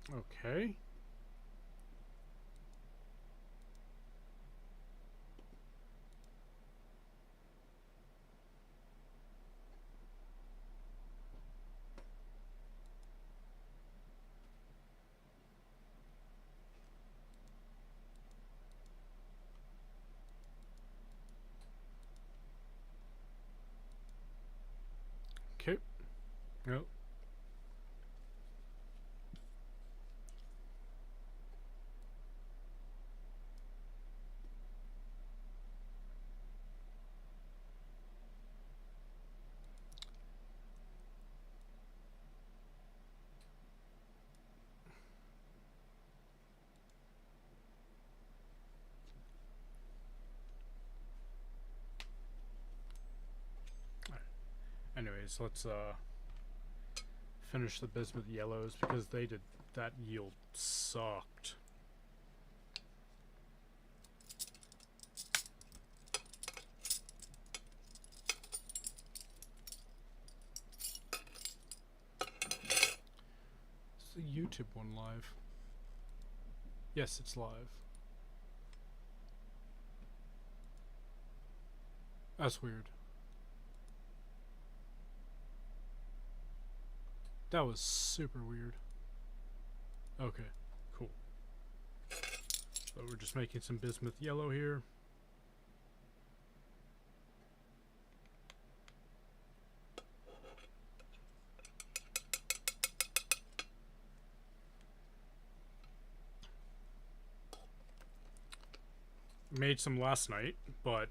Okay. Okay. No. Anyways, let's finish the bismuth yellows because they did that yield sucked. Is the YouTube one live? Yes, it's live. That's weird. That was super weird. Okay, cool. So we're just making some bismuth yellow here. Made some last night, but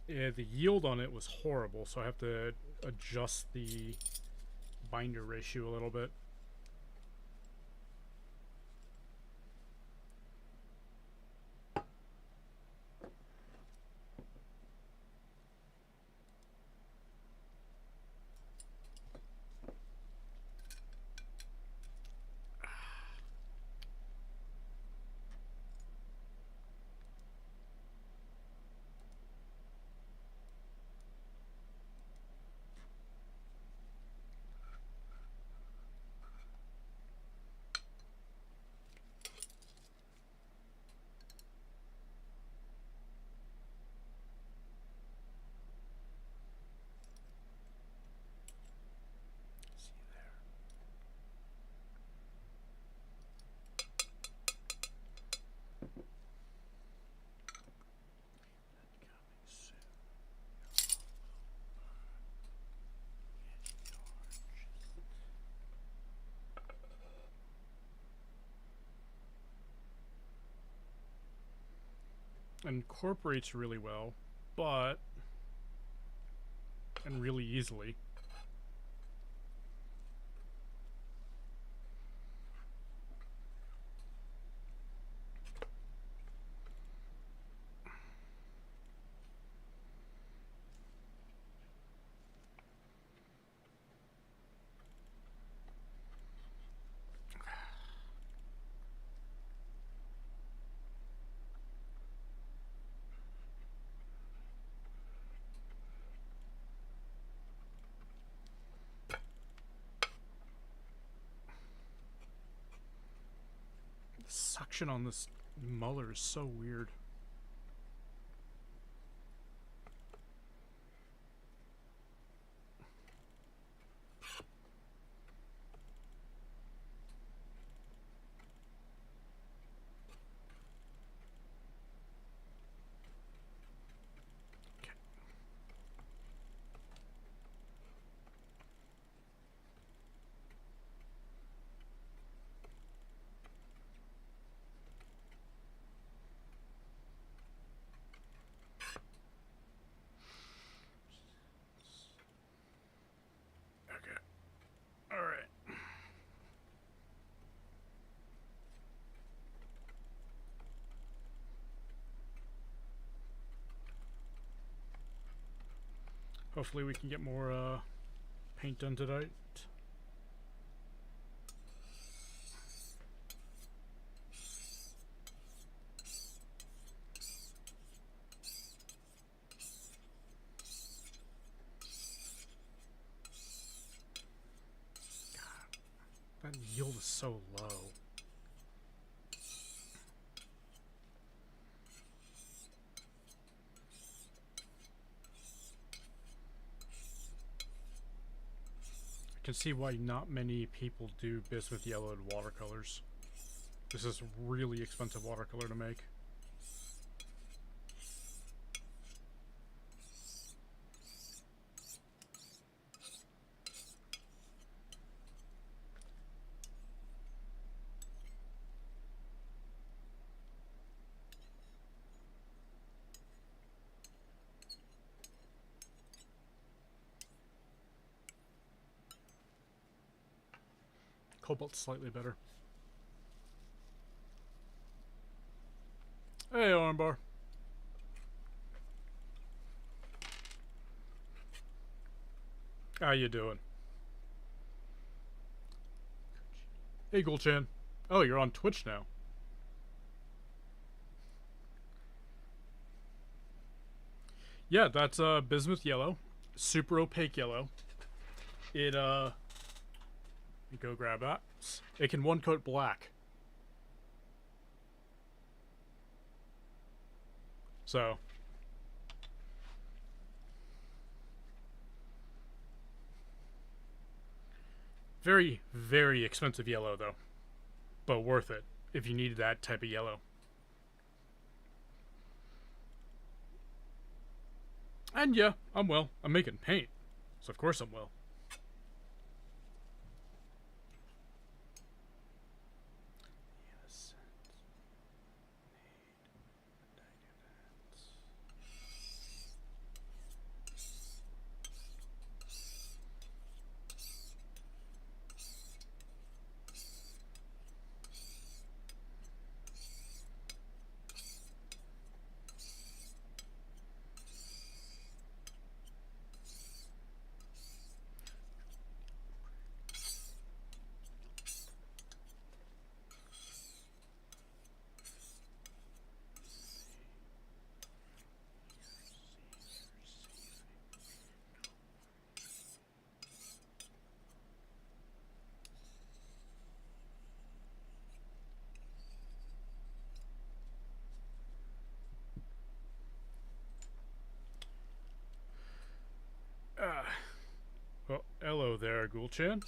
the yield on it was horrible, so I have to adjust the binder ratio a little bit. Incorporates really well, but and really easily. The suction on this Muller is so weird. Okay. All right. Hopefully we can get more paint done tonight. That yield is so low. I can see why not many people do bismuth yellowed watercolors. This is really expensive watercolor to make. Cobalt's slightly better. Hey, Armbar. How you doing? Hey, Gulchan. Oh, you're on Twitch now. Yeah, that's bismuth yellow, super opaque yellow. It go grab that. It can one coat black. So very, very expensive yellow though, but worth it if you need that type of yellow. And yeah, I'm well. I'm making paint, so of course I'm well. Well, hello there, Gulchan.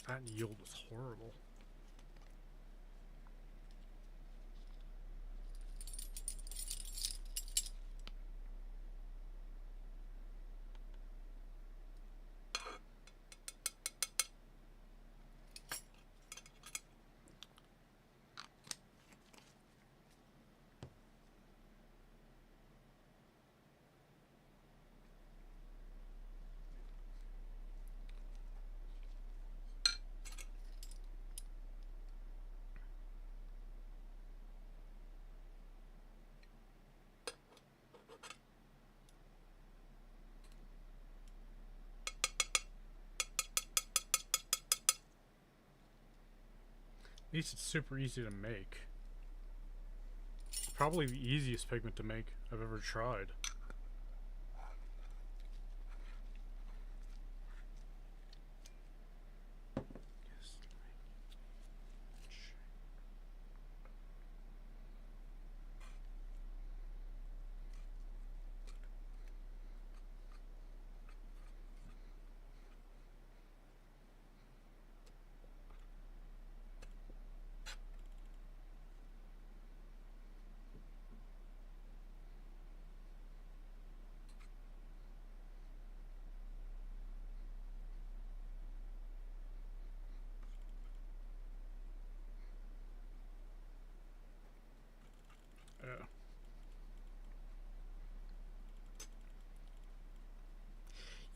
That yield is horrible. At least it's super easy to make. Probably the easiest pigment to make I've ever tried.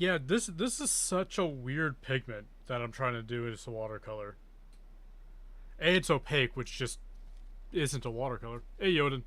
Yeah, this is such a weird pigment that I'm trying to do as a watercolor. A, it's opaque, which just isn't a watercolor. Hey, Yoden.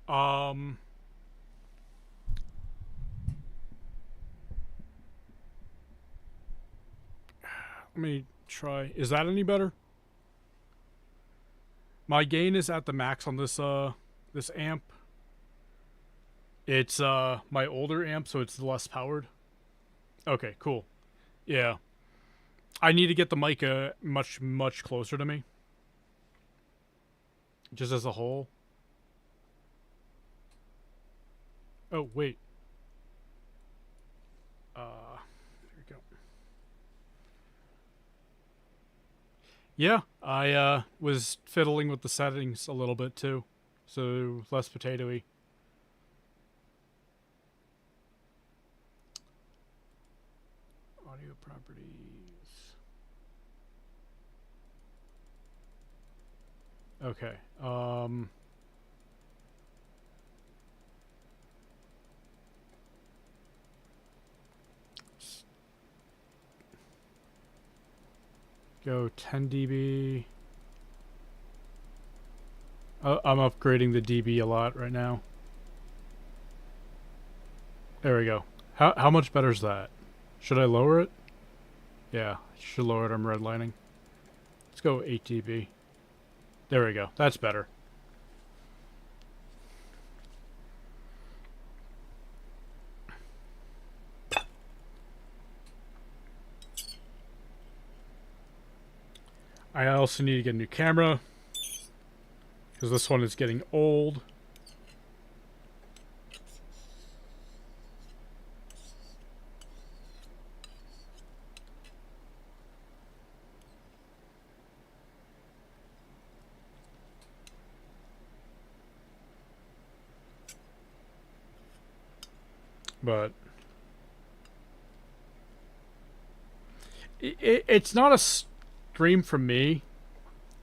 Um, Let me try. Is that any better? My gain is at the max on this amp. It's my older amp, so it's less powered. Okay, cool. Yeah. I need to get the mic much closer to me. Just as a whole. Oh, wait. There we go. Yeah, I was fiddling with the settings a little bit too. So less potatoey. Audio properties. Okay. Go 10 dB. I'm upgrading the dB a lot right now. There we go. How much better is that? Should I lower it? Yeah, should lower it. I'm redlining. Let's go 8 dB. There we go. That's better. I also need to get a new camera because this one is getting old. But it's not a stream from me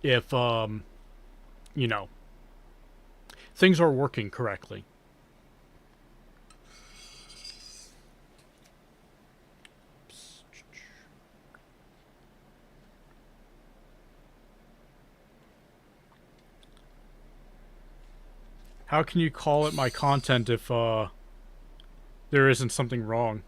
if you know, things are working correctly. How can you call it my content if there isn't something wrong?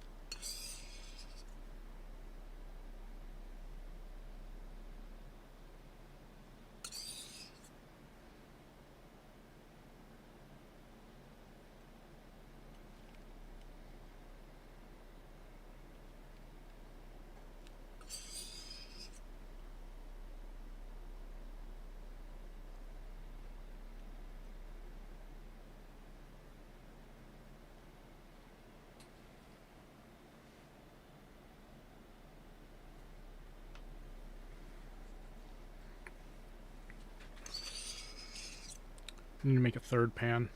I need to make a third pan.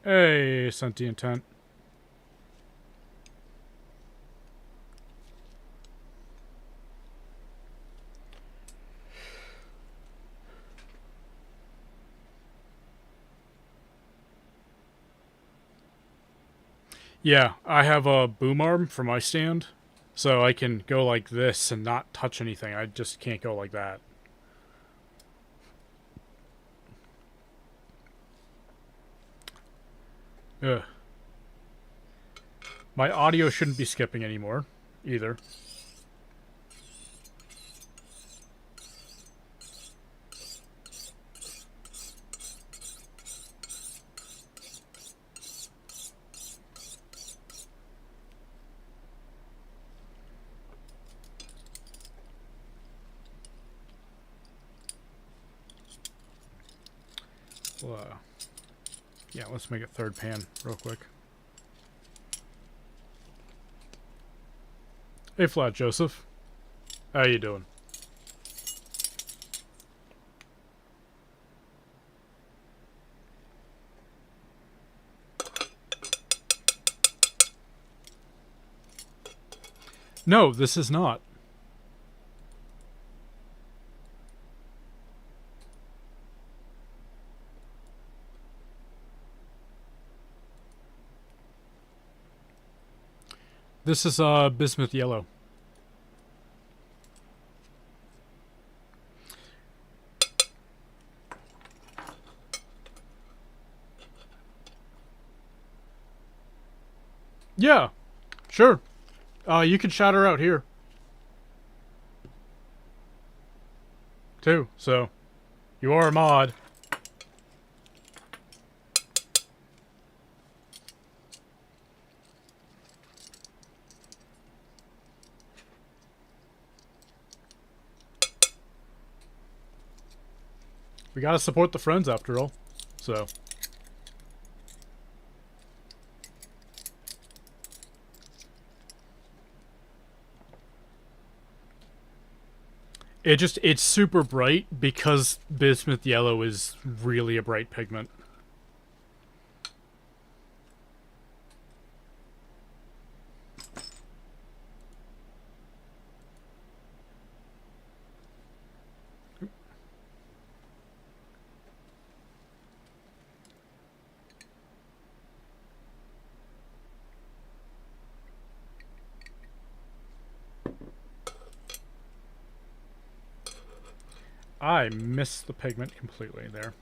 Hey, sentient tent. Yeah, I have a boom arm for my stand, so I can go like this and not touch anything. I just can't go like that. Ugh. My audio shouldn't be skipping anymore, either. Well, yeah, let's make it third pan real quick. Hey, Flat Joseph. How you doing? No, this is not. This is bismuth yellow. Yeah, sure. You can shout her out here too. So, you are a mod. We gotta support the friends after all. So. It's super bright because bismuth yellow is really a bright pigment. I missed the pigment completely there.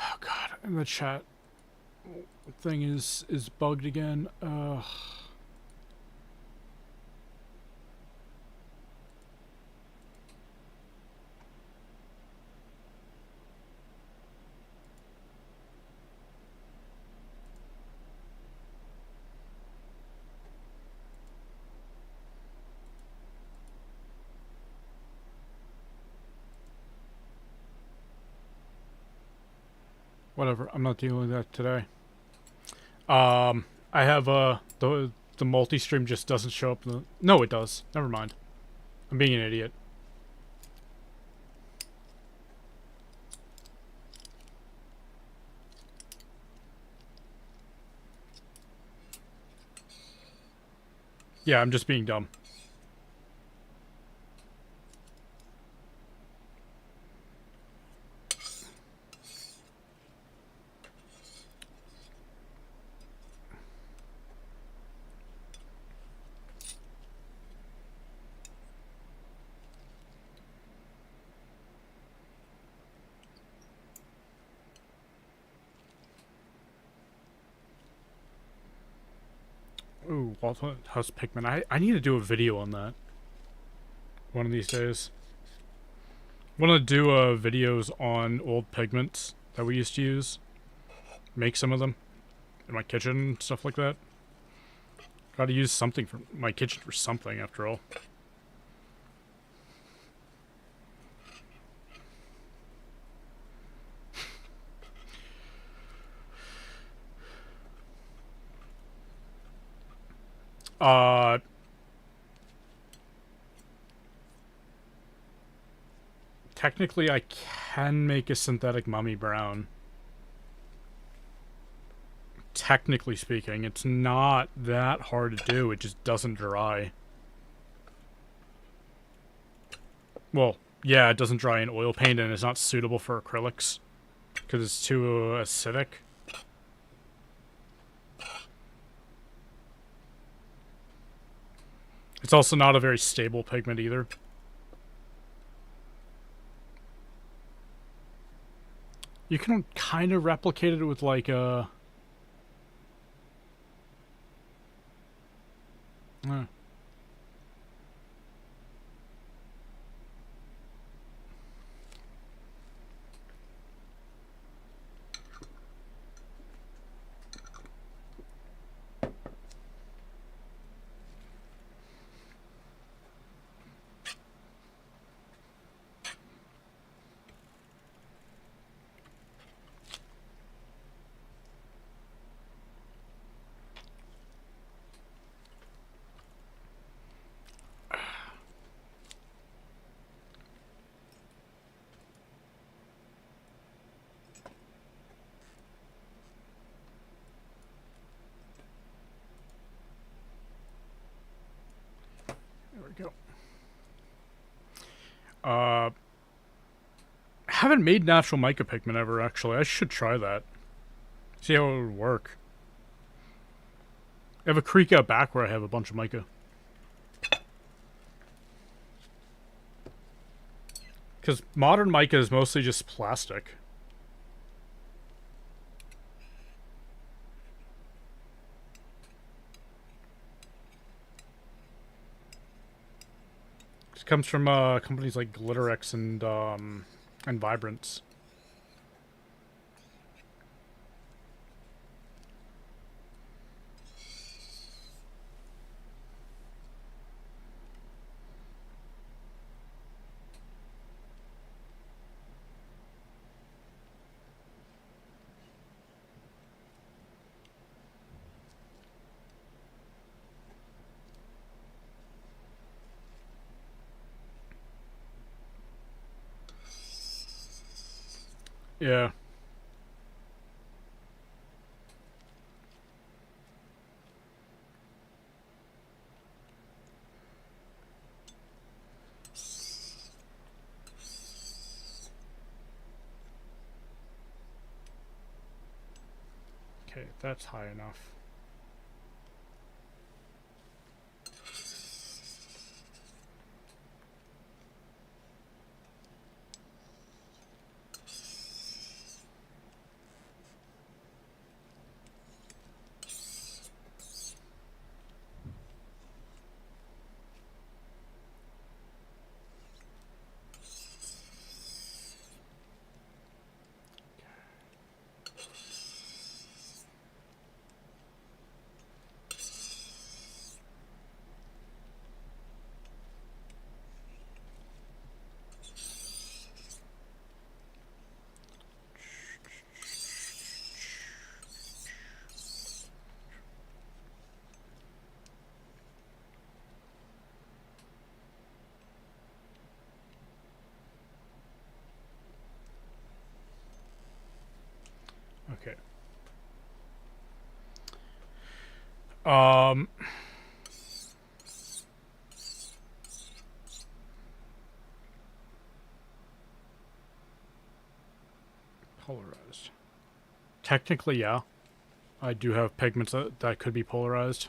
Oh god, and the chat thing is bugged again. Whatever, I'm not dealing with that today. I have the multi-stream just doesn't show up. No, it does. Never mind. I'm being an idiot. Yeah, I'm just being dumb. Ooh, Walnut House Pigment. I need to do a video on that. One of these days. I want to do videos on old pigments that we used to use. Make some of them in my kitchen and stuff like that. Gotta use something from my kitchen for something, after all. Technically I can make a synthetic mummy brown. Technically speaking, it's not that hard to do, it just doesn't dry. Well, yeah, it doesn't dry in oil paint and it's not suitable for acrylics because it's too acidic. It's also not a very stable pigment either. You can kind of replicate it with like a. There we go. Haven't made natural mica pigment ever, actually. I should try that. See how it would work. I have a creek out back where I have a bunch of mica. Because modern mica is mostly just plastic. It comes from companies like Glitterex and Vibrance. Yeah. Okay, that's high enough. Okay. Um... Polarized. Technically, yeah. I do have pigments that could be polarized.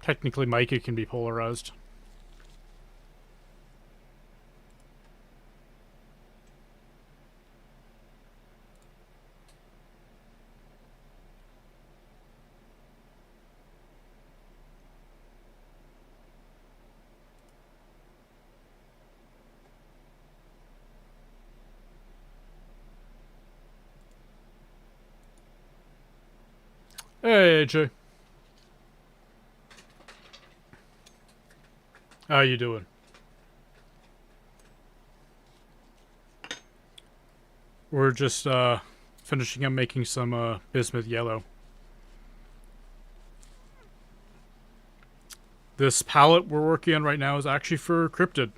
Technically, mica can be polarized. Hey, AJ. How you doing? We're just finishing up making some bismuth yellow. This palette we're working on right now is actually for cryptid.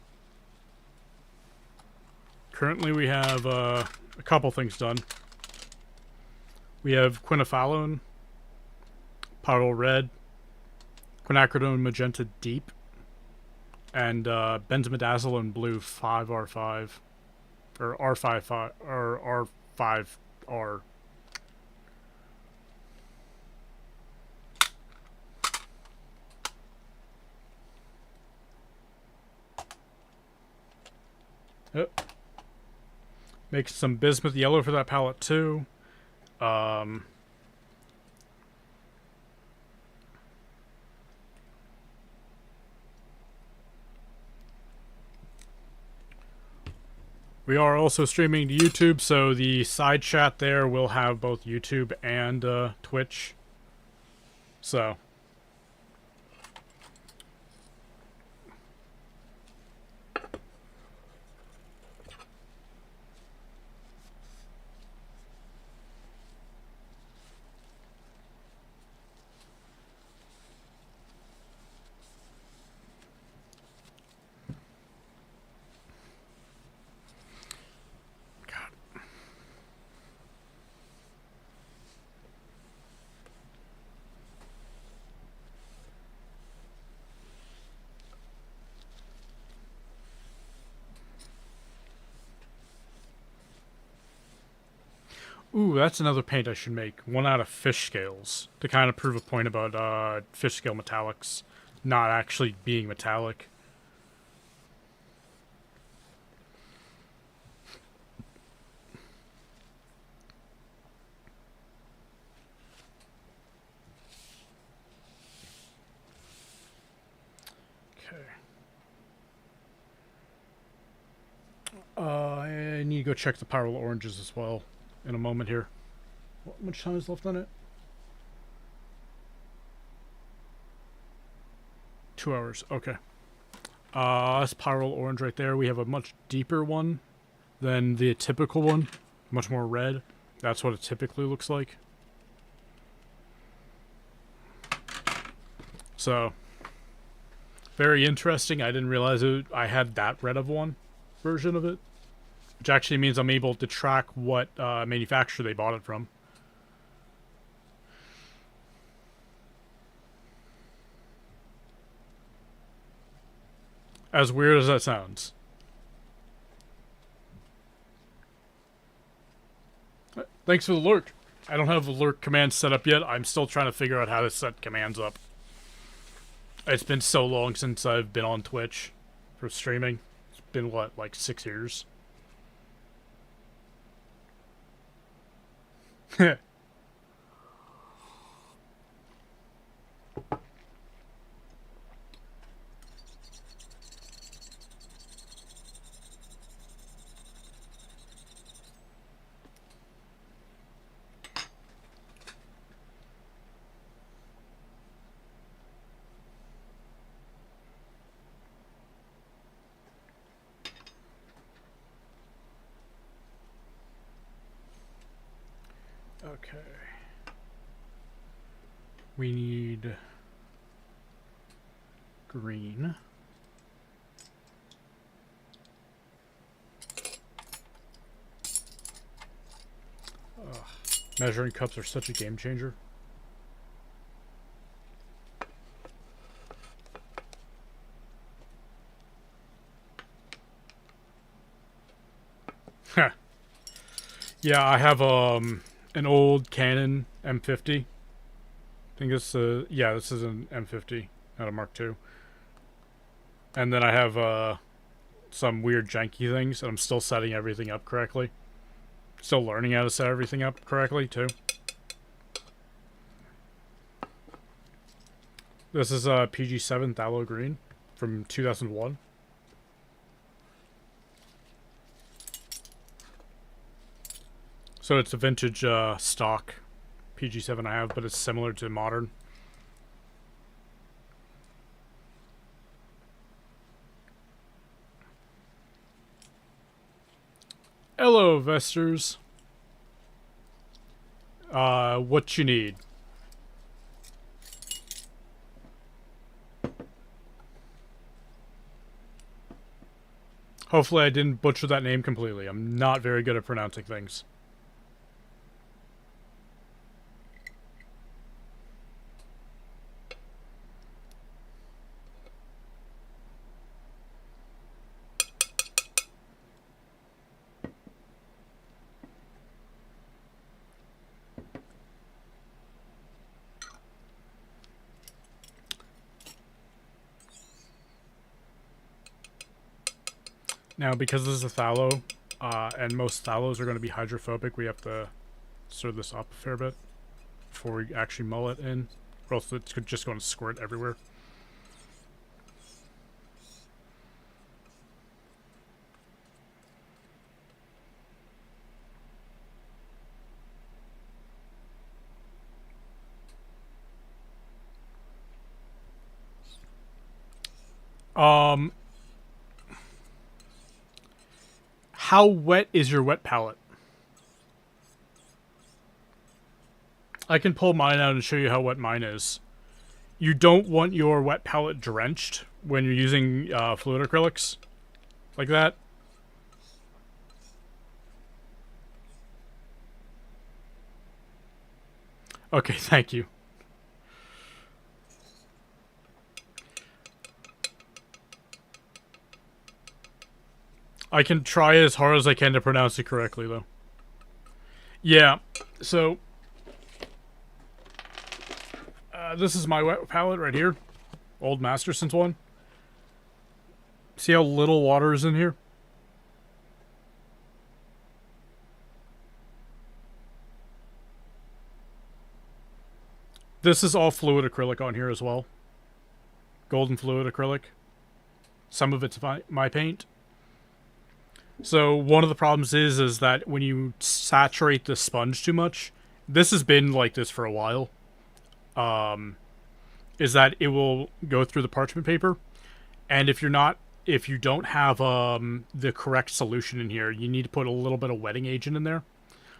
Currently we have a couple things done. We have quinophalone, puddle red, quinacridone magenta deep, and benzimidazole blue 5R5 or R55 or R5R. Yep. Make some bismuth yellow for that palette too. We are also streaming to YouTube, so the side chat there will have both YouTube and Twitch. So. Ooh, that's another paint I should make. One out of fish scales. To kind of prove a point about fish scale metallics not actually being metallic. Okay. I need to go check the Pyral oranges as well in a moment here. What much time is left on it? 2 hours. Okay. That's Pyral orange right there. We have a much deeper one than the typical one. Much more red. That's what it typically looks like. So, very interesting. I didn't realize I had that red of one version of it. Which actually means I'm able to track what manufacturer they bought it from. As weird as that sounds. Thanks for the lurk. I don't have the lurk command set up yet. I'm still trying to figure out how to set commands up. It's been so long since I've been on Twitch for streaming. It's been, what, like 6 years? Okay. We need green. Ugh. Measuring cups are such a game changer. Huh. Yeah, I have an old Canon M50. I think this yeah, this is an M50, not a Mark II. And then I have some weird janky things, and I'm still setting everything up correctly. Still learning how to set everything up correctly, too. This is a PG7 Phthalo Green from 2001. So it's a vintage stock PG7 I have, but it's similar to modern. Hello, Vesters. What you need? Hopefully I didn't butcher that name completely. I'm not very good at pronouncing things. Now, because this is a phthalo, and most phthalos are going to be hydrophobic, we have to stir this up a fair bit before we actually mull it in, or else it's just going to squirt everywhere. How wet is your wet palette? I can pull mine out and show you how wet mine is. You don't want your wet palette drenched when you're using fluid acrylics like that. Okay, thank you. I can try as hard as I can to pronounce it correctly, though. Yeah, so... this is my wet palette right here. Old Masterson's one. See how little water is in here? This is all fluid acrylic on here as well. Golden fluid acrylic. Some of it's my paint. So one of the problems is that when you saturate the sponge too much, this has been like this for a while, is that it will go through the parchment paper, and if you don't have the correct solution in here, you need to put a little bit of wetting agent in there,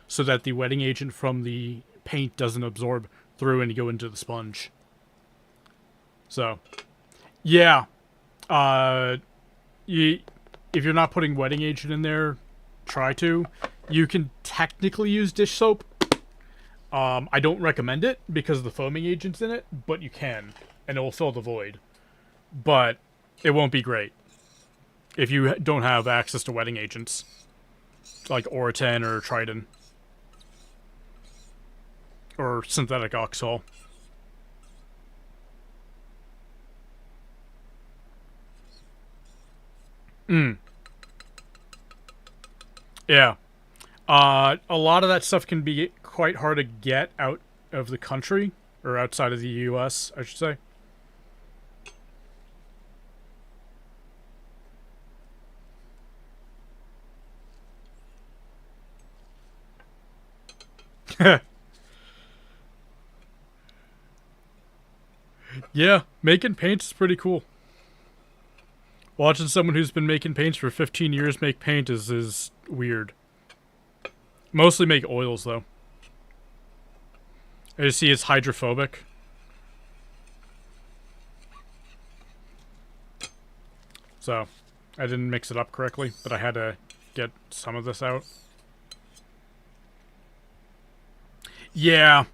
so that the wetting agent from the paint doesn't absorb through and go into the sponge. So, yeah, if you're not putting wetting agent in there, try to. You can technically use dish soap. I don't recommend it because the foaming agent's in it, but you can, and it will fill the void. But it won't be great if you don't have access to wetting agents, like Oraten or Triton. Or synthetic oxol. Yeah. A lot of that stuff can be quite hard to get out of the country, or outside of the US, I should say. Yeah, making paints is pretty cool. Watching someone who's been making paints for 15 years make paint is weird. Mostly make oils, though. As you see, it's hydrophobic. So, I didn't mix it up correctly, but I had to get some of this out. Yeah.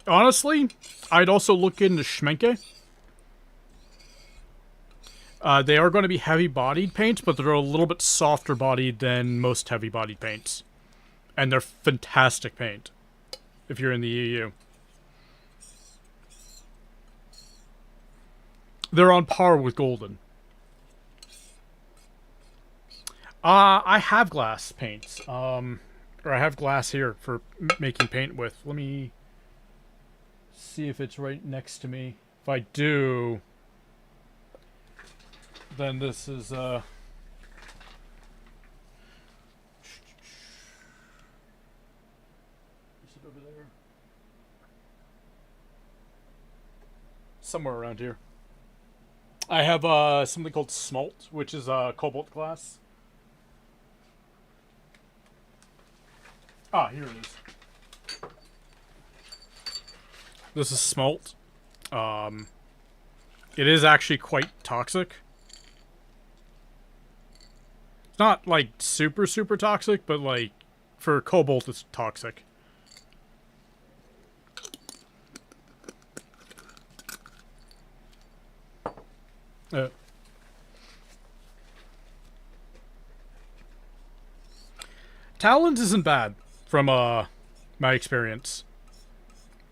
Honestly, I'd also look into Schmenke. They are going to be heavy-bodied paints, but they're a little bit softer-bodied than most heavy-bodied paints. And they're fantastic paint, if you're in the EU. They're on par with Golden. I have glass paints. Or I have glass here for making paint with. Let me see if it's right next to me. If I do, then this is Is it over there? Somewhere around here. I have something called Smalt, which is cobalt glass. Ah, here it is. This is Smalt. It is actually quite toxic. It's not, like, super, super toxic, but, like, for cobalt, it's toxic. Talons isn't bad, from, my experience.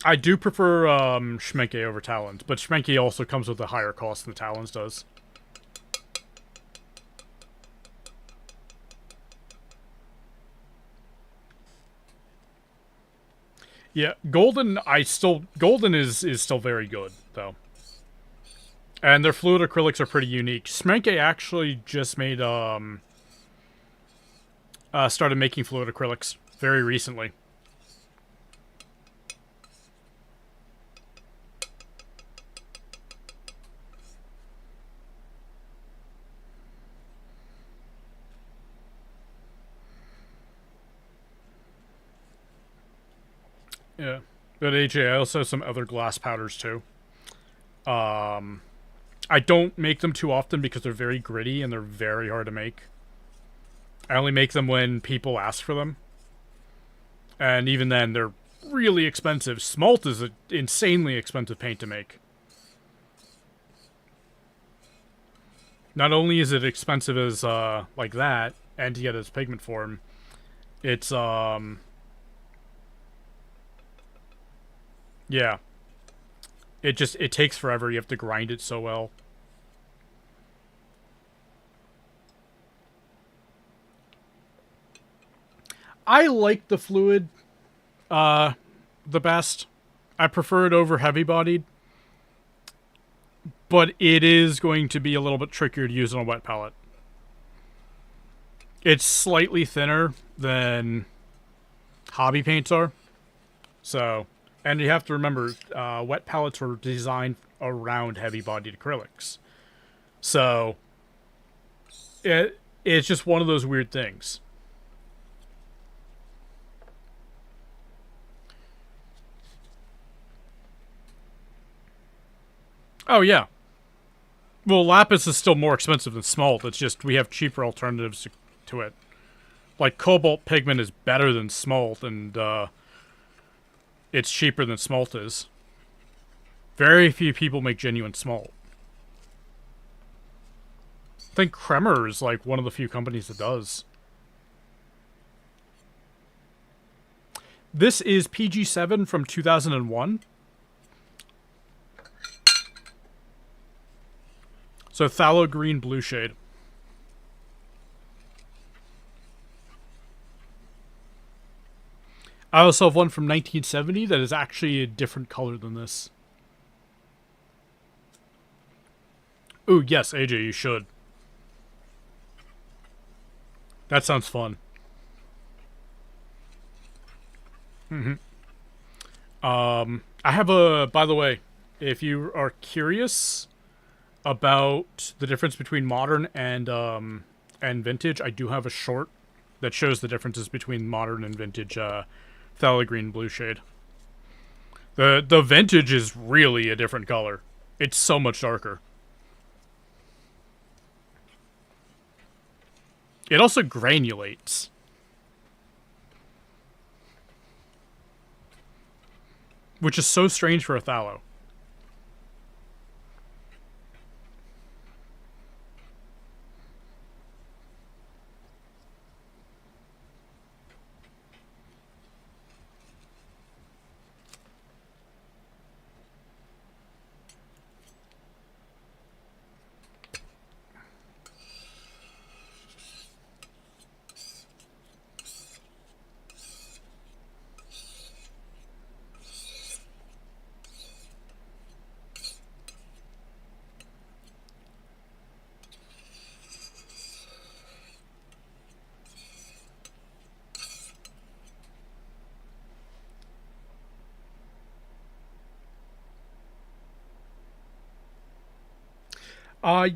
I do prefer, Schmenke over Talons, but Schmenke also comes with a higher cost than the Talons does. Yeah, Golden, Golden is still very good, though. And their fluid acrylics are pretty unique. Smenke actually just made, started making fluid acrylics very recently. Yeah. But AJ, I also have some other glass powders too. I don't make them too often because they're very gritty and they're very hard to make. I only make them when people ask for them. And even then, they're really expensive. Smalt is an insanely expensive paint to make. Not only is it expensive as, like that, and to get its pigment form, it's, yeah. It takes forever. You have to grind it so well. I like the fluid, the best. I prefer it over heavy bodied. But it is going to be a little bit trickier to use on a wet palette. It's slightly thinner than hobby paints are. So, and you have to remember, wet palettes were designed around heavy-bodied acrylics. So, it's just one of those weird things. Oh, yeah. Well, lapis is still more expensive than smalt. It's just we have cheaper alternatives to it. Like, cobalt pigment is better than smalt, and it's cheaper than smalt is. Very few people make genuine smalt. I think Kremer is like one of the few companies that does. This is PG7 from 2001. So phthalo green blue shade. I also have one from 1970 that is actually a different color than this. Ooh, yes, AJ, you should. That sounds fun. I have a, by the way, if you are curious about the difference between modern and vintage, I do have a short that shows the differences between modern and vintage phthalo green blue shade. The vintage is really a different color. It's so much darker. It also granulates. Which is so strange for a phthalo.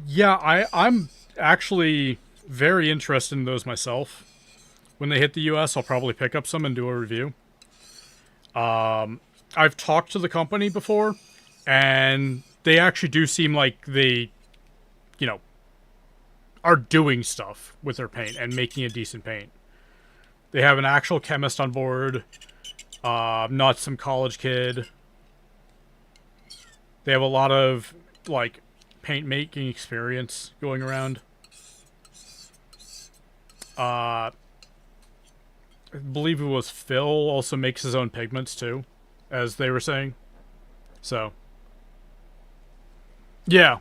Yeah, I'm actually very interested in those myself. When they hit the US, I'll probably pick up some and do a review. I've talked to the company before, and they actually do seem like they, you know, are doing stuff with their paint and making a decent paint. They have an actual chemist on board, not some college kid. They have a lot of, like, paint making experience going around. I believe it was Phil also makes his own pigments too, as they were saying. So, yeah.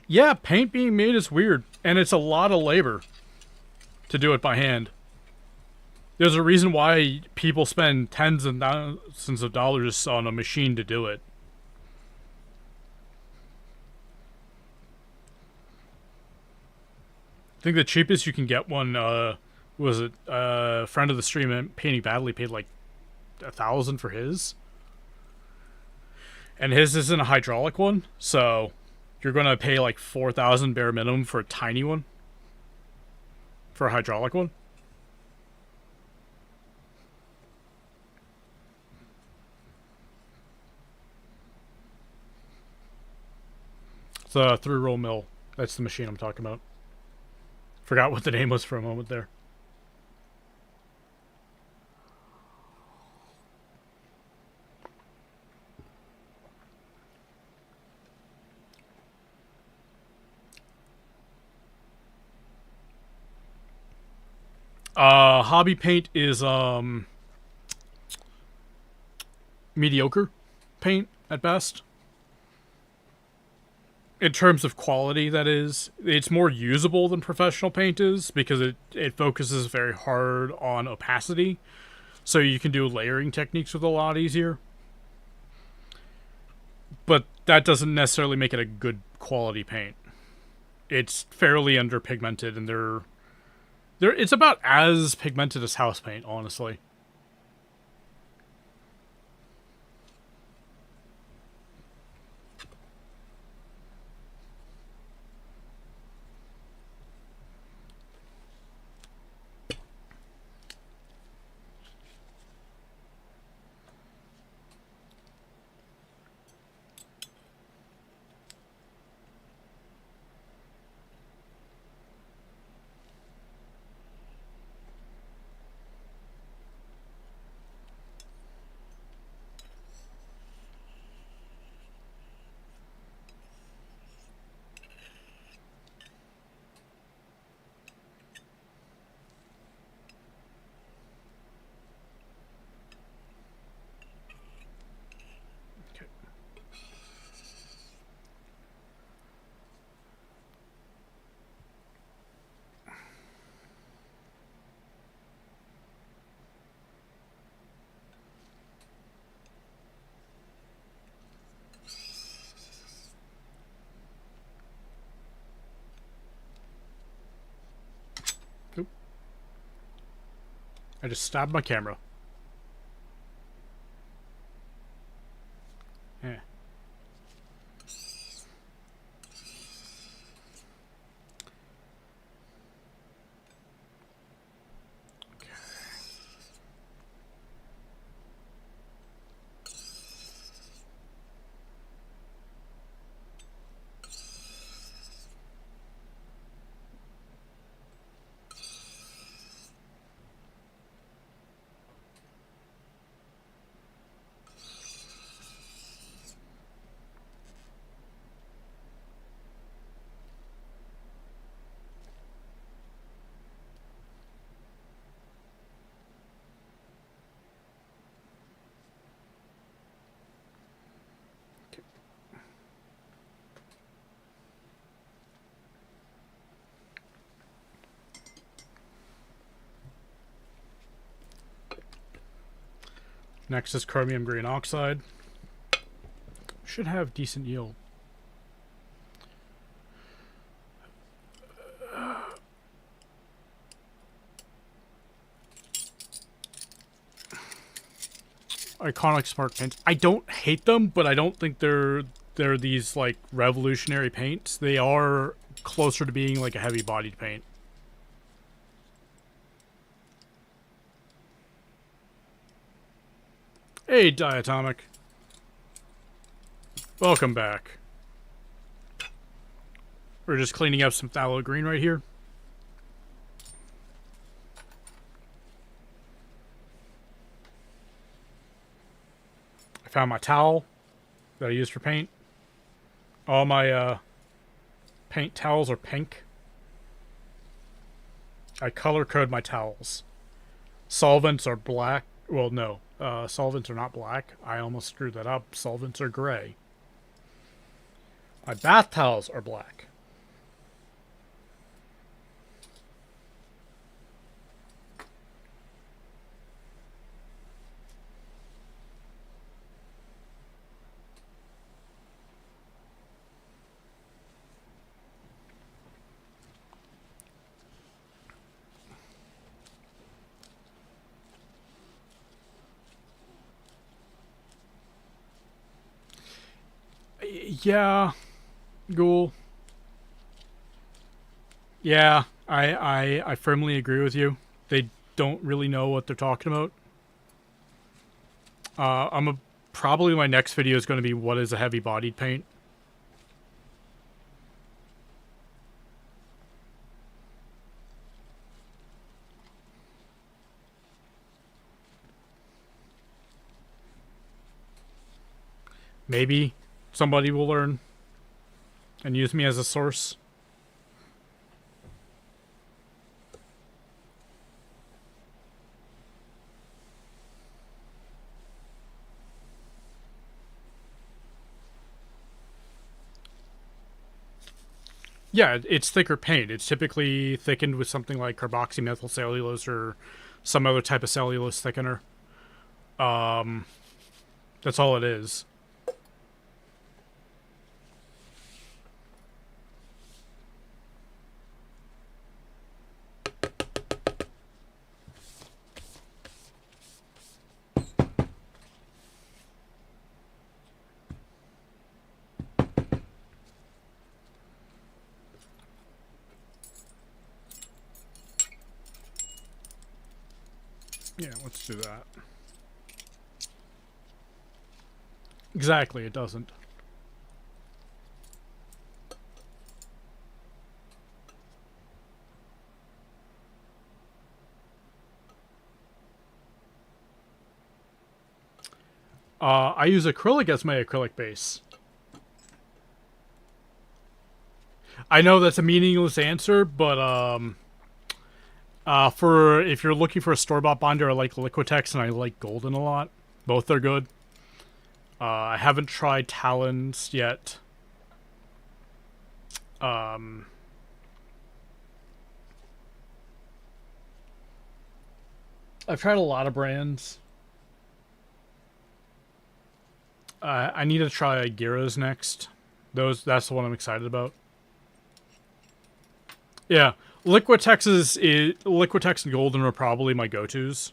Yeah, paint being made is weird, and it's a lot of labor. to do it by hand. There's a reason why people spend tens and thousands of dollars on a machine to do it. I think the cheapest you can get one, was it a friend of the stream, Painting Badly, paid like 1,000 for his. And his isn't a hydraulic one, so you're gonna pay like 4,000 bare minimum for a tiny one. For a hydraulic one. It's a 3-roll mill. That's the machine I'm talking about. Forgot what the name was for a moment there. Hobby paint is mediocre paint at best. In terms of quality, that is. It's more usable than professional paint is because it focuses very hard on opacity. So you can do layering techniques with a lot easier. But that doesn't necessarily make it a good quality paint. It's fairly underpigmented, and it's about as pigmented as house paint, honestly. I just stabbed my camera. Yeah. Next is chromium green oxide. Should have decent yield. Iconic spark paints. I don't hate them, but I don't think they're these like revolutionary paints. They are closer to being like a heavy-bodied paint. Hey, Diatomic. Welcome back. We're just cleaning up some phthalo green right here. I found my towel that I use for paint. All my paint towels are pink. I color code my towels. Solvents are black. Well, no. Solvents are not black. I almost screwed that up. Solvents are gray. My bath towels are black. Yeah, Ghoul. Yeah, I firmly agree with you. They don't really know what they're talking about. Probably my next video is going to be what is a heavy-bodied paint. Maybe somebody will learn and use me as a source. Yeah, it's thicker paint. It's typically thickened with something like carboxymethyl cellulose or some other type of cellulose thickener. That's all it is. Yeah, let's do that. Exactly, it doesn't. I use acrylic as my acrylic base. I know that's a meaningless answer, but for if you're looking for a store-bought binder, I like Liquitex and I like Golden a lot. Both are good. I haven't tried Talons yet. I've tried a lot of brands. I need to try Gira's next. That's the one I'm excited about. Yeah, Liquitex and Golden are probably my go-tos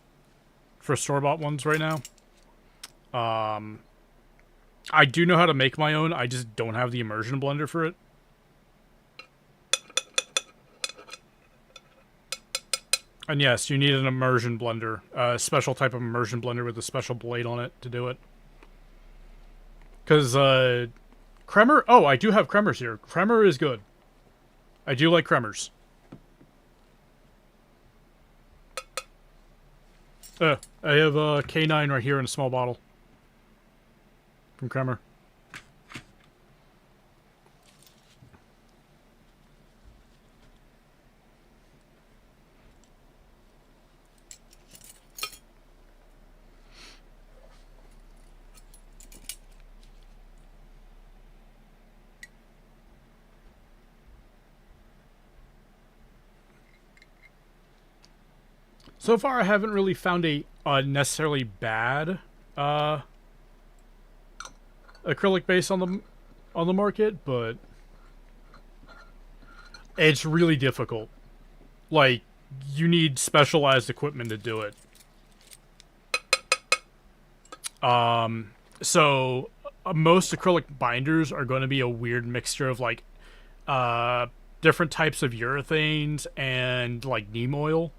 for store-bought ones right now. I do know how to make my own. I just don't have the immersion blender for it. And yes, you need an immersion blender, a special type of immersion blender with a special blade on it to do it. Because Kremer. Oh, I do have Kremers here. Kremer is good. I do like Kremers. I have a K9 right here in a small bottle from Kremer. So far, I haven't really found a necessarily bad acrylic base on the market, but it's really difficult. Like, you need specialized equipment to do it. So most acrylic binders are going to be a weird mixture of like different types of urethanes and like neem oil.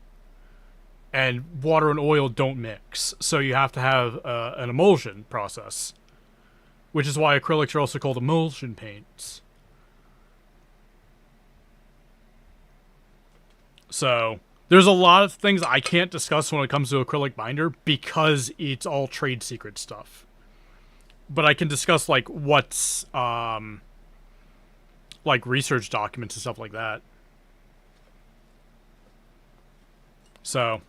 And water and oil don't mix, so you have to have an emulsion process, which is why acrylics are also called emulsion paints. So there's a lot of things I can't discuss when it comes to acrylic binder because it's all trade secret stuff. But I can discuss like what's like research documents and stuff like that. So,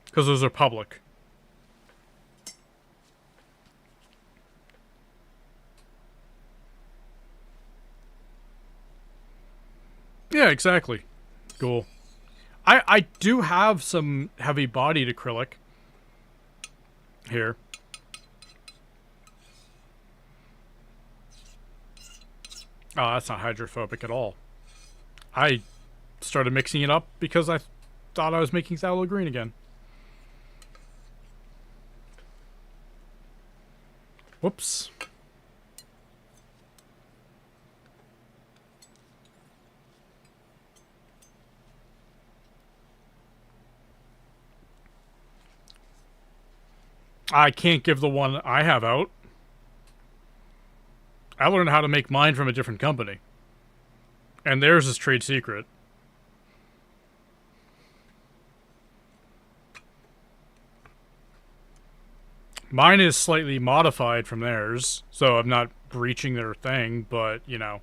because those are public. Yeah, exactly. Cool. I do have some heavy-bodied acrylic here. Oh, that's not hydrophobic at all. I started mixing it up because I thought I was making phthalo green again. Whoops. I can't give the one I have out. I learned how to make mine from a different company. And theirs is trade secret. Mine is slightly modified from theirs, so I'm not breaching their thing, but, you know.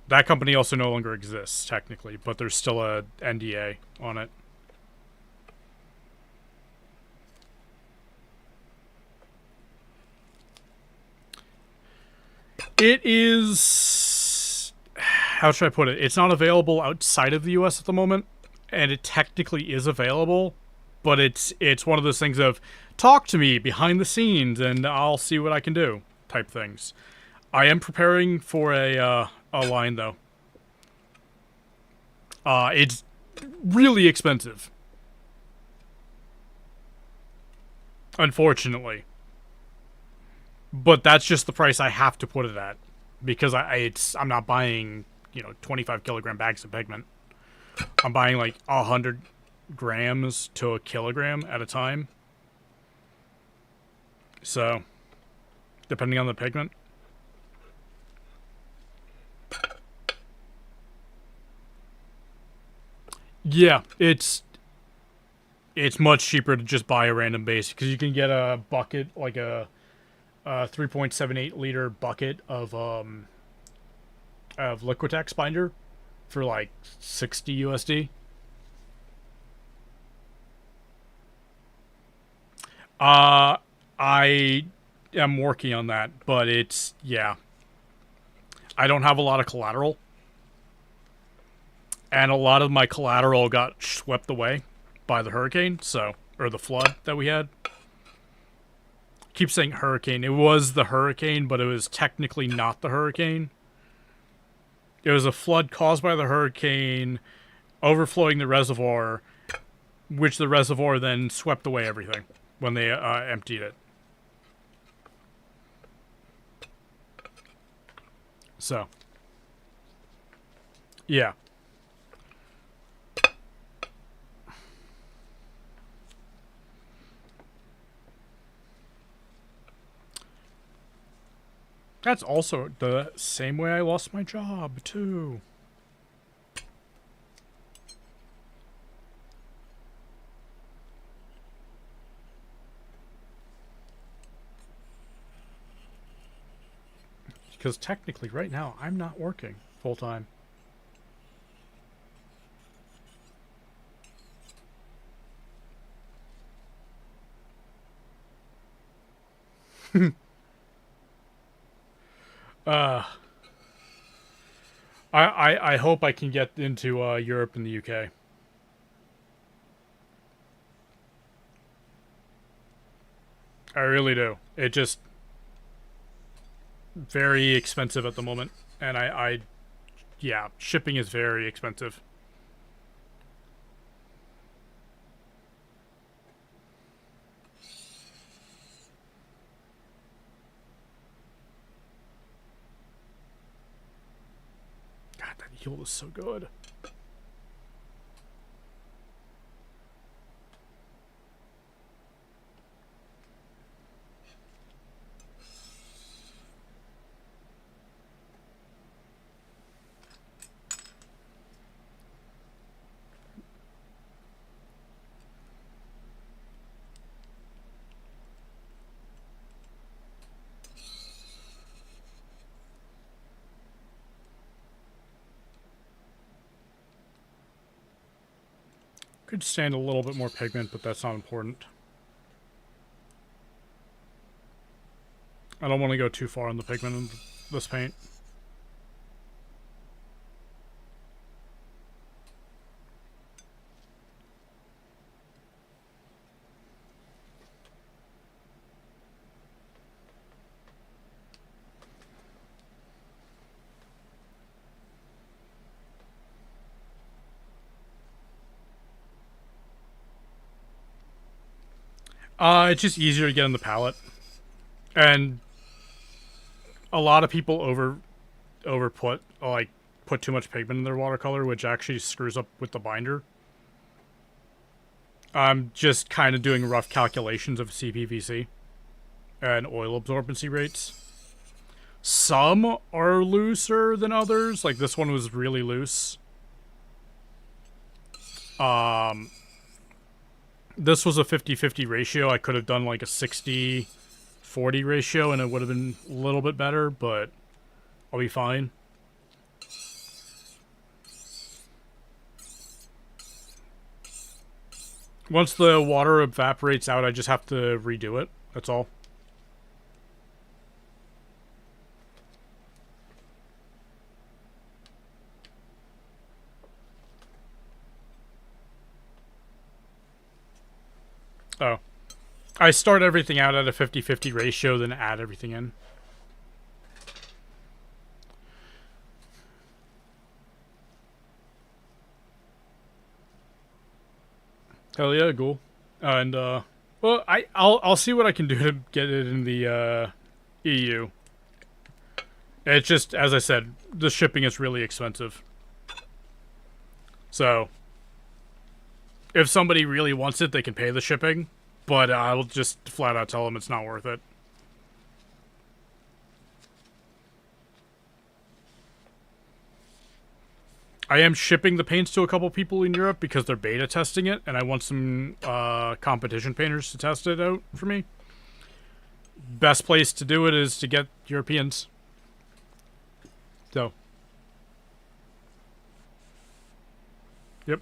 That company also no longer exists, technically, but there's still a NDA on it. It is... How should I put it? It's not available outside of the US at the moment, and it technically is available, but it's one of those things of, talk to me behind the scenes, and I'll see what I can do, type things. I am preparing for a line, though. It's really expensive. Unfortunately. But that's just the price I have to put it at. Because I'm not buying, 25 kilogram bags of pigment. I'm buying like 100 grams to a kilogram at a time. So, depending on the pigment. Yeah, it's much cheaper to just buy a random base because you can get a bucket, like a 3.78 liter bucket of Liquitex binder for like 60 USD. I am working on that, but yeah. I don't have a lot of collateral. And a lot of my collateral got swept away by the hurricane, or the flood that we had. Keep saying hurricane. It was the hurricane, but it was technically not the hurricane. It was a flood caused by the hurricane, overflowing the reservoir, which the reservoir then swept away everything when they emptied it. So, yeah. That's also the same way I lost my job, too. Because technically, right now, I'm not working full-time. I hope I can get into Europe and the UK. I really do. It just very expensive at the moment, and yeah, shipping is very expensive. God, that yield is so good. Could stand a little bit more pigment, but that's not important. I don't want to go too far on the pigment in this paint. It's just easier to get on the palette. And a lot of people put too much pigment in their watercolor, which actually screws up with the binder. I'm just kind of doing rough calculations of CPVC and oil absorbency rates. Some are looser than others. Like this one was really loose. This was a 50-50 ratio. I could have done like a 60-40 ratio and it would have been a little bit better, but I'll be fine. Once the water evaporates out, I just have to redo it. That's all. Oh. I start everything out at a 50-50 ratio, then add everything in. Hell yeah, cool. And well, I'll see what I can do to get it in the EU. It's just, as I said, the shipping is really expensive. So, if somebody really wants it, they can pay the shipping, but I'll just flat out tell them it's not worth it. I am shipping the paints to a couple people in Europe because they're beta testing it, and I want some competition painters to test it out for me. Best place to do it is to get Europeans. So. Yep.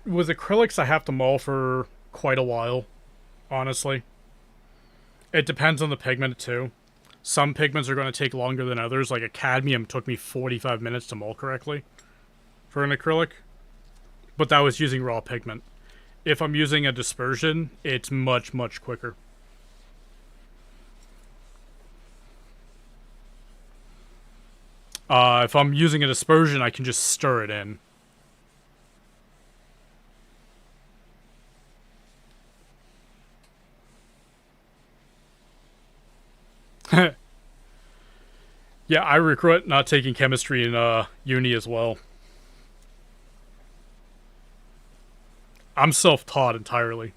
With acrylics, I have to mull for quite a while, honestly. It depends on the pigment, too. Some pigments are going to take longer than others. Like a cadmium took me 45 minutes to mull correctly for an acrylic. But that was using raw pigment. If I'm using a dispersion, it's much, much quicker. If I'm using a dispersion, I can just stir it in. Yeah, I regret not taking chemistry in uni as well. I'm self-taught entirely.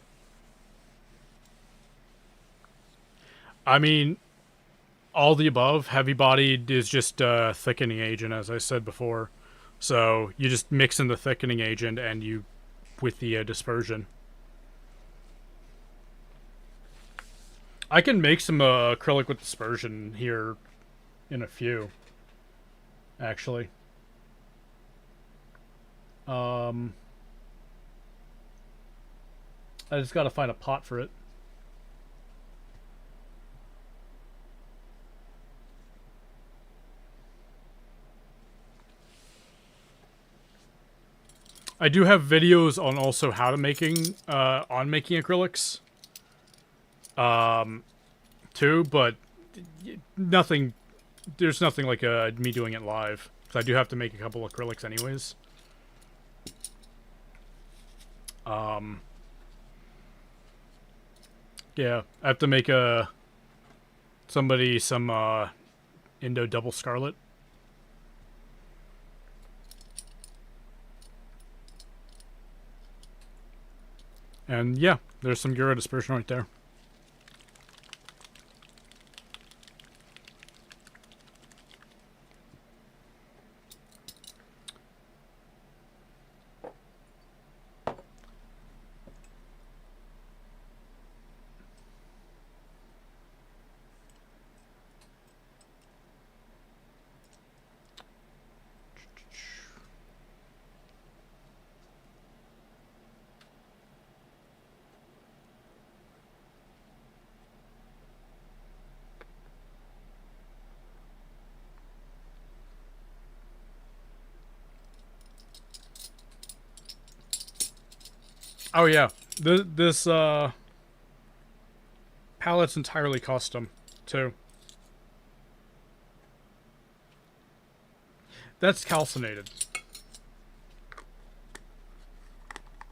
I mean, all the above. Heavy-bodied is just a thickening agent, as I said before. So you just mix in the thickening agent and you with the dispersion. I can make some acrylic with dispersion here in a few, actually. I just gotta find a pot for it. I do have videos on also how to making making acrylics. Too, but nothing. There's nothing like me doing it live because I do have to make a couple acrylics anyways. Yeah, I have to make some Indo double scarlet. And yeah, there's some Gura dispersion right there. Oh yeah, this palette's entirely custom too. That's calcinated.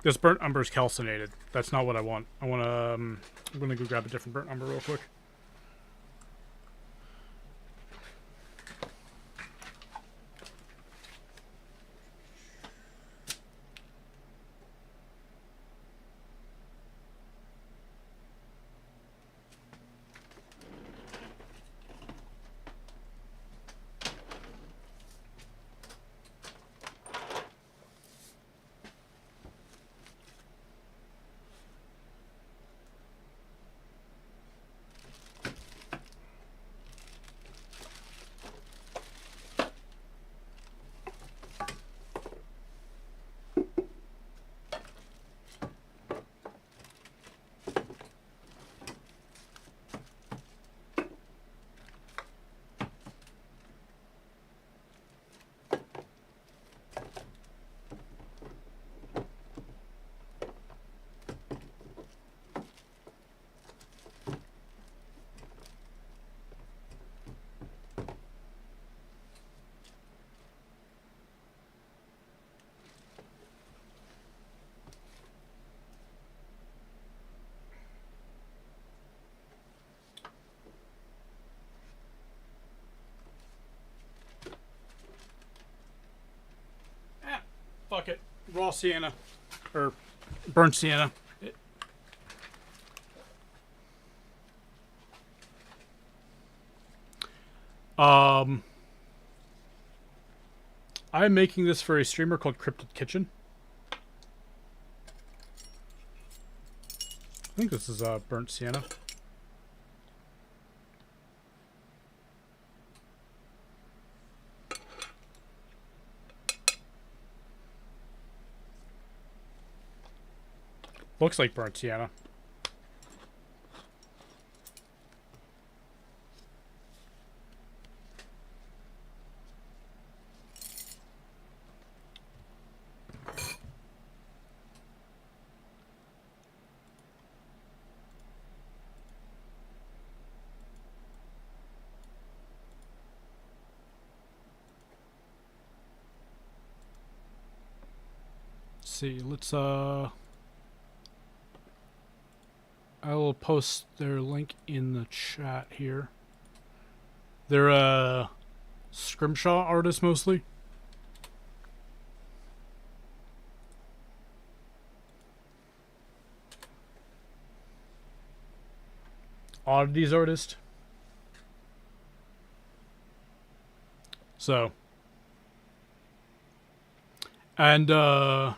This burnt umber's calcinated. That's not what I want. I want to. I'm gonna go grab a different burnt umber real quick. Fuck it. Raw sienna. Or burnt sienna. I'm making this for a streamer called Cryptid Kitchen. I think this is burnt sienna. Looks like burnt sienna. Let's see, let's I will post their link in the chat here. They're scrimshaw artists mostly. Oddities artist. So. And no,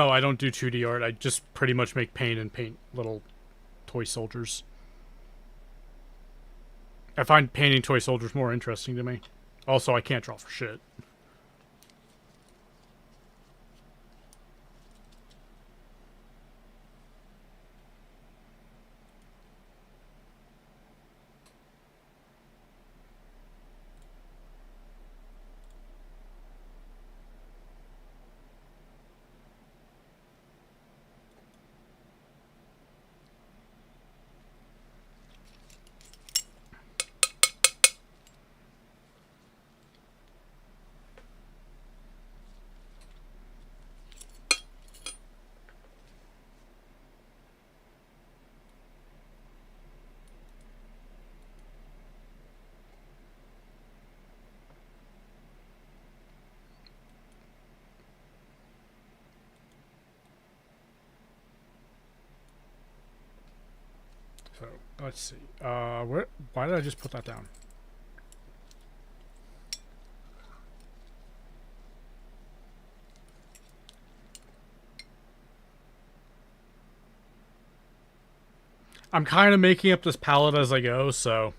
I don't do 2D art. I just pretty much make paint and paint little toy soldiers. I find painting toy soldiers more interesting to me. Also, I can't draw for shit. So, let's see. Why did I just put that down? I'm kind of making up this palette as I go, so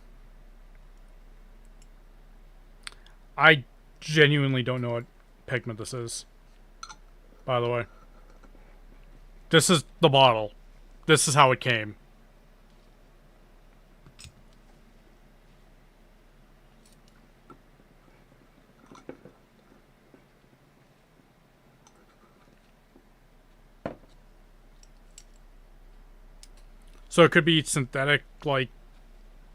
I genuinely don't know what pigment this is. By the way. This is the bottle. This is how it came. So it could be synthetic, like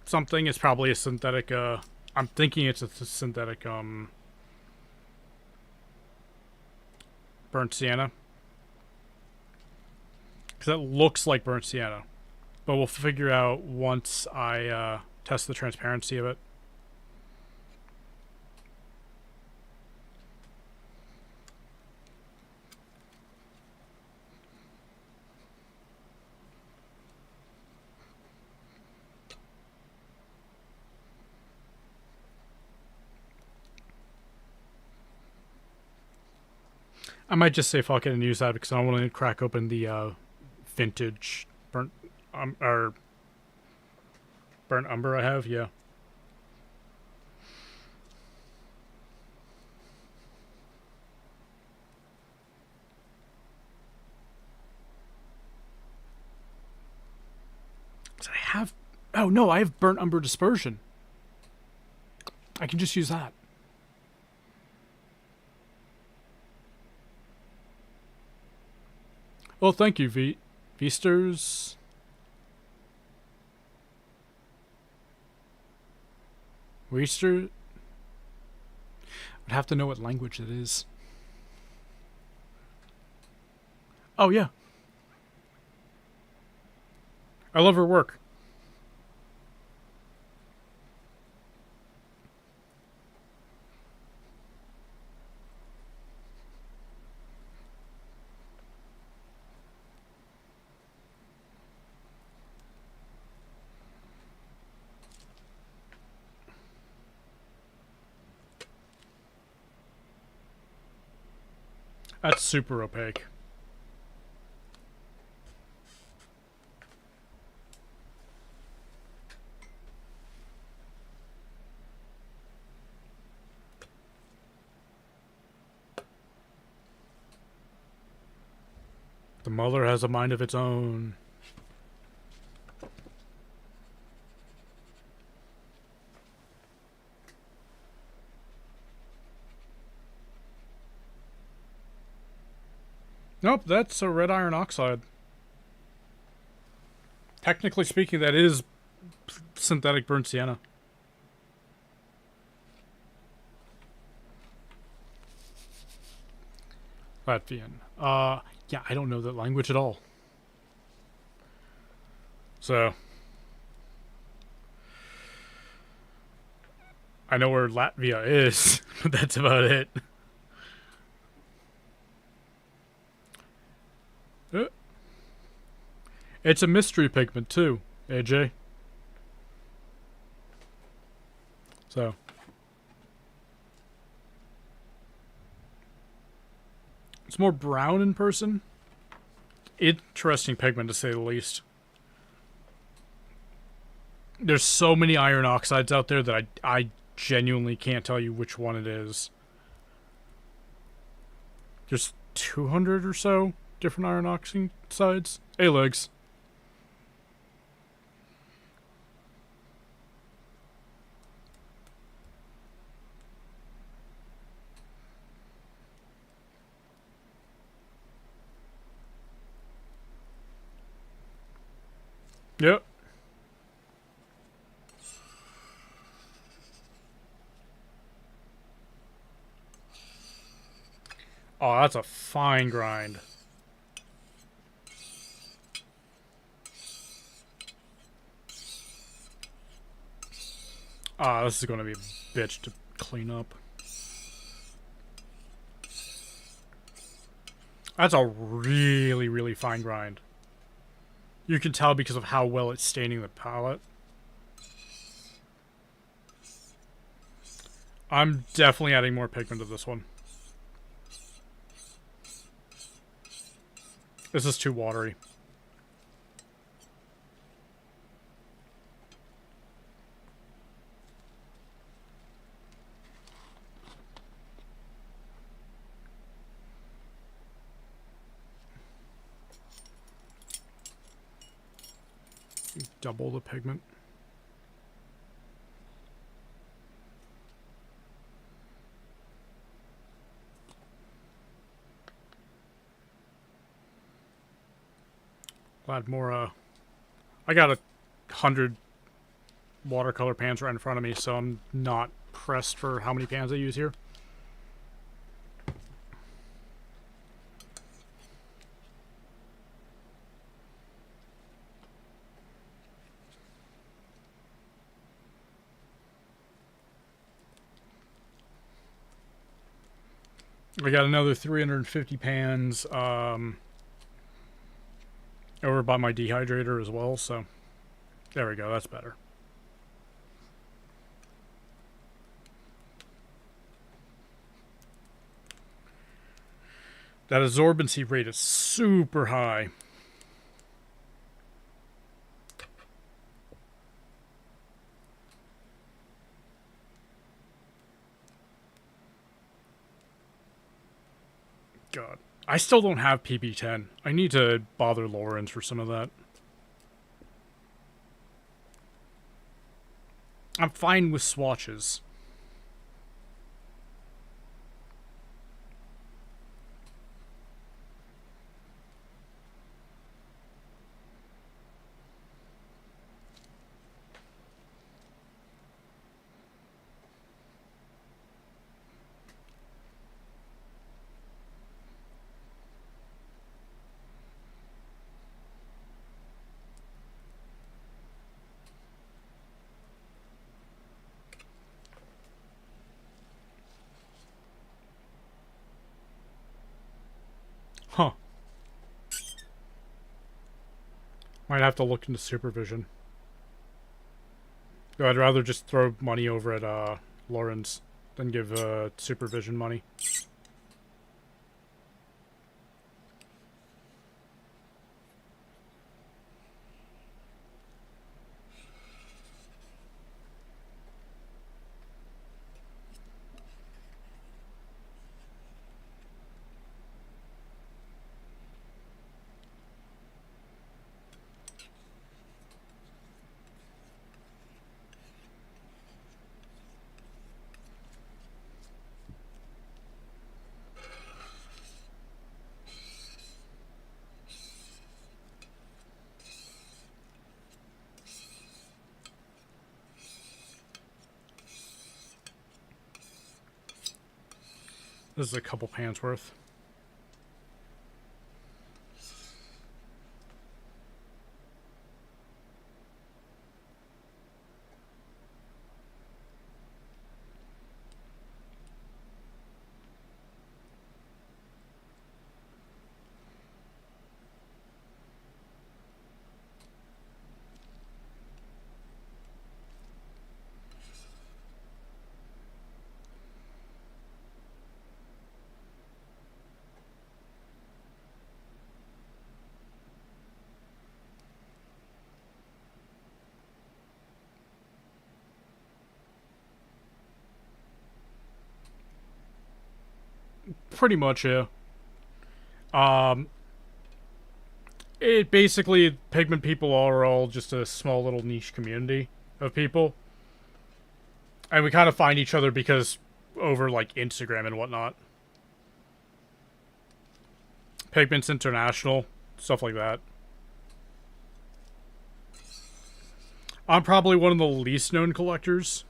something. It's probably a synthetic. I'm thinking it's a synthetic burnt sienna because it looks like burnt sienna. But we'll figure out once I test the transparency of it. I might just say fuck it and use that because I don't want to crack open the vintage burnt or burnt umber I have. Yeah. So I have. Oh no, I have burnt umber dispersion. I can just use that. Well, thank you, Feasters. Weester. I'd have to know what language it is. Oh, yeah. I love her work. That's super opaque. The mother has a mind of its own. Nope, that's a red iron oxide. Technically speaking, that is synthetic burnt sienna. Latvian. Yeah, I don't know that language at all. So, I know where Latvia is, but that's about it. It's a mystery pigment too, AJ. So, it's more brown in person. Interesting pigment to say the least. There's so many iron oxides out there that I genuinely can't tell you which one it is. There's 200 or so different iron oxides. Hey, legs. Yep. Oh, that's a fine grind. Ah, this is going to be a bitch to clean up. That's a really, really fine grind. You can tell because of how well it's staining the palette. I'm definitely adding more pigment to this one. This is too watery. Double the pigment. I'll add more I got 100 watercolor pans right in front of me, so I'm not pressed for how many pans I use here. I got another 350 pans over by my dehydrator as well, so there we go, that's better. That absorbency rate is super high. God. I still don't have PP10. I need to bother Lawrence for some of that. I'm fine with swatches. Huh. Might have to look into supervision. I'd rather just throw money over at Lawrence than give supervision money. This is a couple pans worth. Pretty much, yeah. It basically, pigment people are all just a small little niche community of people. And we kind of find each other because over, like, Instagram and whatnot. Pigments International, stuff like that. I'm probably one of the least known collectors.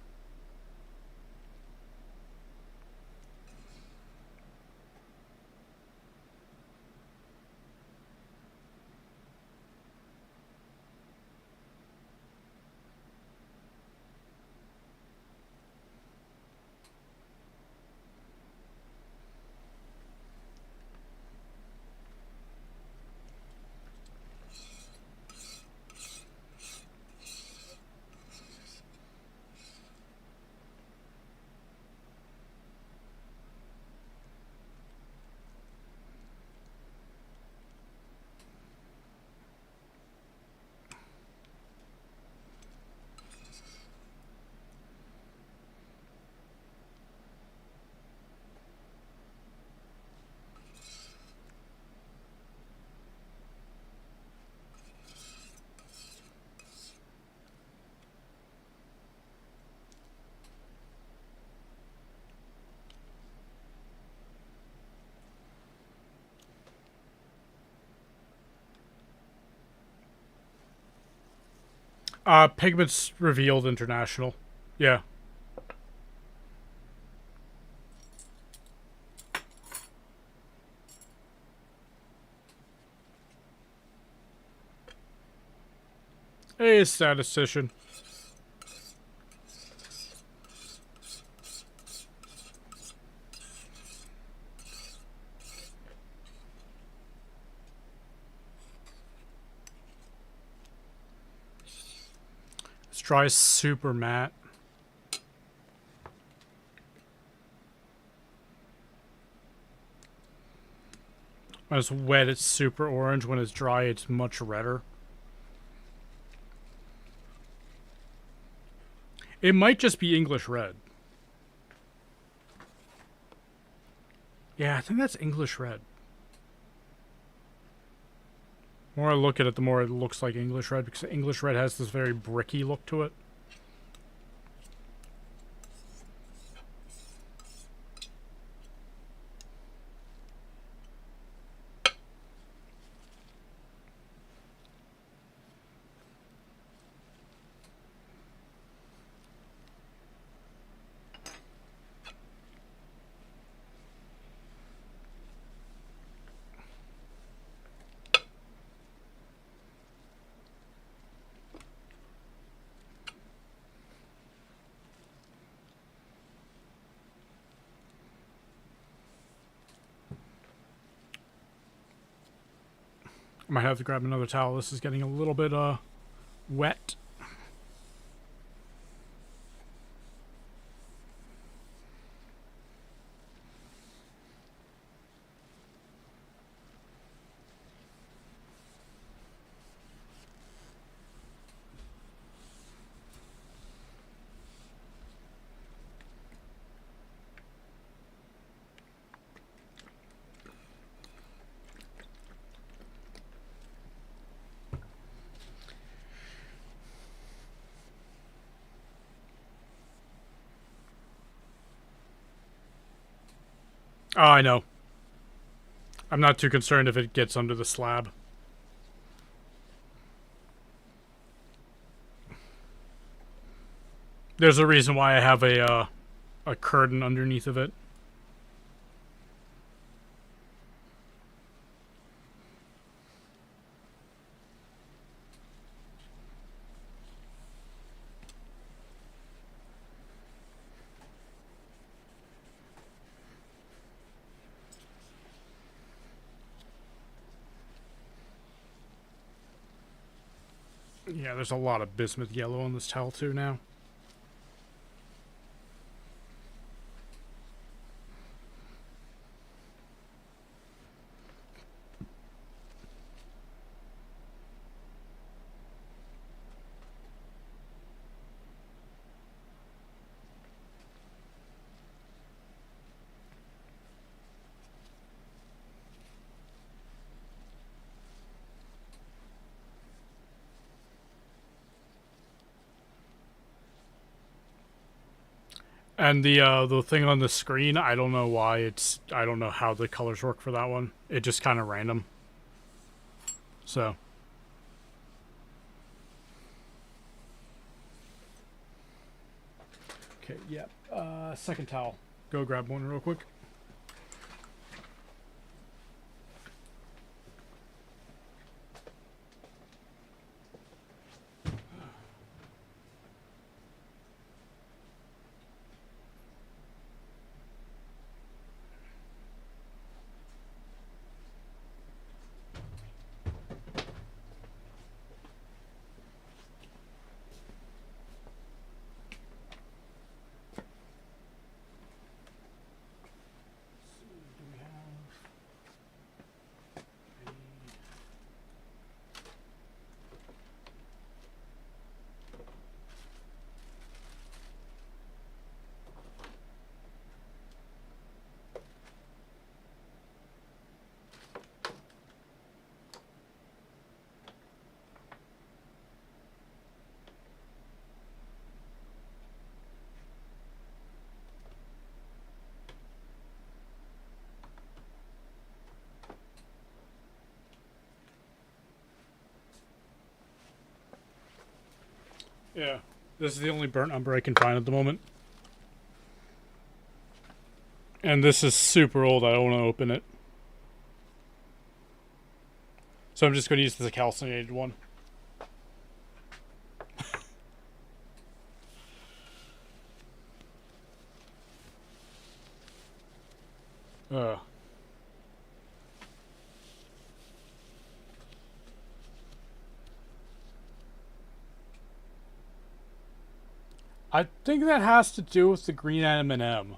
Pigments revealed international. Yeah. Hey, statistician. This dry is super matte. When it's wet, it's super orange. When it's dry, it's much redder. It might just be English red. Yeah, I think that's English red. The more I look at it, the more it looks like English red, because English red has this very bricky look to it. I might have to grab another towel. This is getting a little bit wet. Oh, I know. I'm not too concerned if it gets under the slab. There's a reason why I have a curtain underneath of it. Yeah, there's a lot of bismuth yellow on this towel too now. And the thing on the screen, I don't know why I don't know how the colors work for that one. It just kind of random. So. Okay, yeah. Second towel. Go grab one real quick. Yeah. This is the only burnt umber I can find at the moment. And this is super old. I don't want to open it. So I'm just going to use the calcinated one. I think that has to do with the green M&M.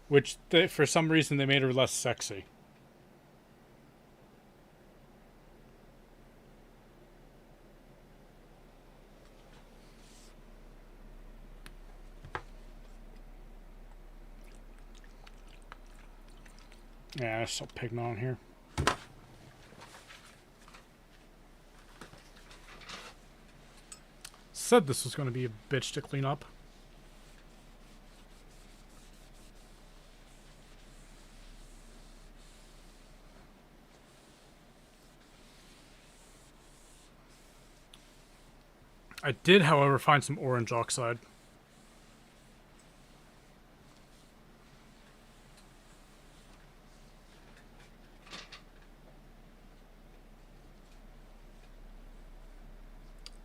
Which, for some reason, they made her less sexy. Yeah, there's still pigment on here. Said this was going to be a bitch to clean up. I did, however, find some orange oxide.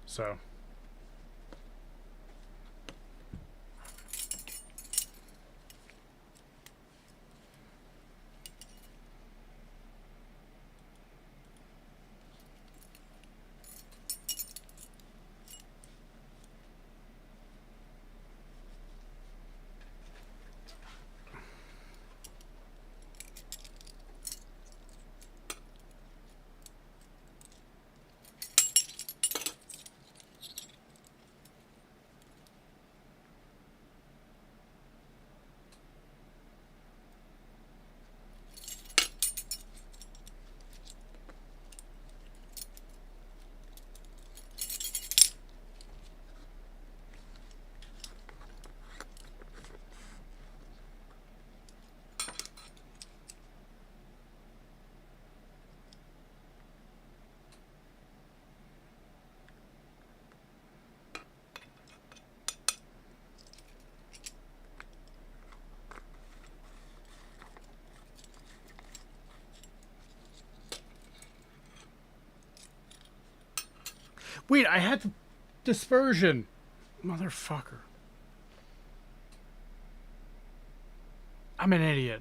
So. Wait, I had the dispersion. Motherfucker. I'm an idiot.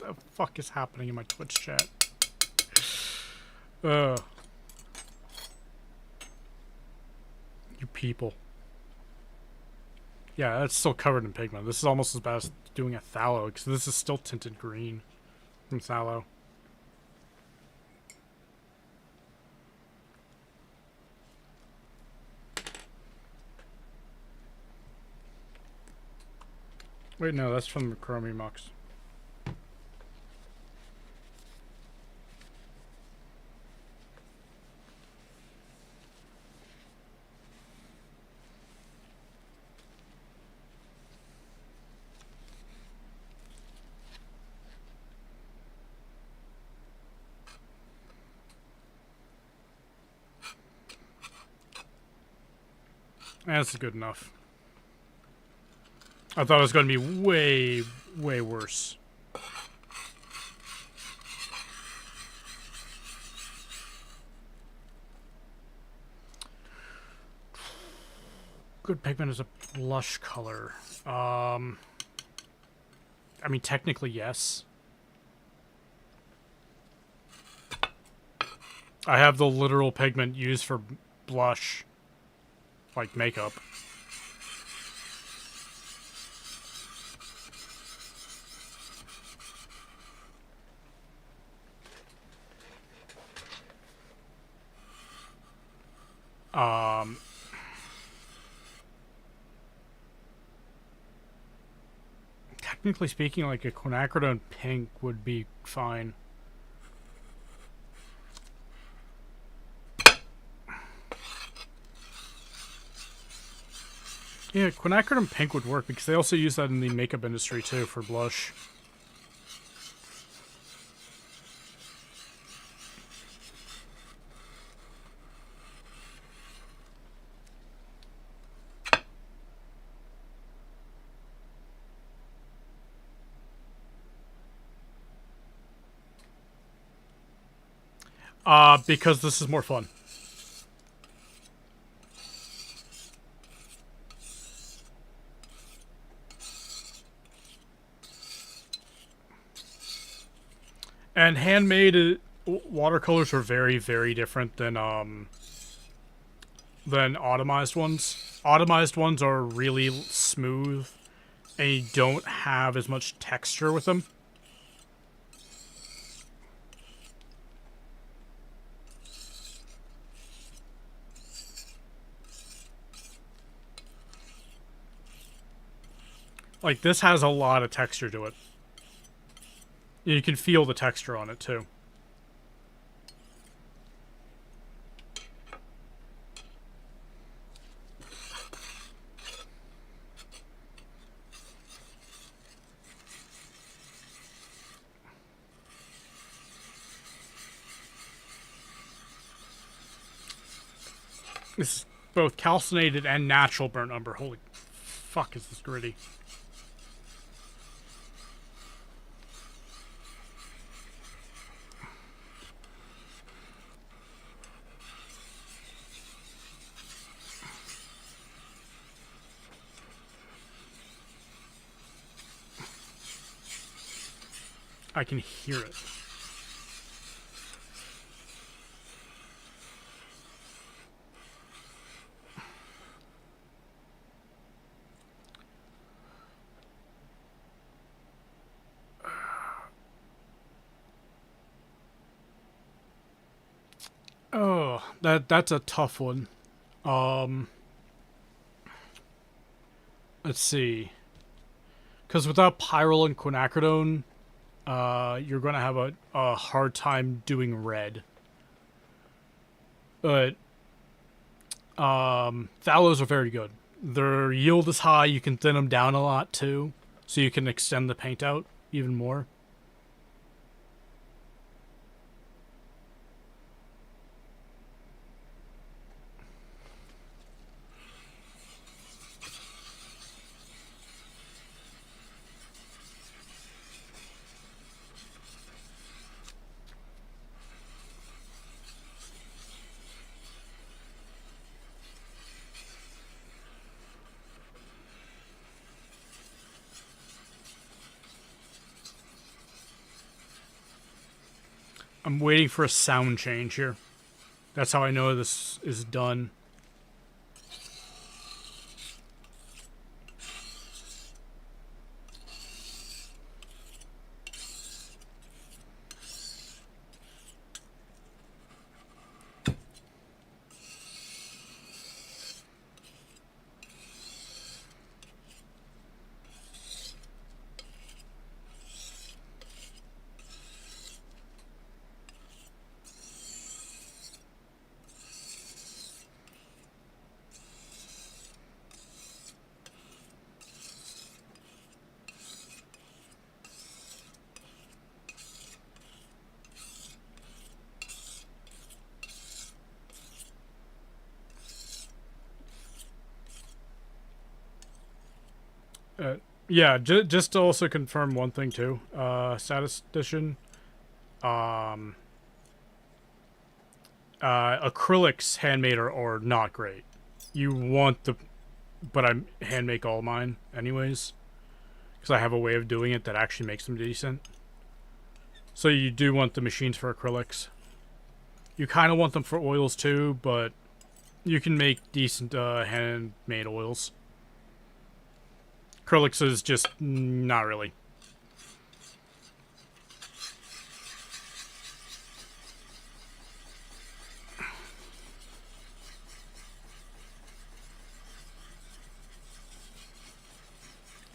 What the fuck is happening in my Twitch chat? You people. Yeah, that's still covered in pigment. This is almost as bad as doing a phthalo, because this is still tinted green from phthalo. Wait, no, that's from the Chromy Mux. That's good enough. I thought it was going to be way, way worse. Good pigment is a blush color. I mean, technically, yes. I have the literal pigment used for blush, like makeup. Technically speaking, like a quinacridone pink would be fine. Yeah, quinacridone pink would work because they also use that in the makeup industry too for blush. Because this is more fun. And handmade watercolors are very, very different than automized ones. Automized ones are really smooth, and you don't have as much texture with them. Like, this has a lot of texture to it. You can feel the texture on it, too. This is both calcinated and natural burnt umber. Holy fuck, is this gritty. I can hear it. Oh, that's a tough one. Let's see. Because without pyrrole and quinacridone, you're going to have a hard time doing red. But phthalos are very good. Their yield is high. You can thin them down a lot too, so you can extend the paint out even more. I'm waiting for a sound change here. That's how I know this is done. Yeah, just to also confirm one thing too. Statistician. Acrylics handmade are not great. You want the, but I hand make all mine anyways, because I have a way of doing it that actually makes them decent. So you do want the machines for acrylics. You kind of want them for oils too, but you can make decent handmade oils. Acrylics is just not really.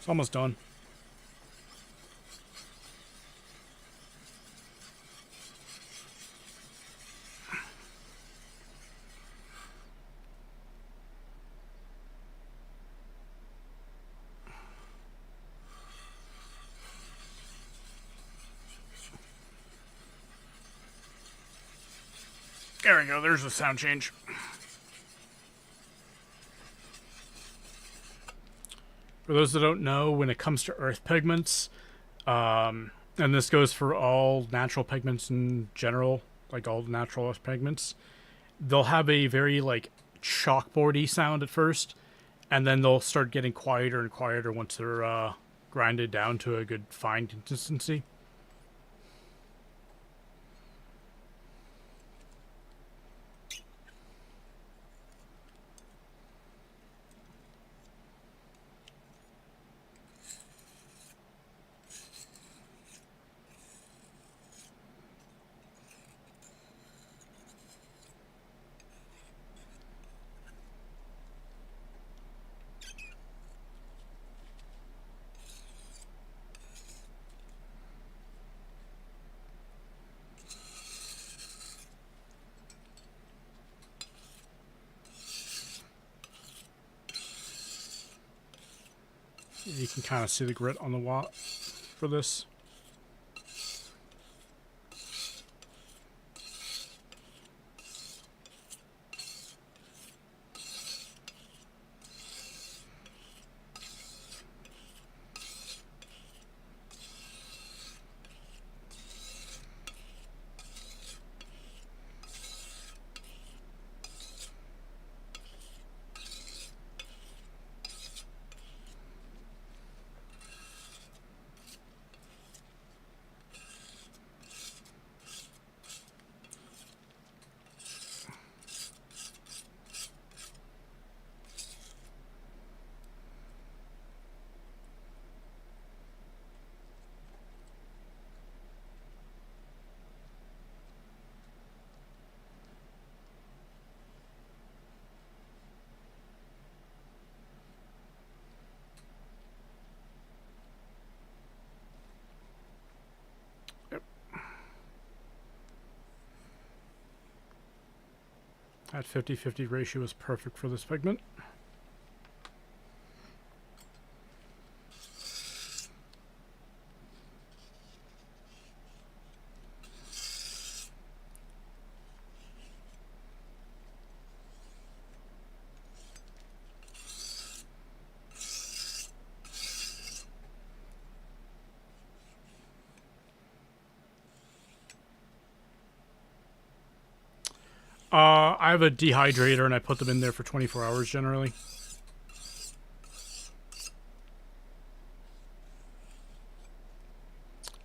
It's almost done. There we go. There's the sound change. For those that don't know, when it comes to earth pigments, and this goes for all natural pigments in general, like all natural earth pigments, they'll have a very like chalkboardy sound at first, and then they'll start getting quieter and quieter once they're grinded down to a good fine consistency. You can kind of see the grit on the wall for this. That 50-50 ratio is perfect for this pigment. I have a dehydrator and I put them in there for 24 hours generally.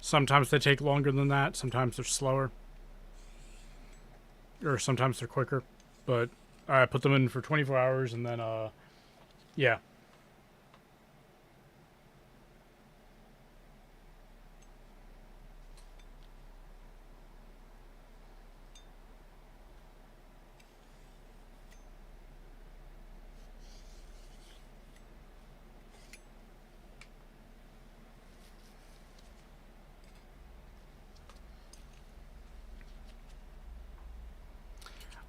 Sometimes they take longer than that, sometimes they're slower. Or sometimes they're quicker. But I put them in for 24 hours and then, yeah.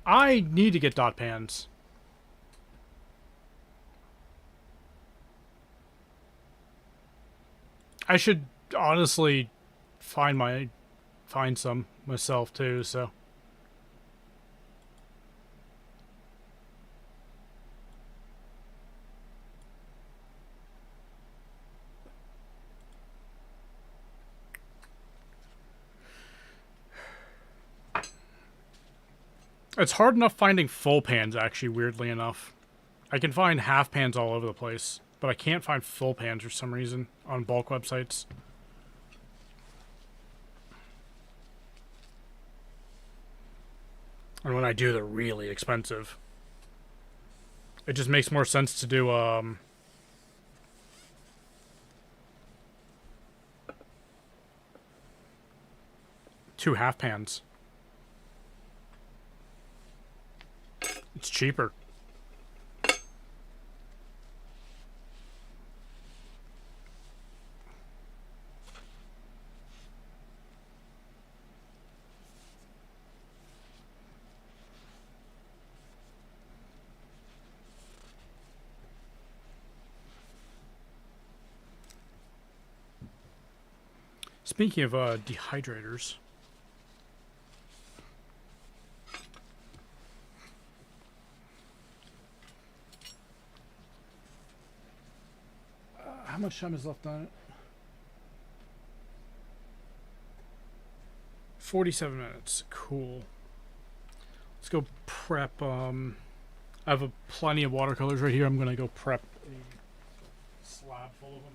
I need to get dot pans. I should honestly find some myself too, so. It's hard enough finding full pans, actually, weirdly enough. I can find half pans all over the place, but I can't find full pans for some reason on bulk websites. And when I do, they're really expensive. It just makes more sense to do, 2 half pans. It's cheaper. Speaking of dehydrators. How much time is left on it? 47 minutes. Cool. Let's go prep. I have plenty of watercolors right here. I'm gonna go prep a slab full of them.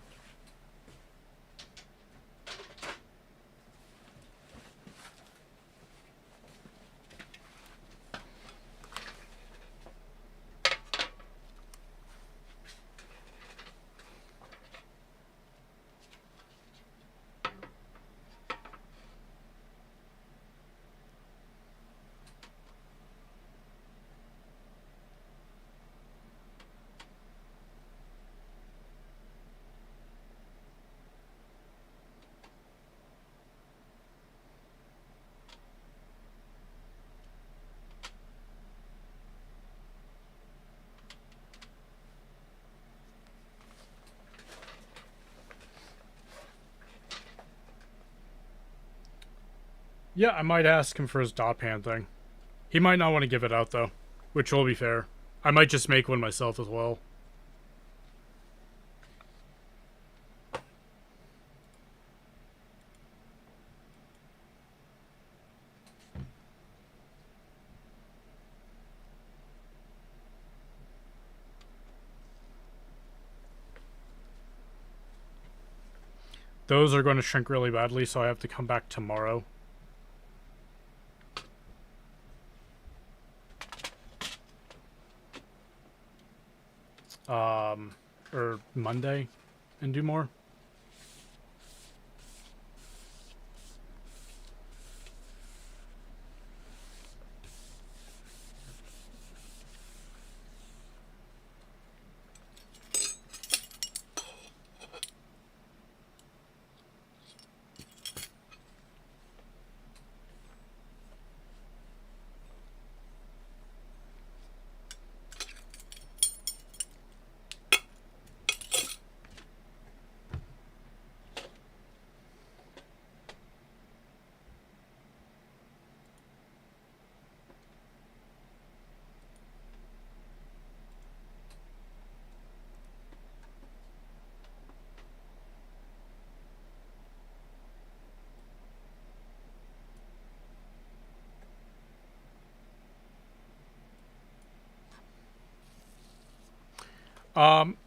Yeah, I might ask him for his dot pan thing. He might not want to give it out, though, which will be fair. I might just make one myself as well. Those are going to shrink really badly, so I have to come back tomorrow. Or Monday and do more.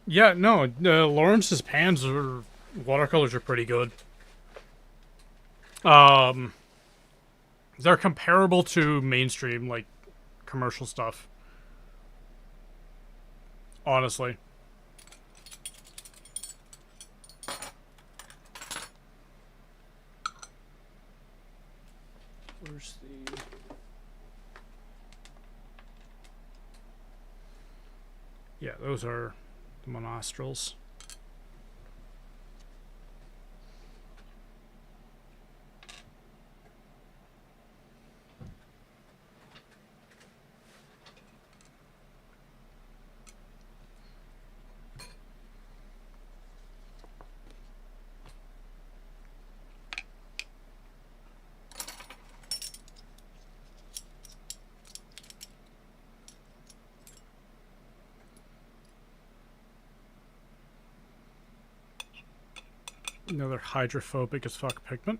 Yeah, no, Lawrence's pans or watercolors are pretty good. They're comparable to mainstream, like, commercial stuff. Honestly. Where's the... Yeah, those are the monostrils. Another hydrophobic as fuck pigment.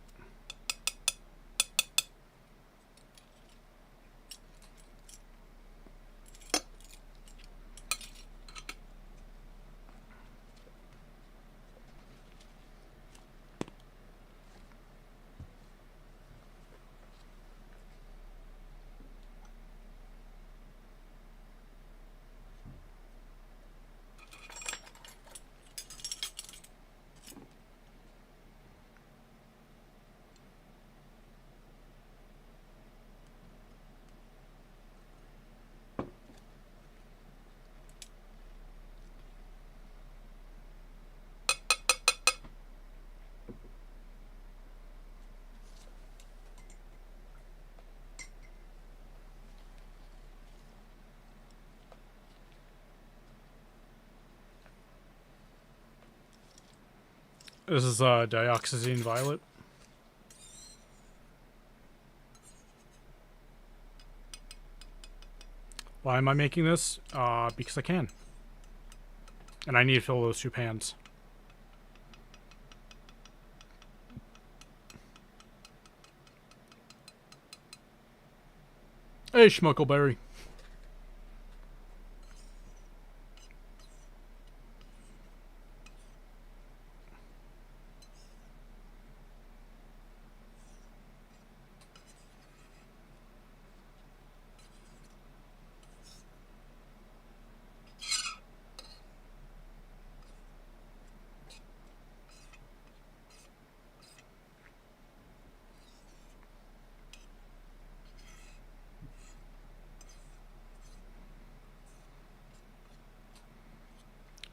This is dioxazine violet. Why am I making this? Because I can. And I need to fill those 2 pans. Hey, Schmuckleberry.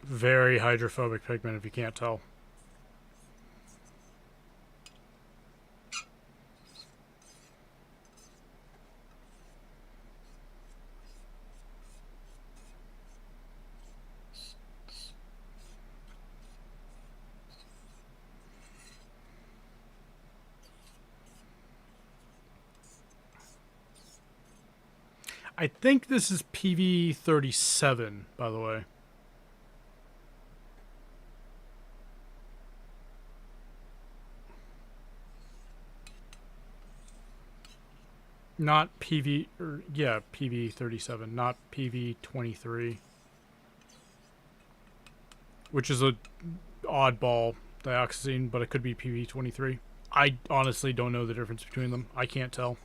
Very hydrophobic pigment, if you can't tell. I think this is PV37, by the way. Not PV, or yeah, PV37, not PV23. Which is a oddball dioxazine, but it could be PV23. I honestly don't know the difference between them. I can't tell.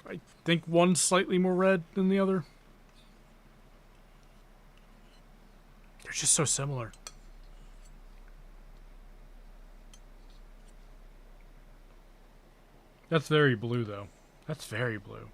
I think one's slightly more red than the other. They're just so similar. That's very blue, though. That's very blue.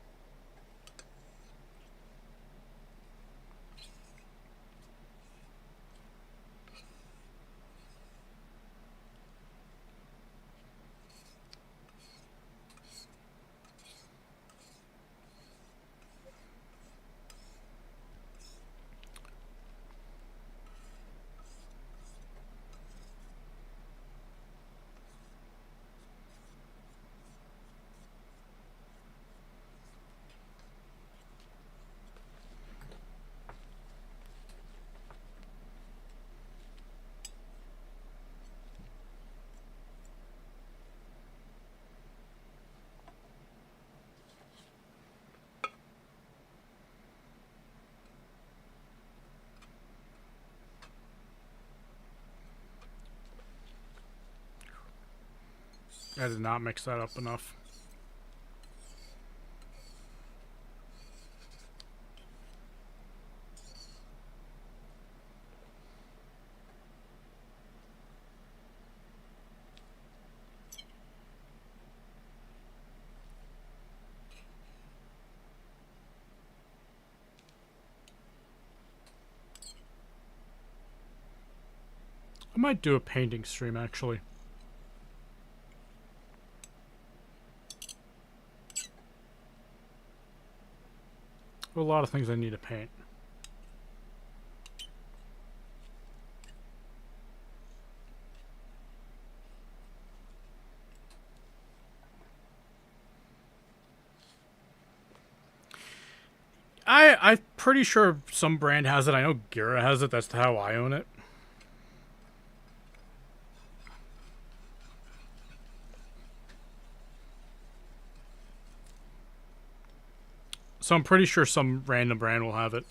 I did not mix that up enough. I might do a painting stream, actually. A lot of things I need to paint. I'm pretty sure some brand has it. I know Gira has it. That's how I own it. So I'm pretty sure some random brand will have it.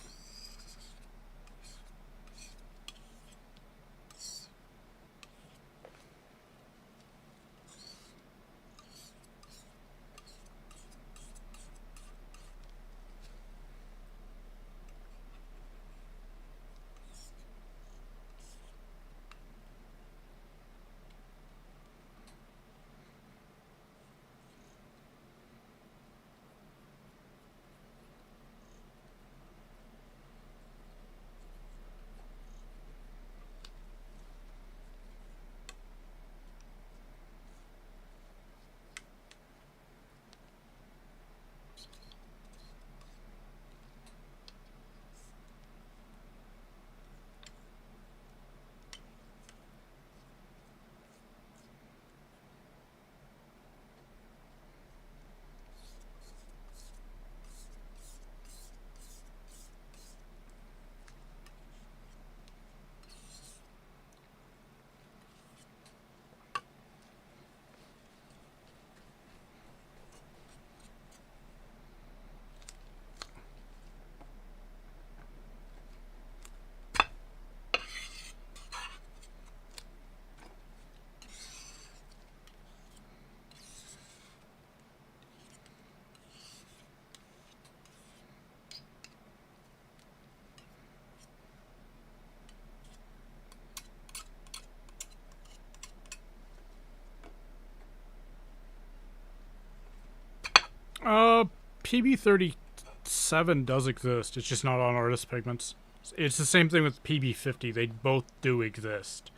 Uh, PB37 does exist. It's just not on artist pigments. It's the same thing with PB50. They both do exist.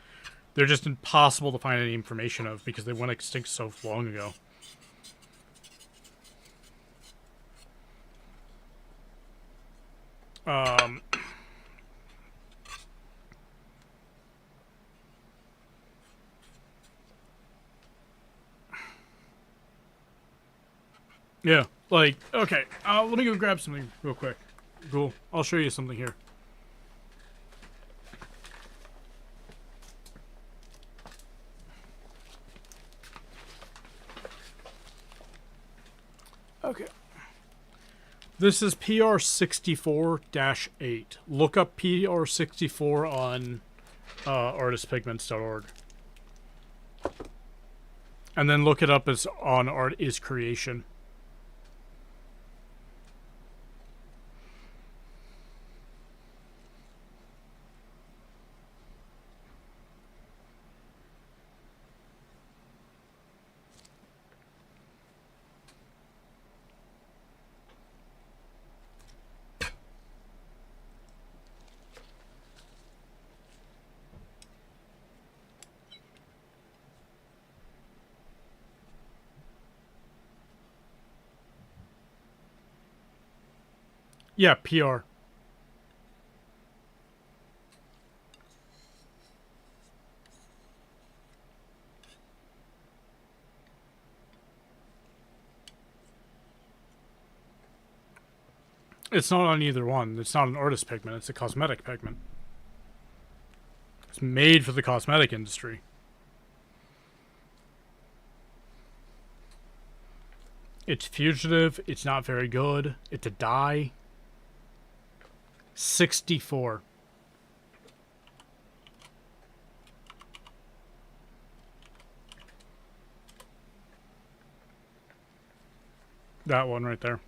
They're just impossible to find any information of because they went extinct so long ago. Yeah, like, okay, let me go grab something real quick. Cool. I'll show you something here. Okay. This is PR64-8. Look up PR64 on artistpigments.org. And then look it up as on Art is Creation. Yeah, PR. It's not on either one. It's not an artist pigment. It's a cosmetic pigment. It's made for the cosmetic industry. It's fugitive. It's not very good. It's a dye. 64. That one right there.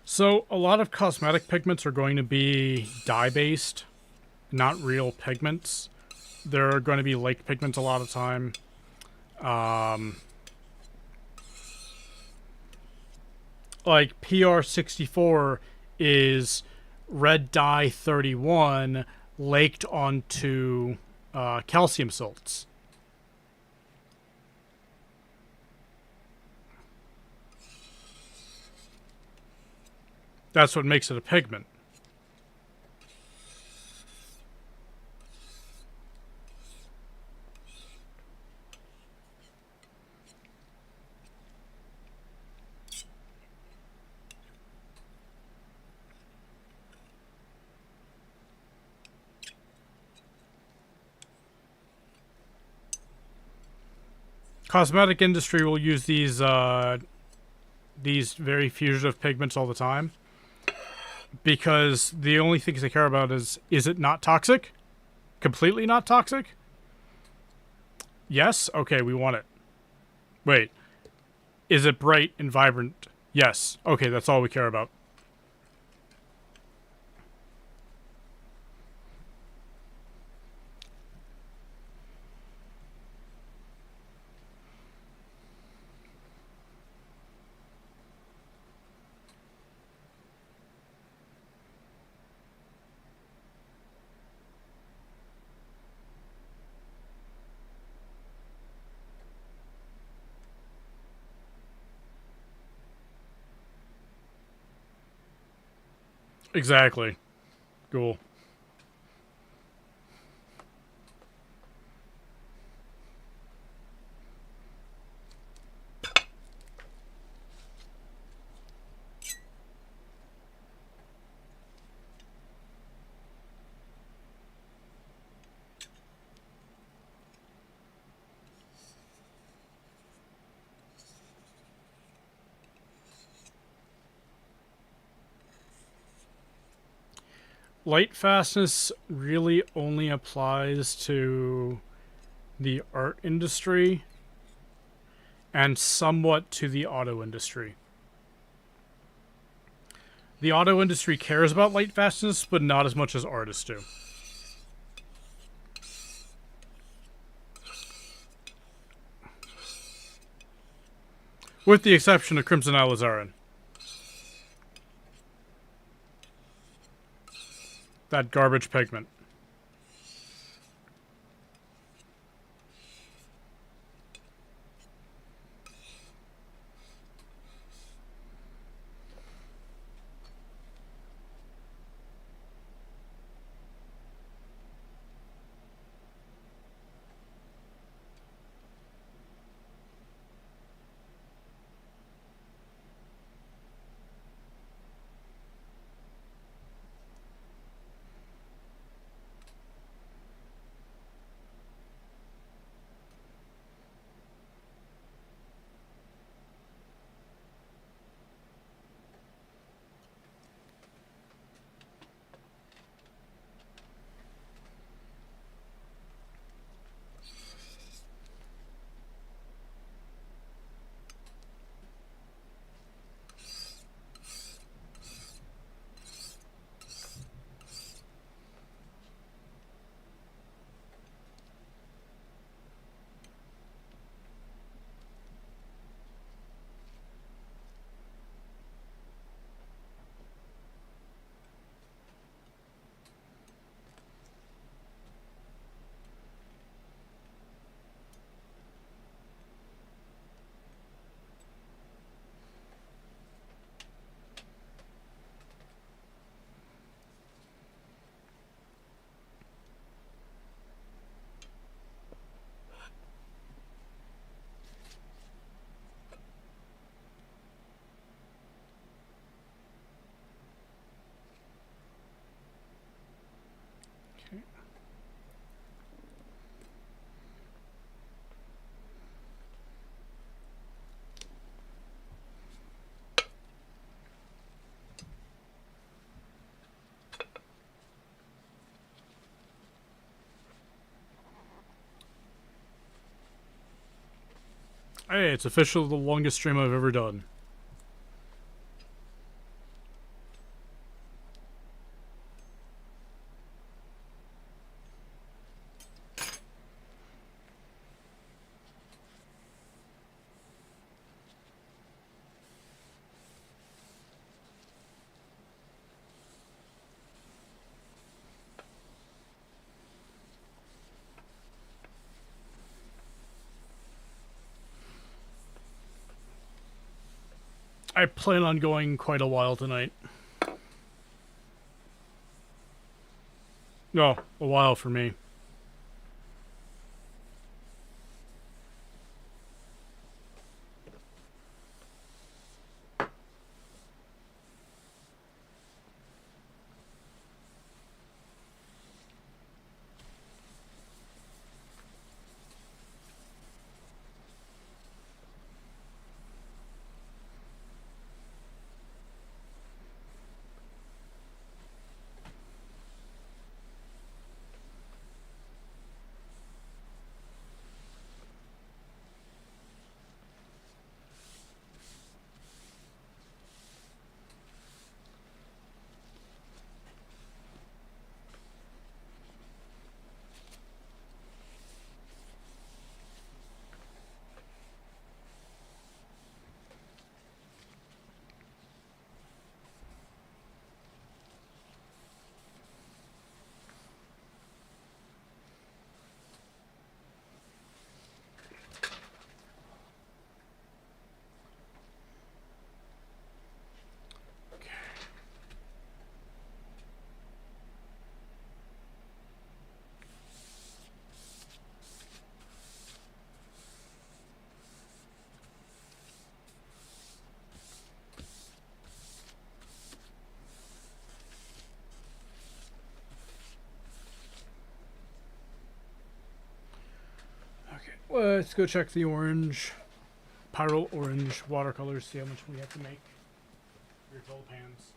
So, a lot of cosmetic pigments are going to be dye-based, not real pigments. They're going to be lake pigments a lot of time. Like PR64 is red dye 31 laked onto calcium salts. That's what makes it a pigment. Cosmetic industry will use these very fugitive pigments all the time because the only things they care about is it not toxic? Completely not toxic? Yes? Okay, we want it. Wait. Is it bright and vibrant? Yes. Okay, that's all we care about. Exactly. Cool. light fastness really only applies to the art industry and somewhat to the auto industry. The auto industry cares about light fastness, but not as much as artists do. With the exception of Crimson Alizarin. That garbage pigment. Hey, it's officially the longest stream I've ever done. I plan on going quite a while tonight. No, a while for me. Let's go check the orange, Pyro orange watercolors, see how much we have to make. Your total pans.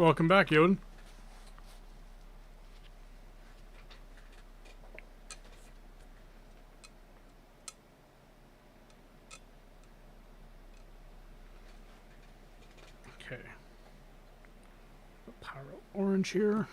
Welcome back, Yoden. Okay. Pyro orange here.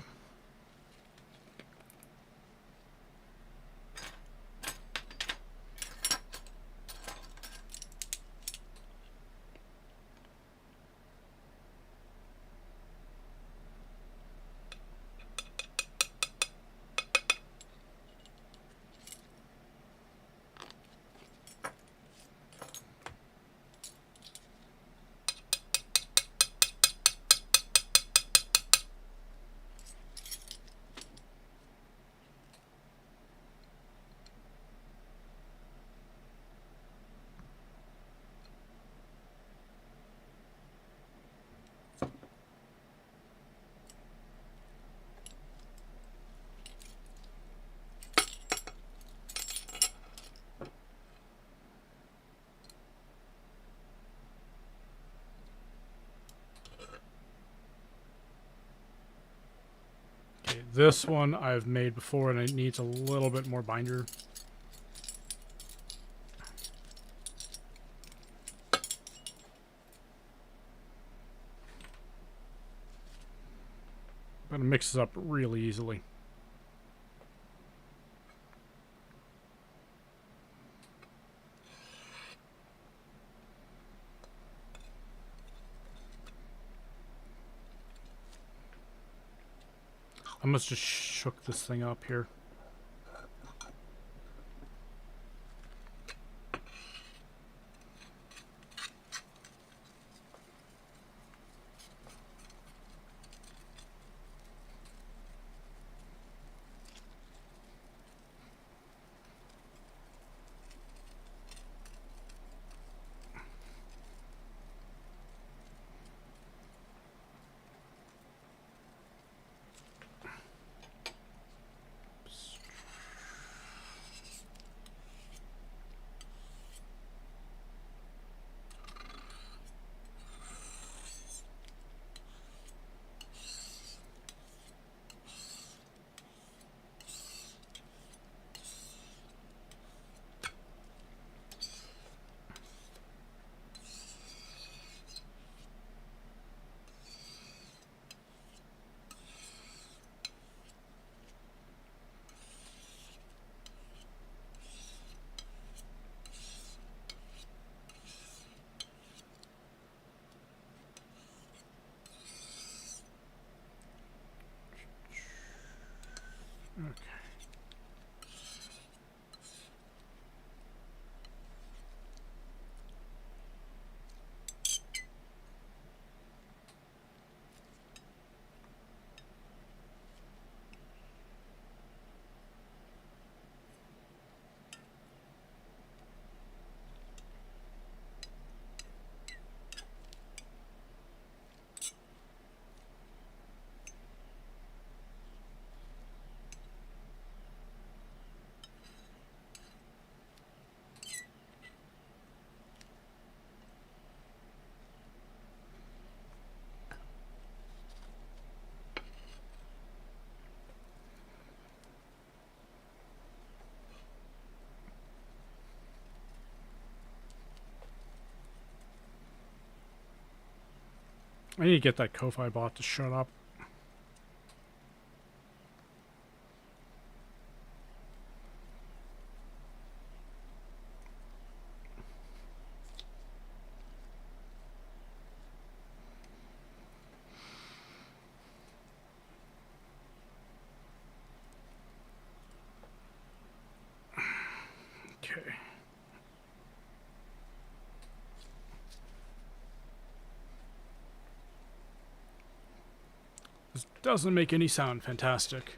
Okay, this one I've made before and it needs a little bit more binder. But it mixes up really easily. I must just shook this thing up here. Okay. I need to get that Ko-Fi bot to shut up. Okay. This doesn't make any sound. Fantastic.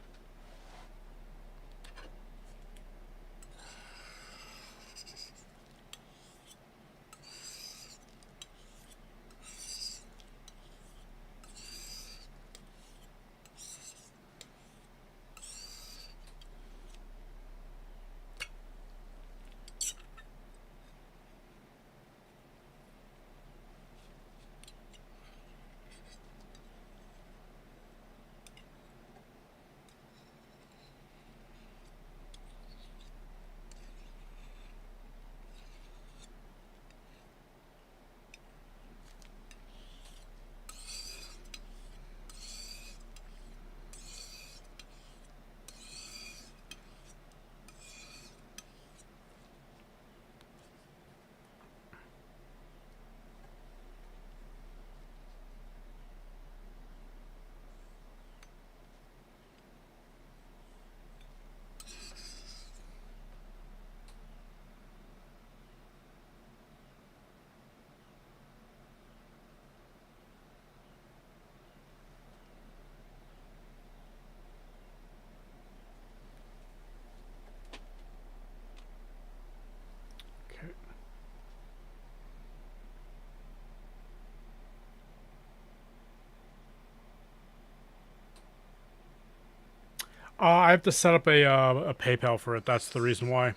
I have to set up a PayPal for it. That's the reason why.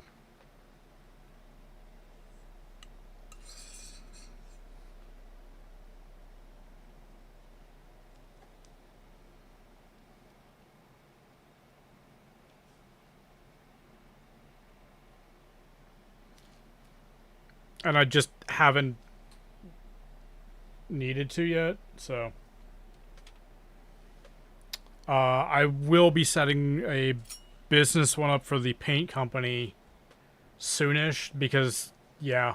And I just haven't needed to yet, so. I will be setting a business one up for the paint company soonish because, yeah.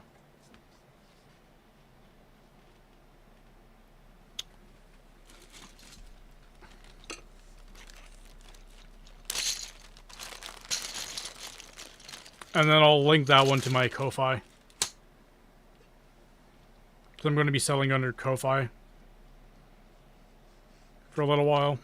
And then I'll link that one to my Ko-Fi. So I'm going to be selling under Ko-Fi for a little while.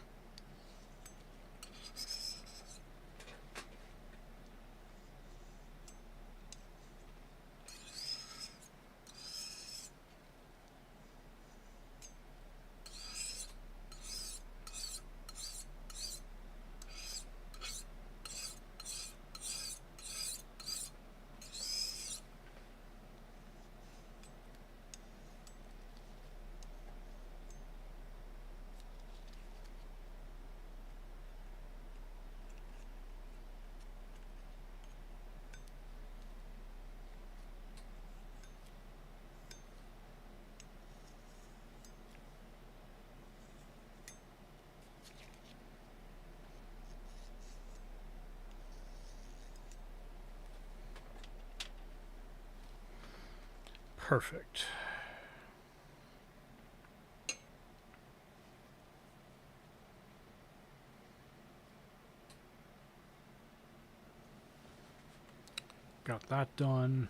Perfect. Got that done.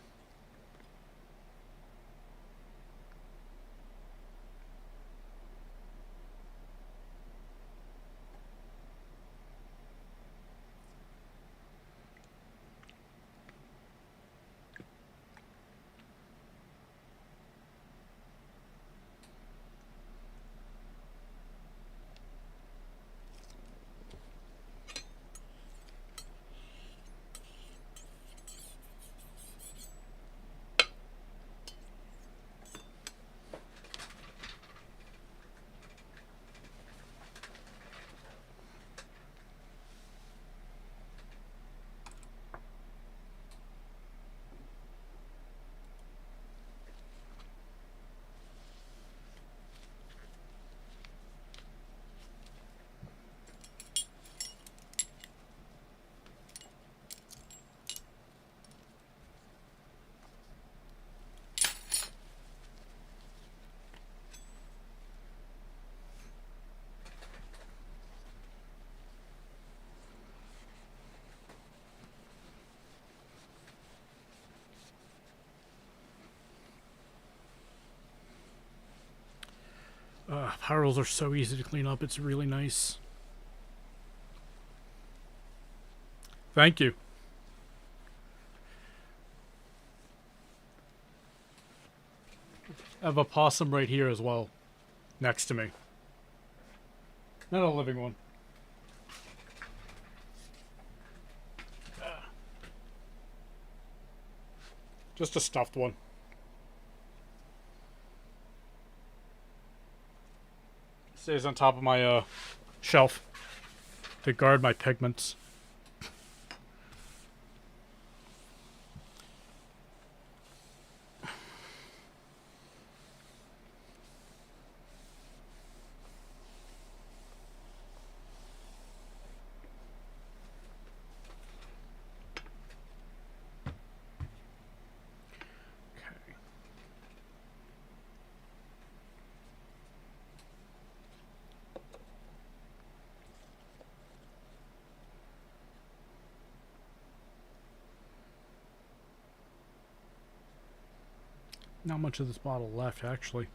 Power rolls are so easy to clean up. It's really nice. Thank you. I have a possum right here as well, next to me. Not a living one. Just a stuffed one. Stays on top of my shelf to guard my pigments. Not much of this bottle left, actually.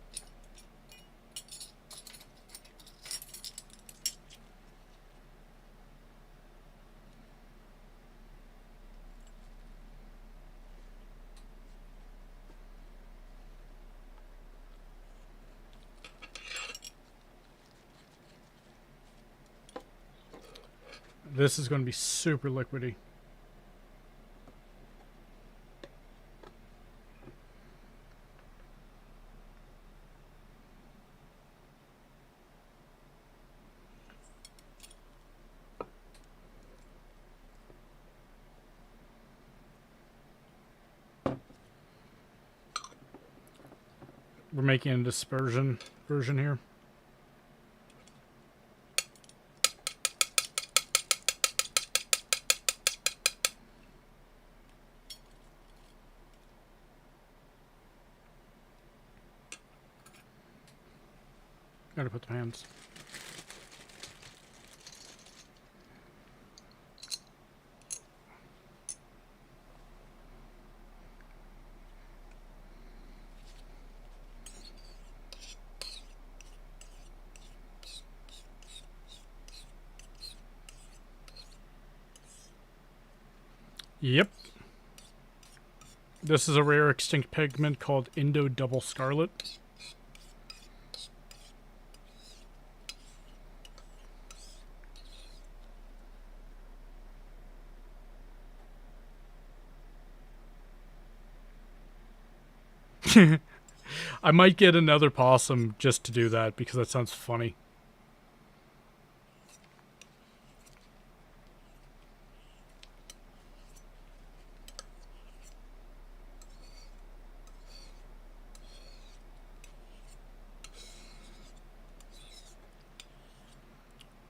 This is going to be super liquidy. We're making a dispersion version here. Gotta put the pans. Yep. This is a rare extinct pigment called Indo Double Scarlet. I might get another possum just to do that because that sounds funny.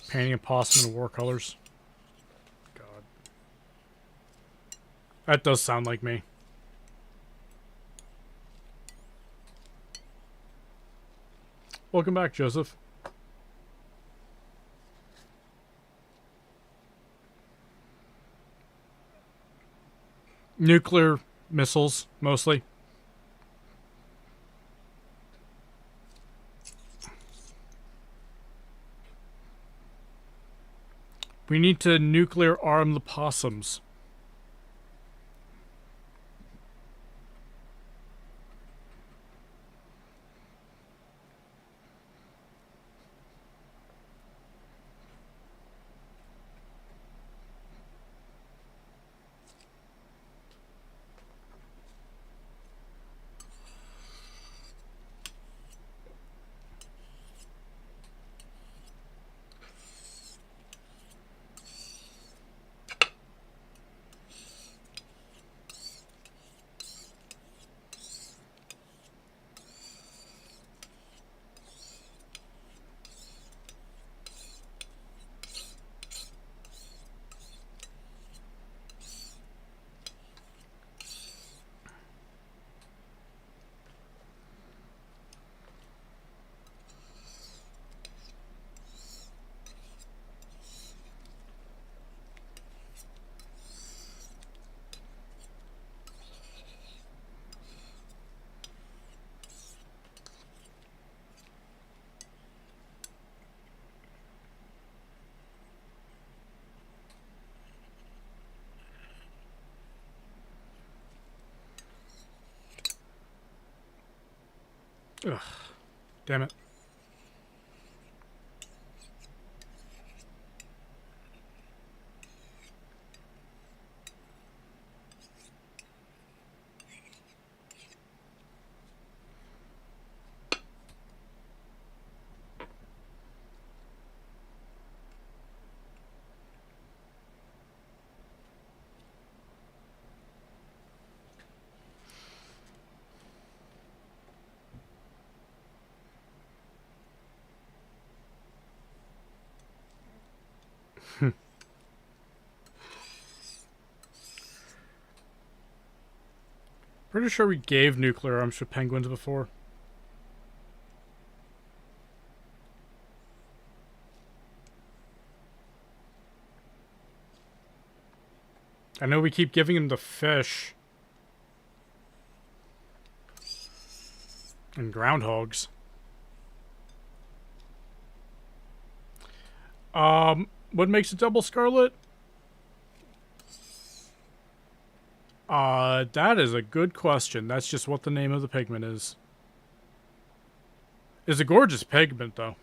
Painting a possum in war colors. God. That does sound like me. Welcome back, Joseph. Nuclear missiles, mostly. We need to nuclear arm the possums. Ugh. Damn it. Pretty sure we gave nuclear arms to penguins before. I know we keep giving them to fish. And groundhogs. What makes a double scarlet? That is a good question. That's just what the name of the pigment is. It's a gorgeous pigment, though.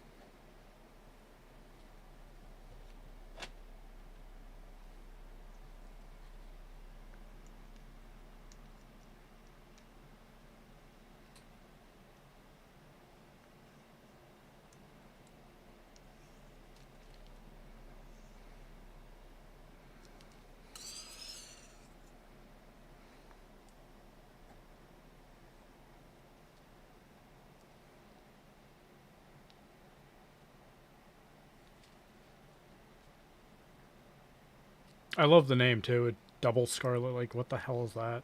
I love the name too. It double scarlet. Like, what the hell is that?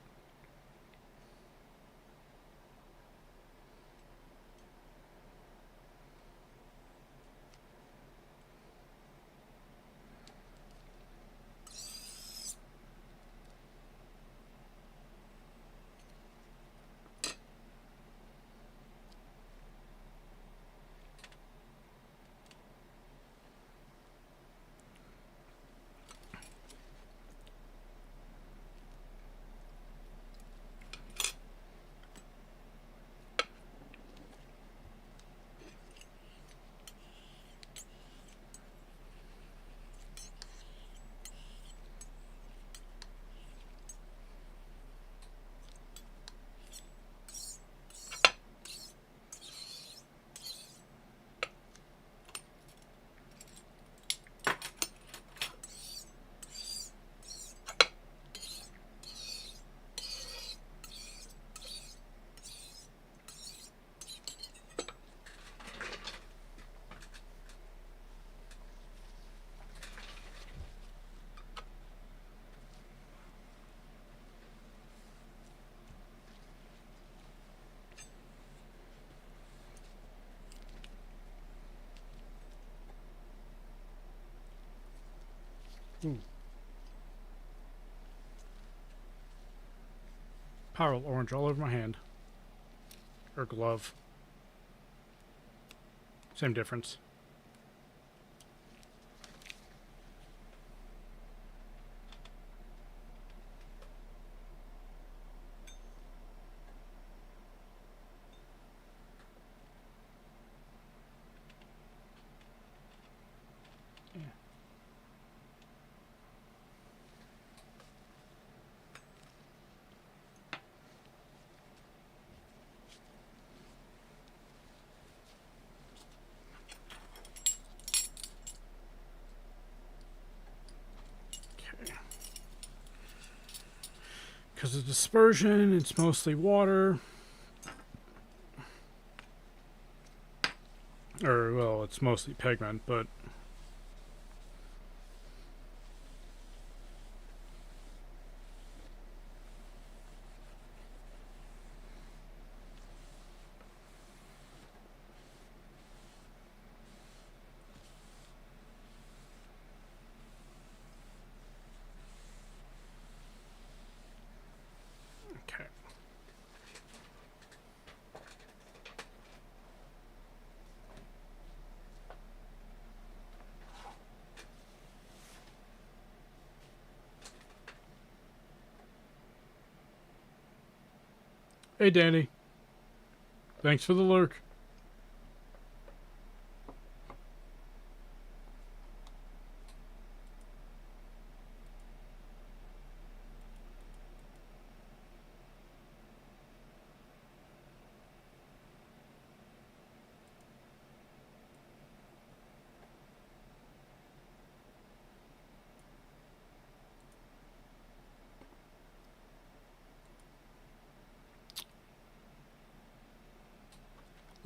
Ooh. Power orange all over my hand. Or glove. Same difference. Yeah. Okay. Because of dispersion, it's mostly water. Or, well, it's mostly pigment, but... Okay. Hey, Danny. Thanks for the lurk.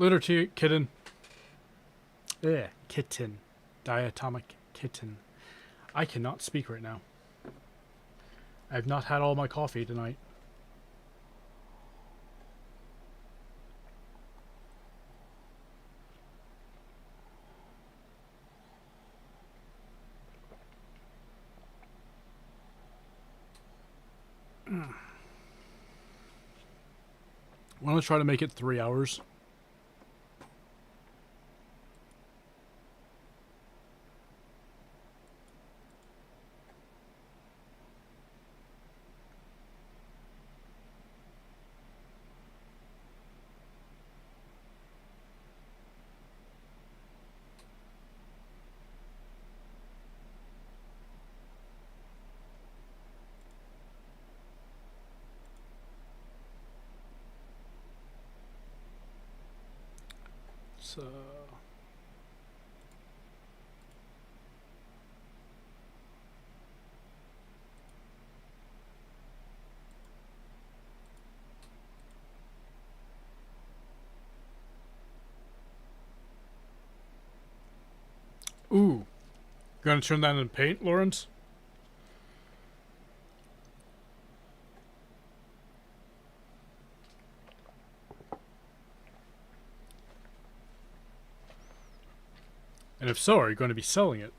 Later, kitten. Yeah, kitten. Diatomic kitten. I cannot speak right now. I have not had all my coffee tonight. Want to try to make it 3 hours? So... Ooh. You gonna turn that into paint, Lawrence? And if so, are you going to be selling it?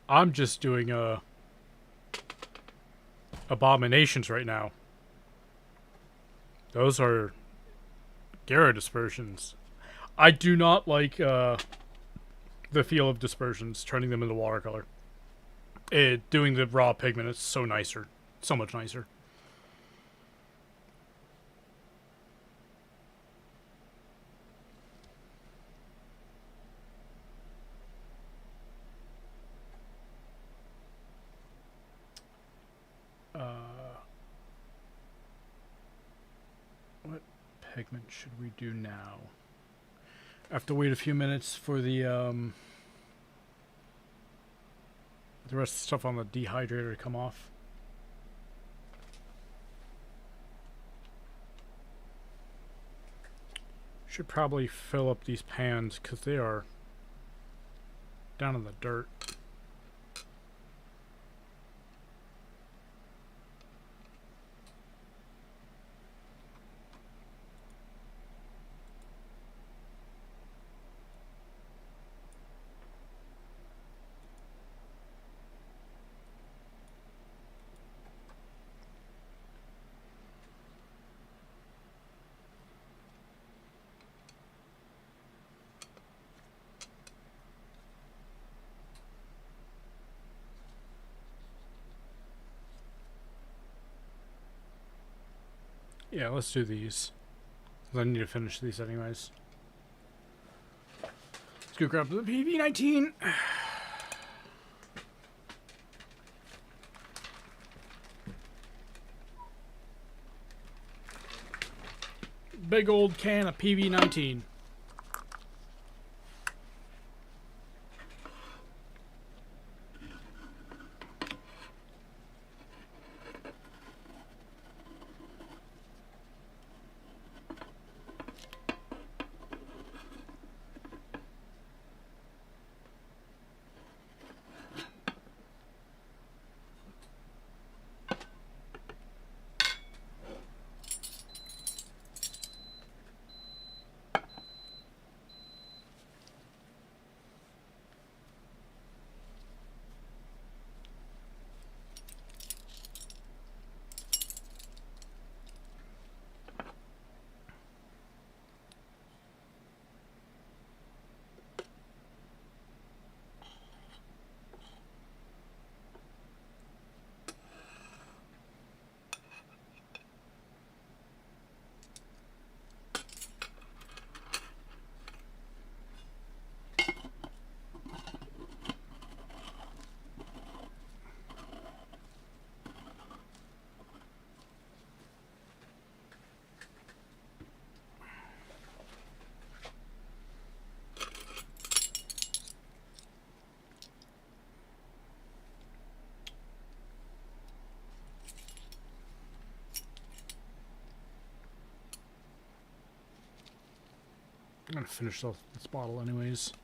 I'm just doing abominations right now. Those are Gara dispersions. I do not like the feel of dispersions, turning them into watercolor. Doing the raw pigment is so nicer. So much nicer. What pigment should we do now? I have to wait a few minutes for the rest of the stuff on the dehydrator to come off. Should probably fill up these pans because they are down in the dirt. Yeah, let's do these. I need to finish these anyways. Let's go grab the PV19. Big old can of PV19. I'm gonna finish off this bottle anyways.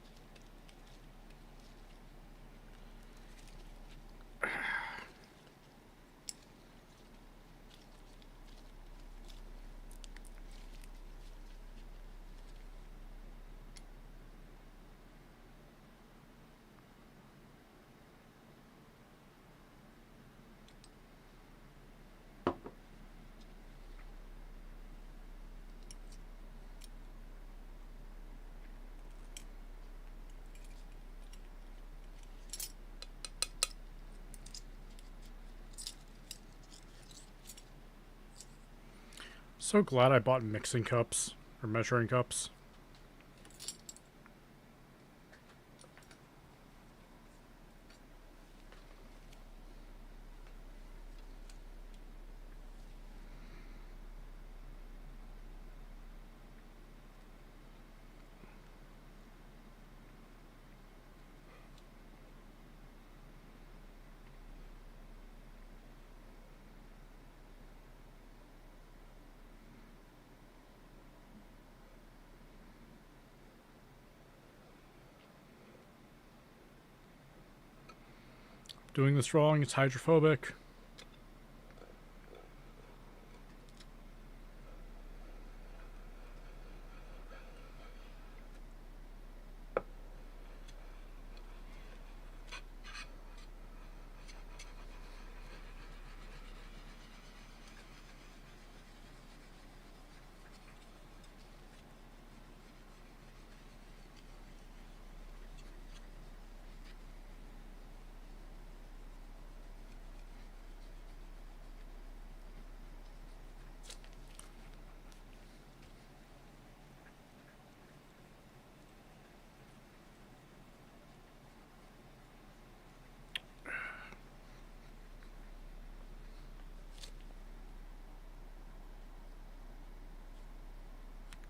So glad I bought mixing cups or measuring cups. Doing this wrong, it's hydrophobic.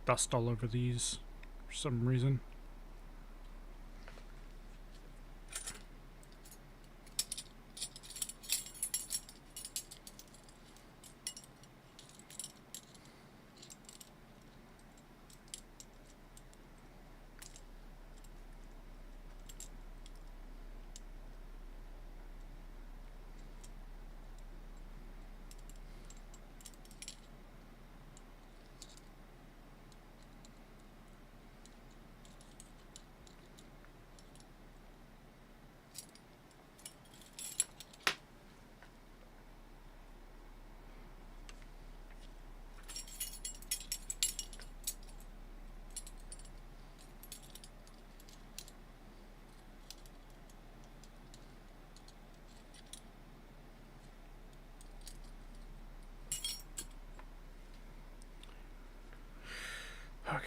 dust all over these for some reason. Okay.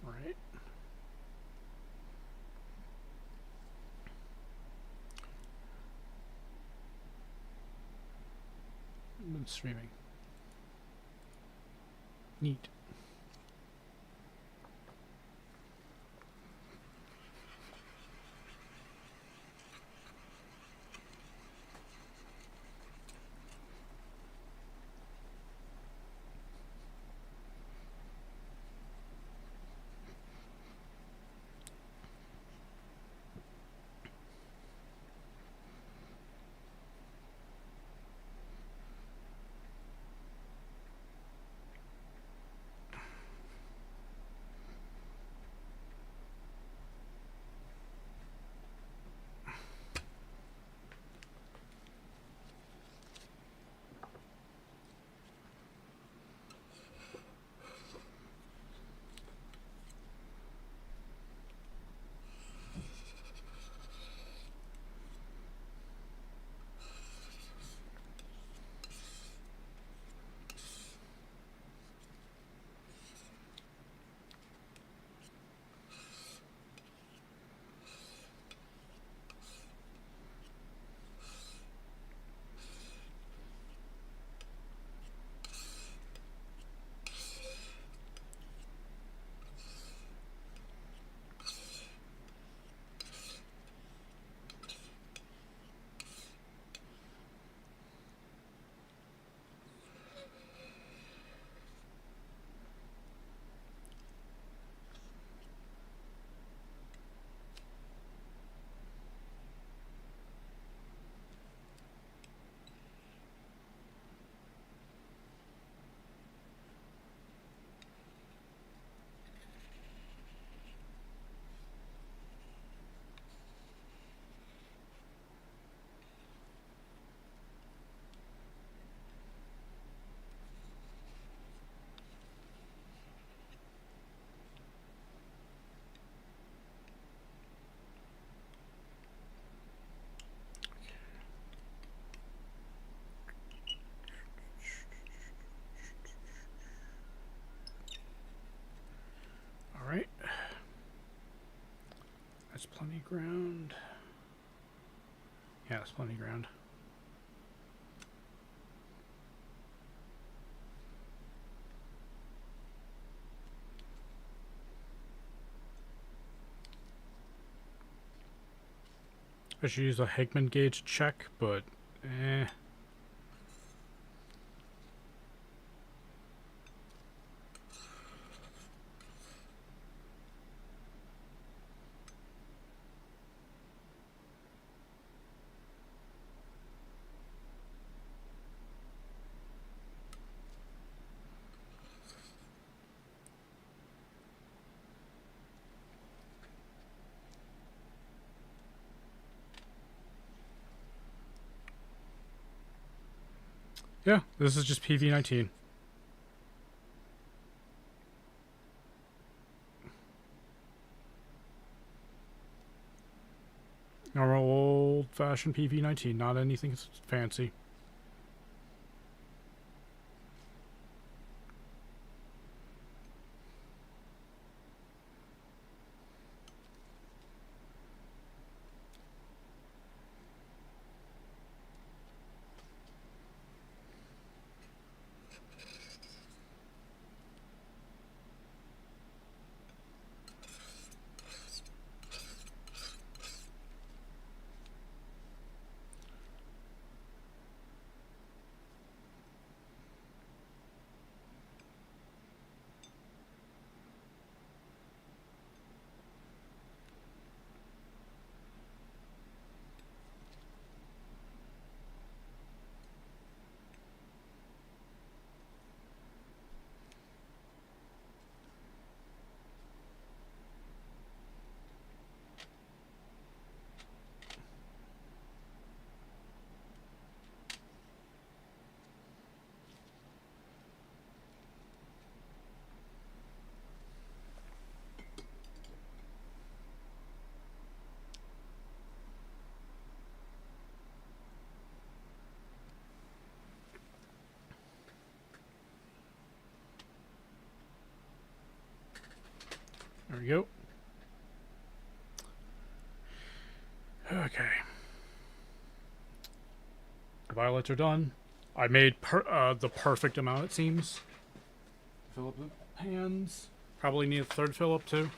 Right. I'm streaming. Neat. Alright. That's plenty of ground. Yeah, that's plenty of ground. I should use a Hickman gauge check, but eh. Yeah, this is just PV19. Normal old-fashioned PV19, not anything fancy. There we go. Okay. The violets are done. I made the perfect amount, it seems. Fill up the pans. Probably need a third fill up too.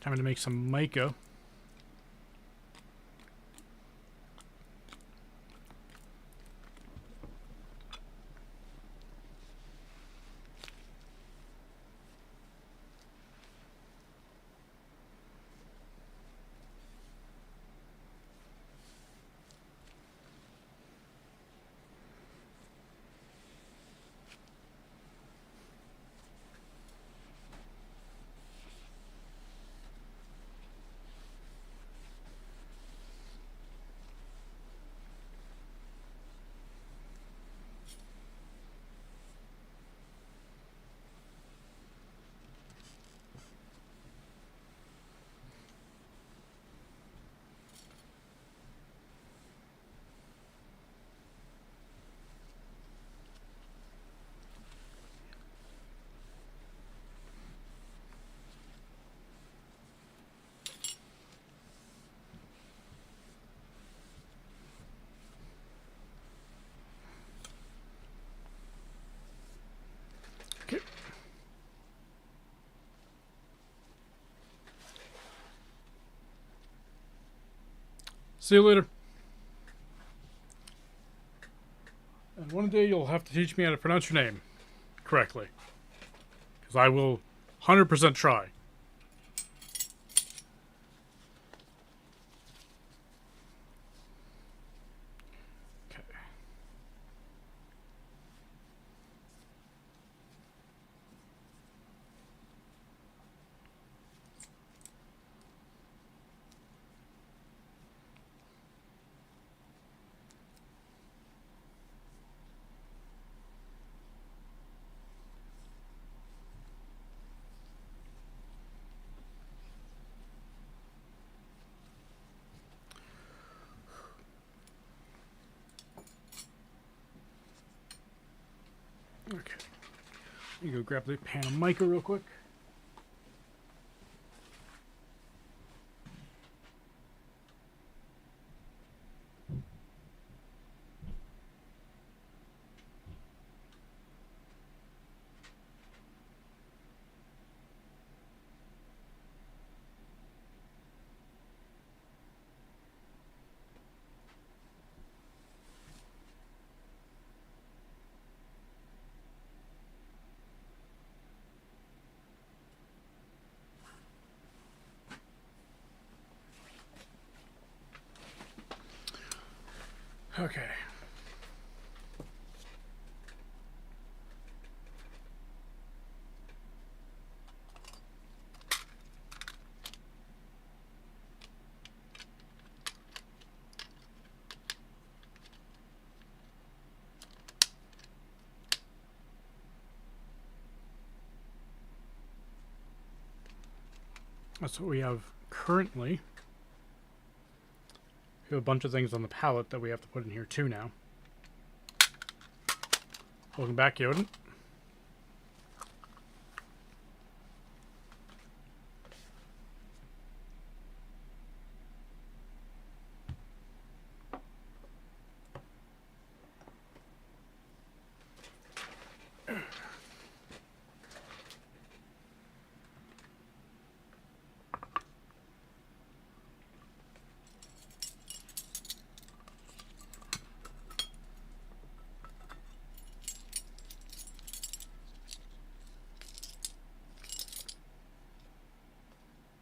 Time to make some mica. Okay. See you later. And one day you'll have to teach me how to pronounce your name correctly. Because I will 100% try. Okay. Okay. Let me go grab the pan of mica real quick. Okay. That's what we have currently. We have a bunch of things on the palette that we have to put in here too now. Welcome back, Yoden.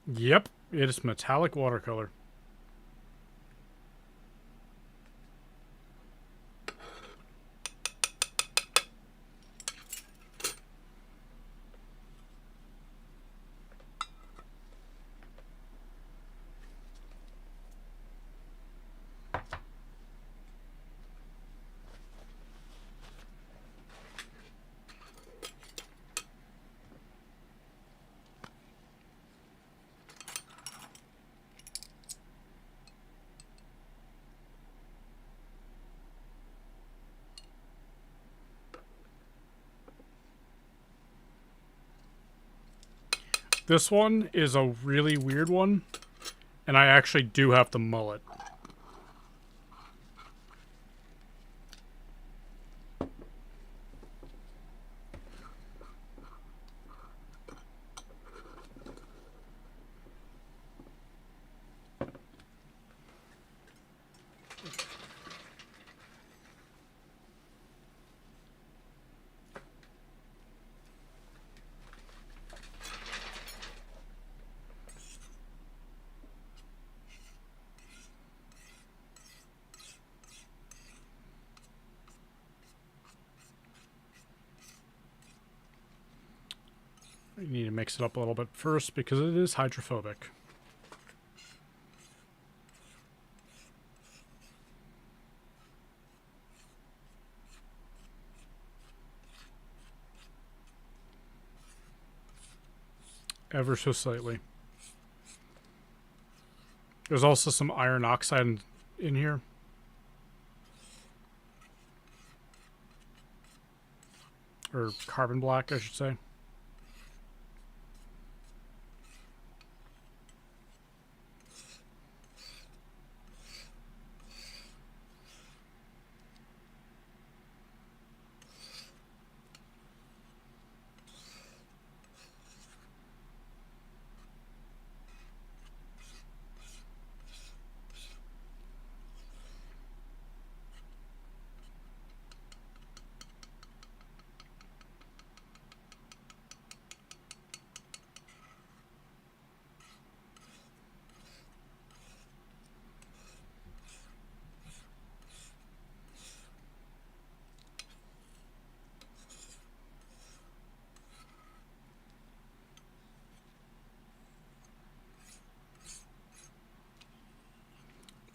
Yep, it is metallic watercolor. This one is a really weird one, and I actually do have to mull it. You need to mix it up a little bit first because it is hydrophobic. Ever so slightly. There's also some iron oxide in here. Or carbon black, I should say.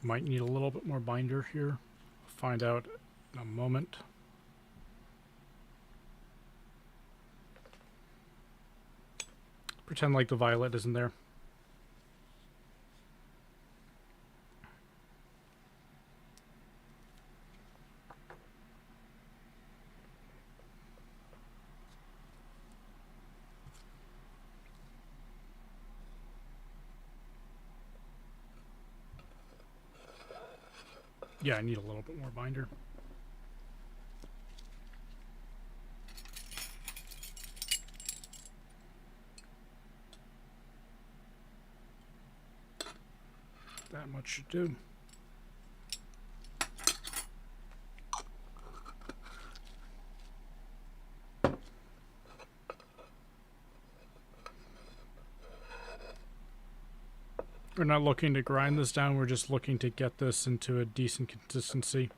Might need a little bit more binder here. Find out in a moment. Pretend like the violet isn't there. Yeah, I need a little bit more binder. That much should do. We're not looking to grind this down, we're just looking to get this into a decent consistency.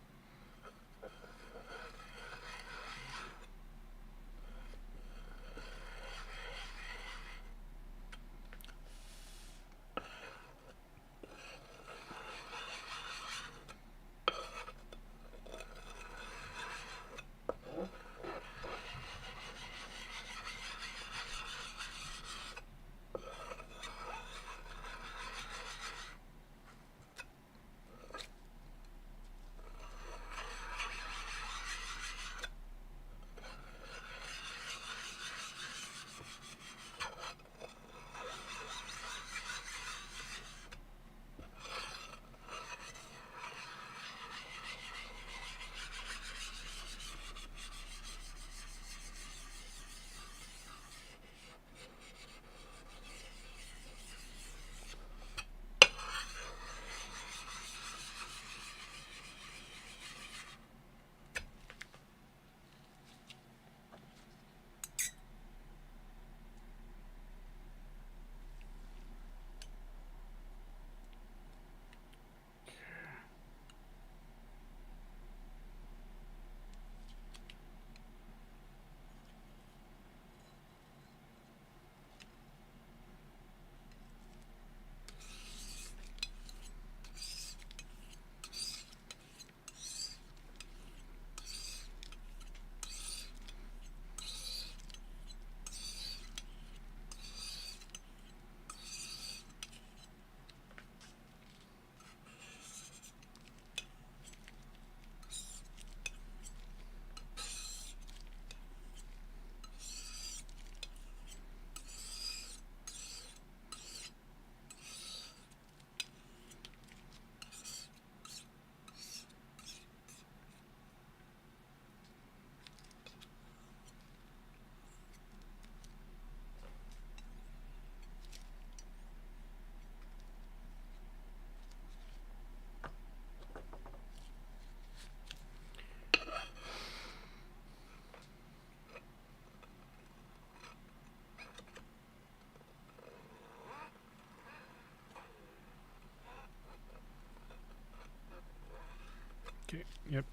Okay, yep.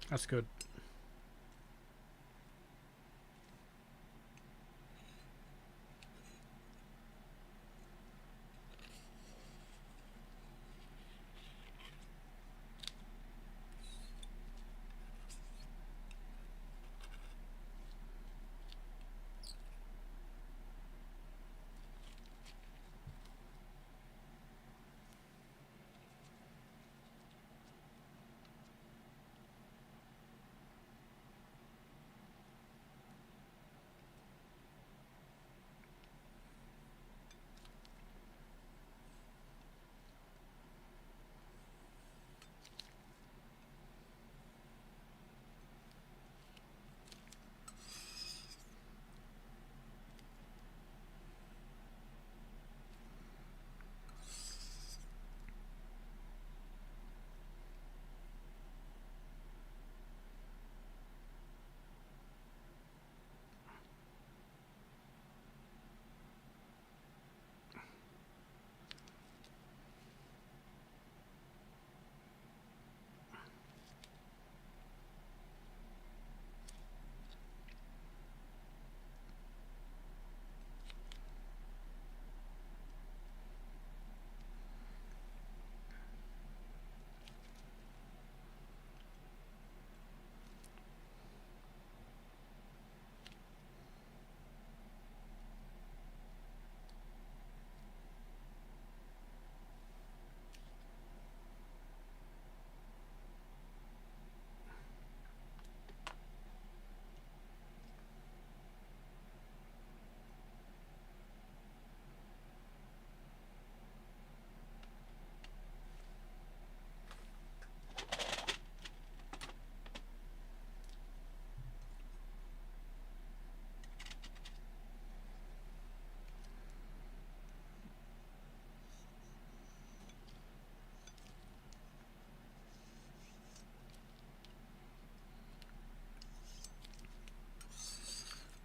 That's good.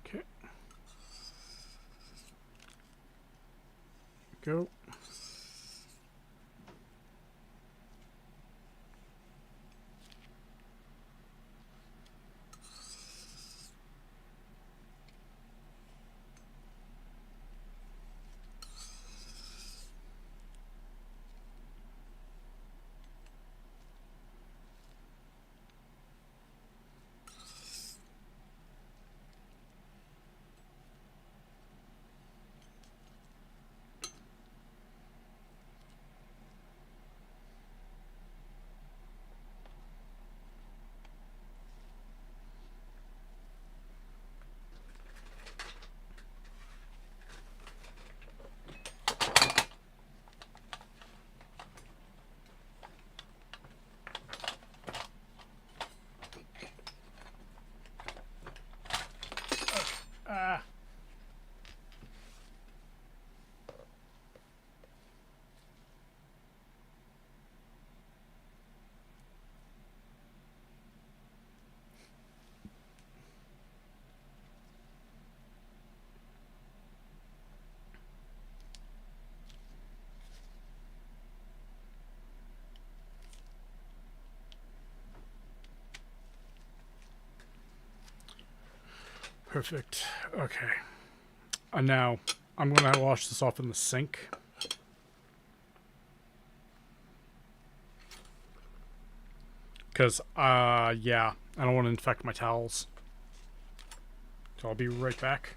Okay. Go. Ah. Perfect. Okay. And now I'm gonna wash this off in the sink. Because, yeah, I don't want to infect my towels. So I'll be right back.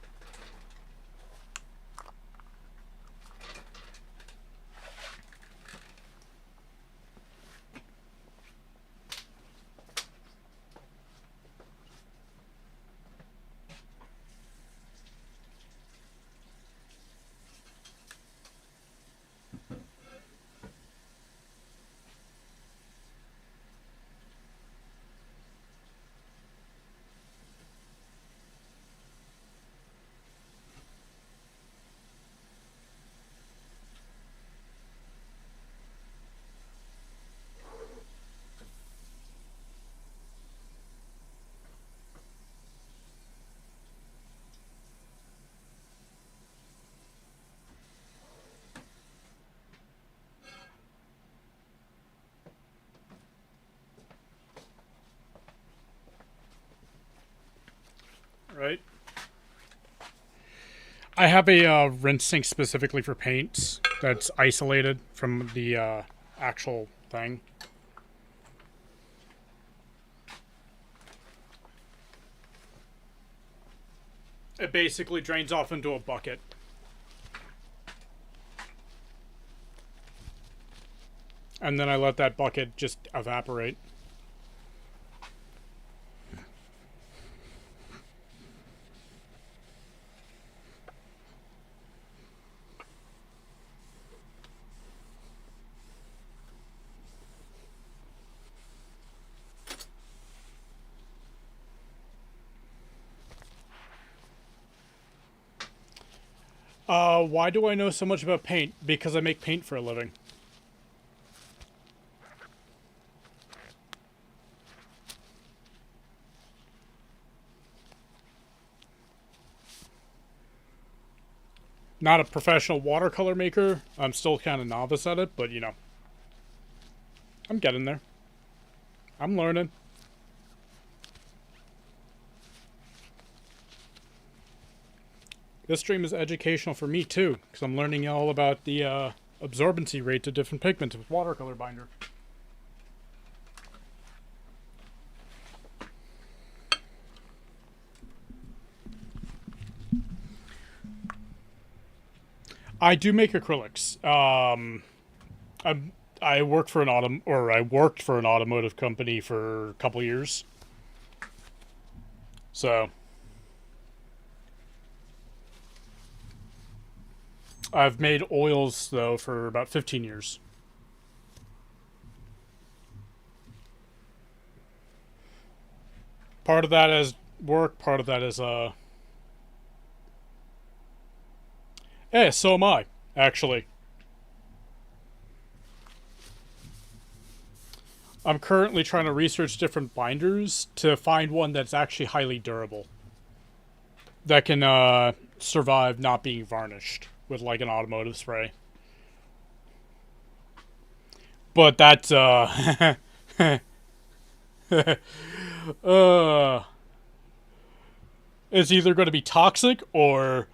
I have a rinse sink specifically for paints that's isolated from the actual thing. It basically drains off into a bucket. And then I let that bucket just evaporate. Why do I know so much about paint? Because I make paint for a living. Not a professional watercolor maker. I'm still kind of novice at it, but you know. I'm getting there. I'm learning. This stream is educational for me too, because I'm learning all about the absorbency rates of different pigments with watercolor binder. I do make acrylics. I worked for an automotive company for a couple years. So I've made oils though for about 15 years. Part of that is work, part of that is eh, so am I, actually. I'm currently trying to research different binders to find one that's actually highly durable. That can survive not being varnished with like an automotive spray. But that's it's either going to be toxic or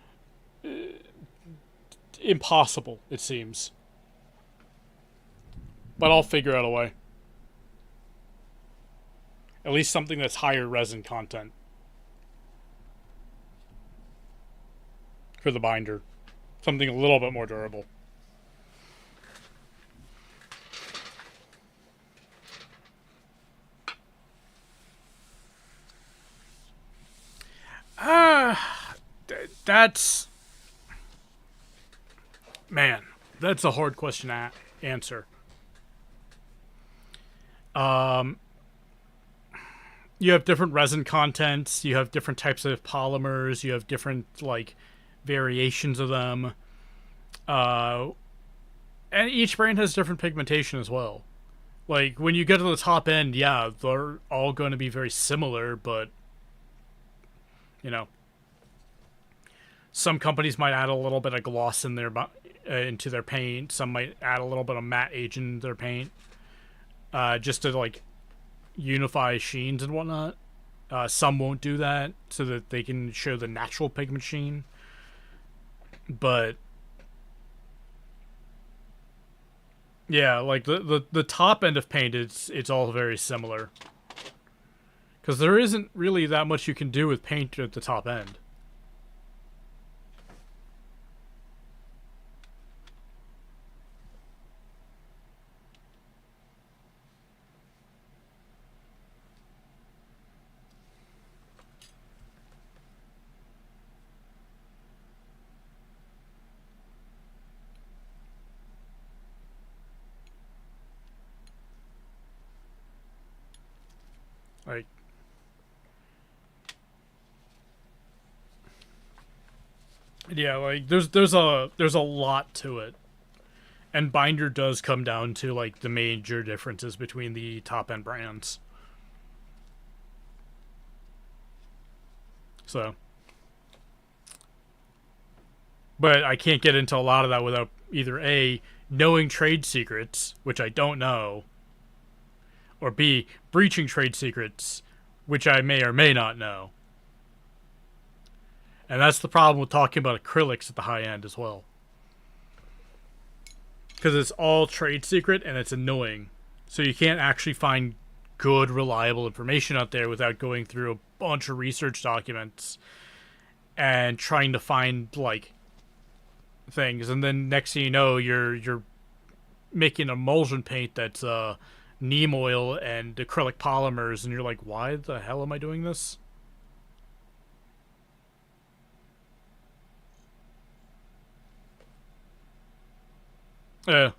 impossible, it seems. But I'll figure out a way. At least something that's higher resin content for the binder. Something a little bit more durable. That's... Man, that's a hard question to answer. You have different resin contents, you have different types of polymers, you have different, like, variations of them. And each brand has different pigmentation as well. Like, when you get to the top end, yeah, they're all going to be very similar, but, you know, some companies might add a little bit of gloss in their into their paint. Some might add a little bit of matte agent in their paint, just to like unify sheens and whatnot. Some won't do that so that they can show the natural pigment sheen. But yeah, like the top end of paint, it's all very similar. Because there isn't really that much you can do with paint at the top end. Like, yeah, like there's a lot to it, and binder does come down to like the major differences between the top end brands. So, but I can't get into a lot of that without either A, knowing trade secrets, which I don't know, or B, breaching trade secrets, which I may or may not know. And that's the problem with talking about acrylics at the high end as well. Because it's all trade secret and it's annoying. So you can't actually find good, reliable information out there without going through a bunch of research documents and trying to find, like, things. And then next thing you know, you're making emulsion paint that's neem oil and acrylic polymers, and you're like, why the hell am I doing this? Yeah.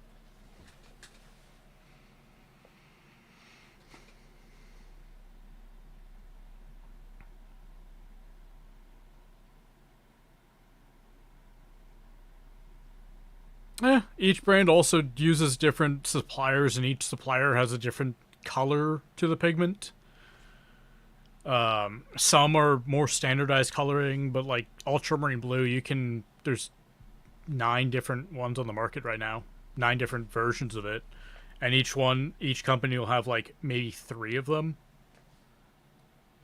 Each brand also uses different suppliers, and each supplier has a different color to the pigment. Some are more standardized coloring, but like ultramarine blue, there's 9 different ones on the market right now, 9 different versions of it, and each company will have like maybe 3 of them.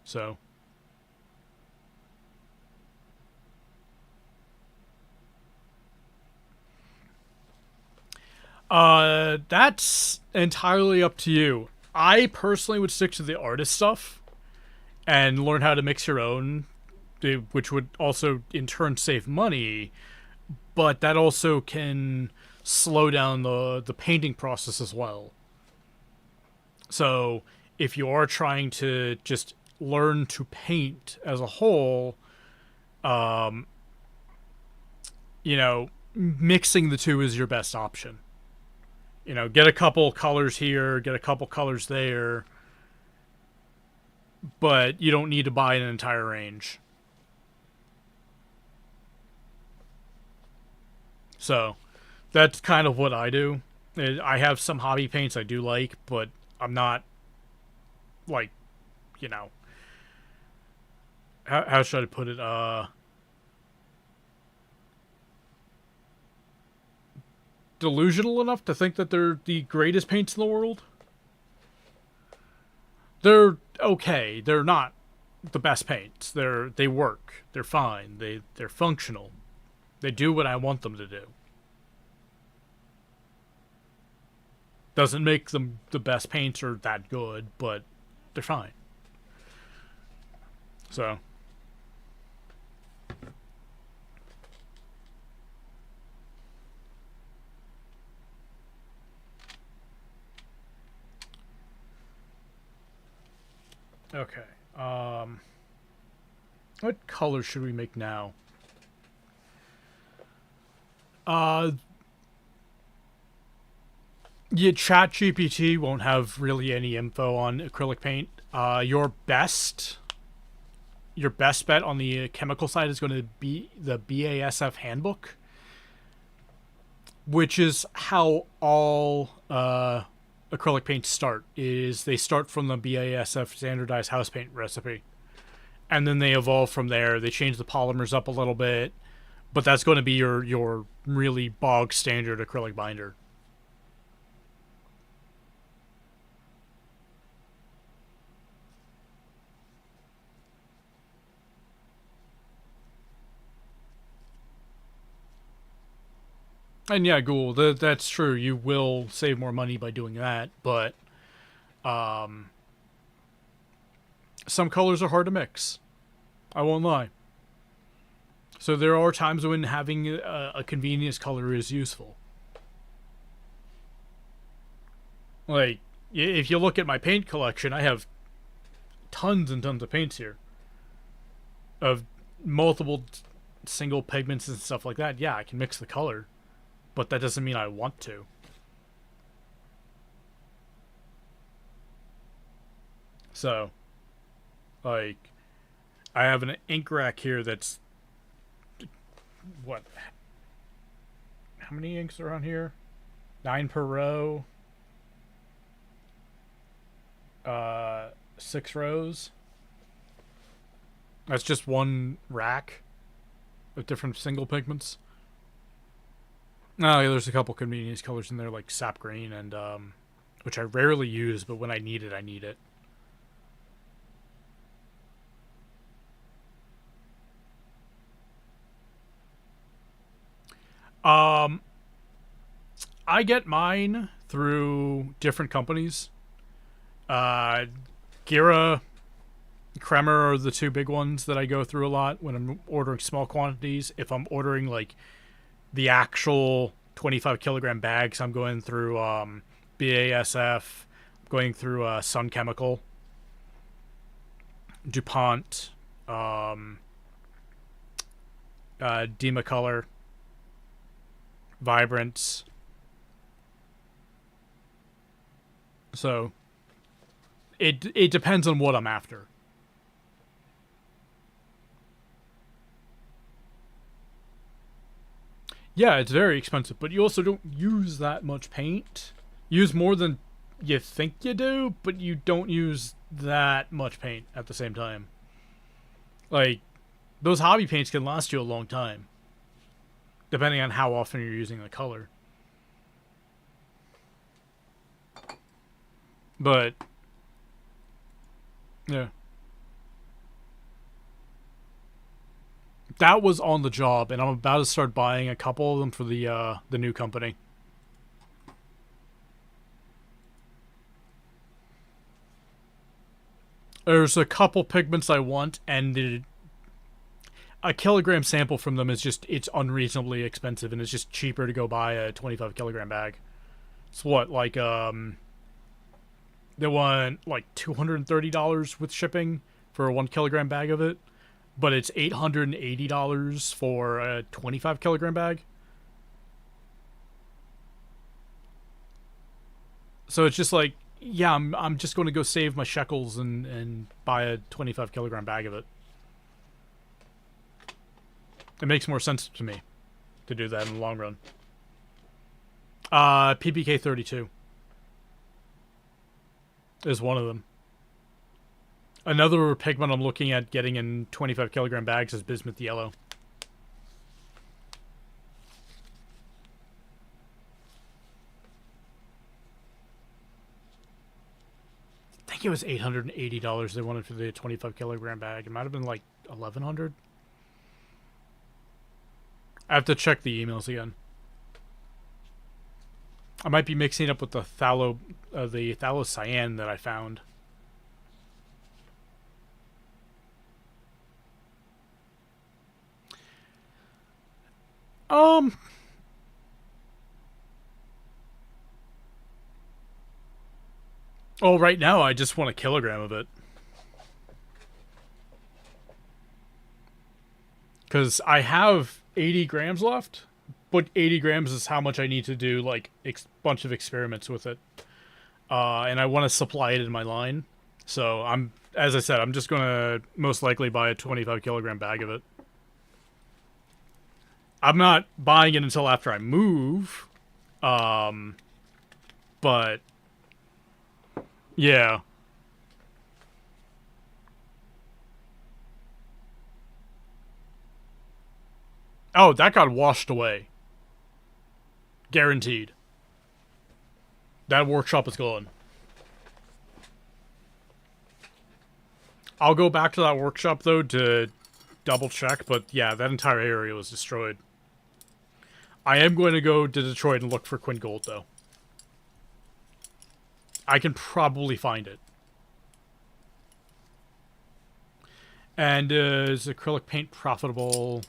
So, that's entirely up to you. I personally would stick to the artist stuff and learn how to mix your own, which would also in turn save money, but that also can slow down the painting process as well. So if you are trying to just learn to paint as a whole, um, mixing the two is your best option. Get a couple colors here, get a couple colors there, but you don't need to buy an entire range. So that's kind of what I do. I have some hobby paints I do like, but I'm not like, you know, how should I put it? Delusional enough to think that they're the greatest paints in the world. They're okay. They're not the best paints. They work. They're fine. They're functional. They do what I want them to do. Doesn't make them the best paints or that good, but they're fine. So, okay. What color should we make now? Uh, yeah, ChatGPT won't have really any info on acrylic paint. Your best bet on the chemical side is going to be the BASF handbook, which is how all acrylic paints start. Is they start from the BASF standardized house paint recipe, and then they evolve from there. They change the polymers up a little bit, but that's going to be your really bog standard acrylic binder. And yeah, Ghoul, that's true. You will save more money by doing that, but um, some colors are hard to mix. I won't lie. So there are times when having a convenience color is useful. Like, if you look at my paint collection, I have tons and tons of paints here of multiple single pigments and stuff like that. Yeah, I can mix the color, but that doesn't mean I want to. So, like, I have an ink rack here that's what? How many inks are on here? 9 per row. 6 rows. That's just one rack of different single pigments. Oh, yeah, there's a couple convenience colors in there, like sap green and which I rarely use, but when I need it, I need it. I get mine through different companies. Gira, Kremer are the two big ones that I go through a lot when I'm ordering small quantities. If I'm ordering like the actual 25 kilogram bags, I'm going through BASF, going through Sun Chemical, DuPont, Demacolor, Vibrance. So it depends on what I'm after. Yeah, it's very expensive, but you also don't use that much paint. Use more than you think you do, but you don't use that much paint at the same time. Like, those hobby paints can last you a long time, depending on how often you're using the color. But, yeah. That was on the job, and I'm about to start buying a couple of them for the new company. There's a couple pigments I want, and a kilogram sample from them is just, it's unreasonably expensive, and it's just cheaper to go buy a 25 kilogram bag. It's what, like, they want like $230 with shipping for a 1 kilogram bag of it, but it's $880 for a 25 kilogram bag. So it's just like, yeah, I'm just going to go save my shekels and buy a 25 kilogram bag of it. It makes more sense to me to do that in the long run. PPK 32 is one of them. Another pigment I'm looking at getting in 25 kilogram bags is bismuth yellow. I think it was $880 they wanted for the 25 kilogram bag. It might have been like $1,100. I have to check the emails again. I might be mixing it up with the phthalocyan that I found. Oh, right now I just want a kilogram of it. Because I have 80 grams left, but 80 grams is how much I need to do, like, bunch of experiments with it. And I want to supply it in my line. So as I said, I'm just going to most likely buy a 25 kilogram bag of it. I'm not buying it until after I move. But yeah. Oh, that got washed away. Guaranteed. That workshop is gone. I'll go back to that workshop, though, to double check, but yeah, that entire area was destroyed. I am going to go to Detroit and look for Quinn Gold, though. I can probably find it. And is acrylic paint profitable?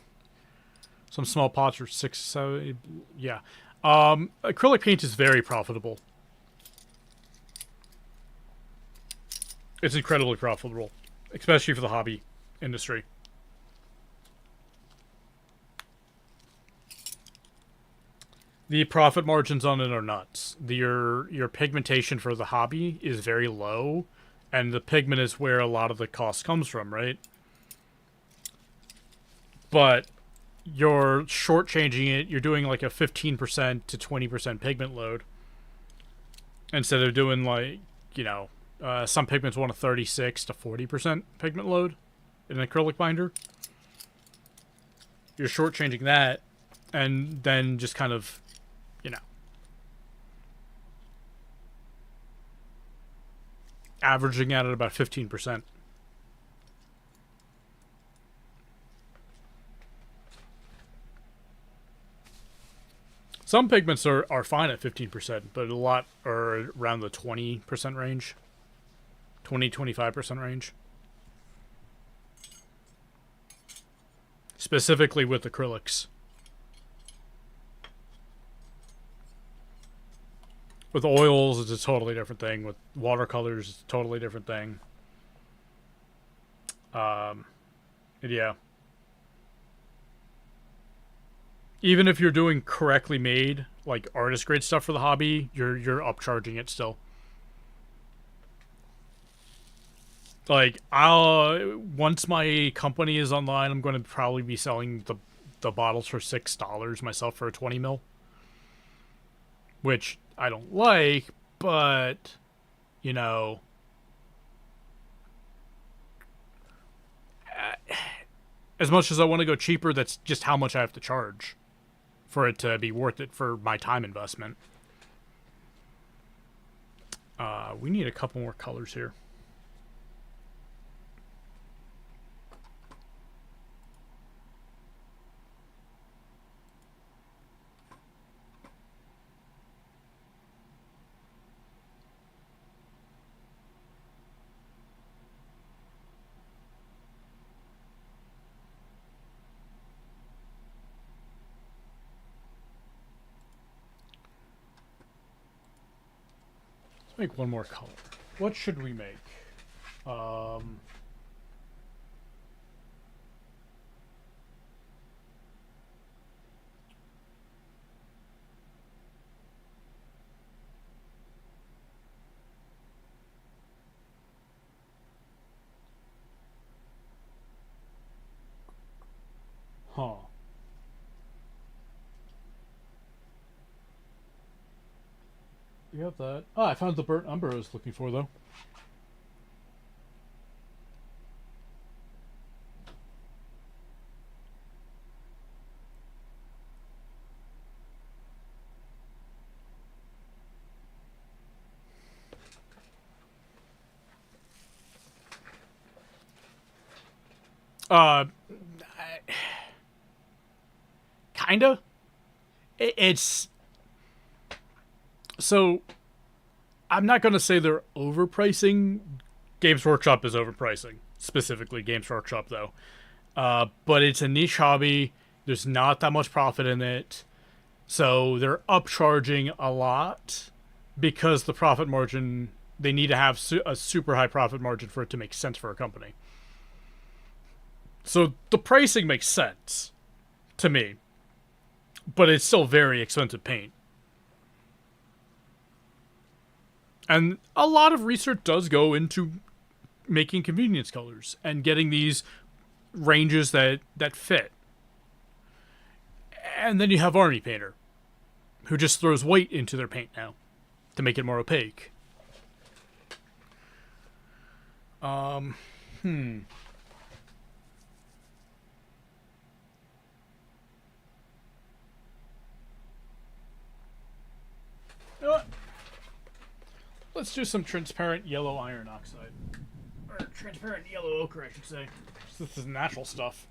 Some small pots are 6, 7, yeah. Acrylic paint is very profitable. It's incredibly profitable, especially for the hobby industry. The profit margins on it are nuts. Your pigmentation for the hobby is very low, and the pigment is where a lot of the cost comes from, right? But you're shortchanging it. You're doing like a 15% to 20% pigment load instead of doing, like, you know, some pigments want a 36 to 40% pigment load in an acrylic binder. You're shortchanging that, and then just kind of, you know, averaging out at about 15%. Some pigments are fine at 15%, but a lot are around the 20% range. 20-25% range. Specifically with acrylics. With oils, it's a totally different thing. With watercolors, it's a totally different thing. Yeah. Even if you're doing correctly made, like artist grade stuff for the hobby, you're upcharging it still. Like, once my company is online, I'm going to probably be selling the bottles for $6 myself for a 20 ml, which I don't like, but you know, as much as I want to go cheaper, that's just how much I have to charge for it to be worth it for my time investment. We need a couple more colors here. Let's make one more color. What should we make? Huh. You have that. Ah, I found the burnt umber I was looking for, though. Kinda. It's so. I'm not gonna say they're overpricing. Games Workshop is overpricing, specifically Games Workshop, though. But it's a niche hobby. There's not that much profit in it, so they're upcharging a lot because the profit margin, they need to have a super high profit margin for it to make sense for a company. So the pricing makes sense to me, but it's still very expensive paint. And a lot of research does go into making convenience colors and getting these ranges that fit. And then you have Army Painter, who just throws white into their paint now to make it more opaque. You know what? Let's do some transparent yellow iron oxide. Or transparent yellow ochre, I should say. This is natural stuff.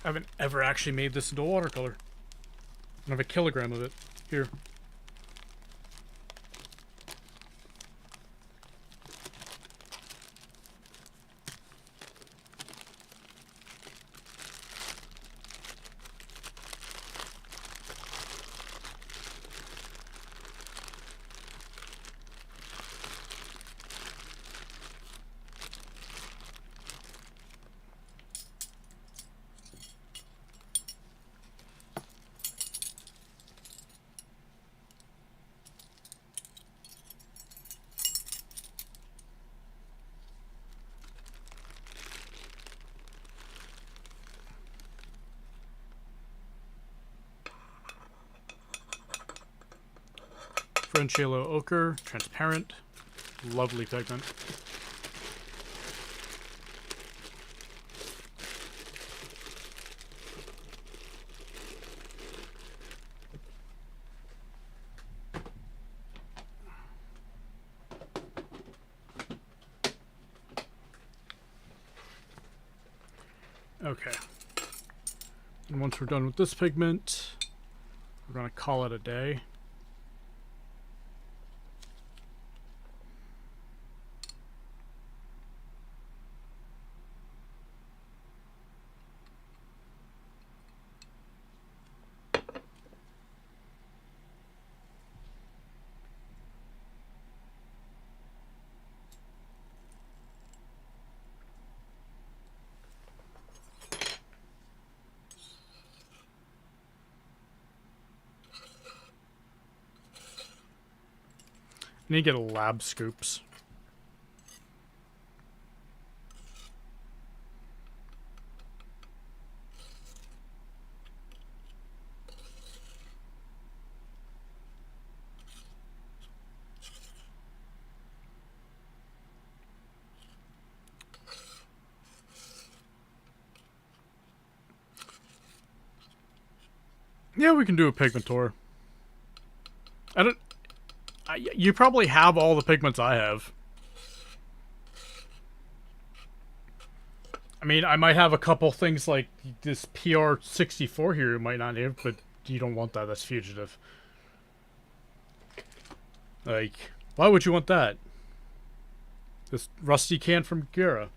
I haven't ever actually made this into watercolor. I have a kilogram of it. Here. French yellow ochre, transparent, lovely pigment. Okay. And once we're done with this pigment, we're going to call it a day. I need to get a lab scoops. Yeah, we can do a pigment tour. You probably have all the pigments I have. I mean, I might have a couple things like this PR64 here you might not have, but you don't want that. That's fugitive. Like, why would you want that? This rusty can from Gera.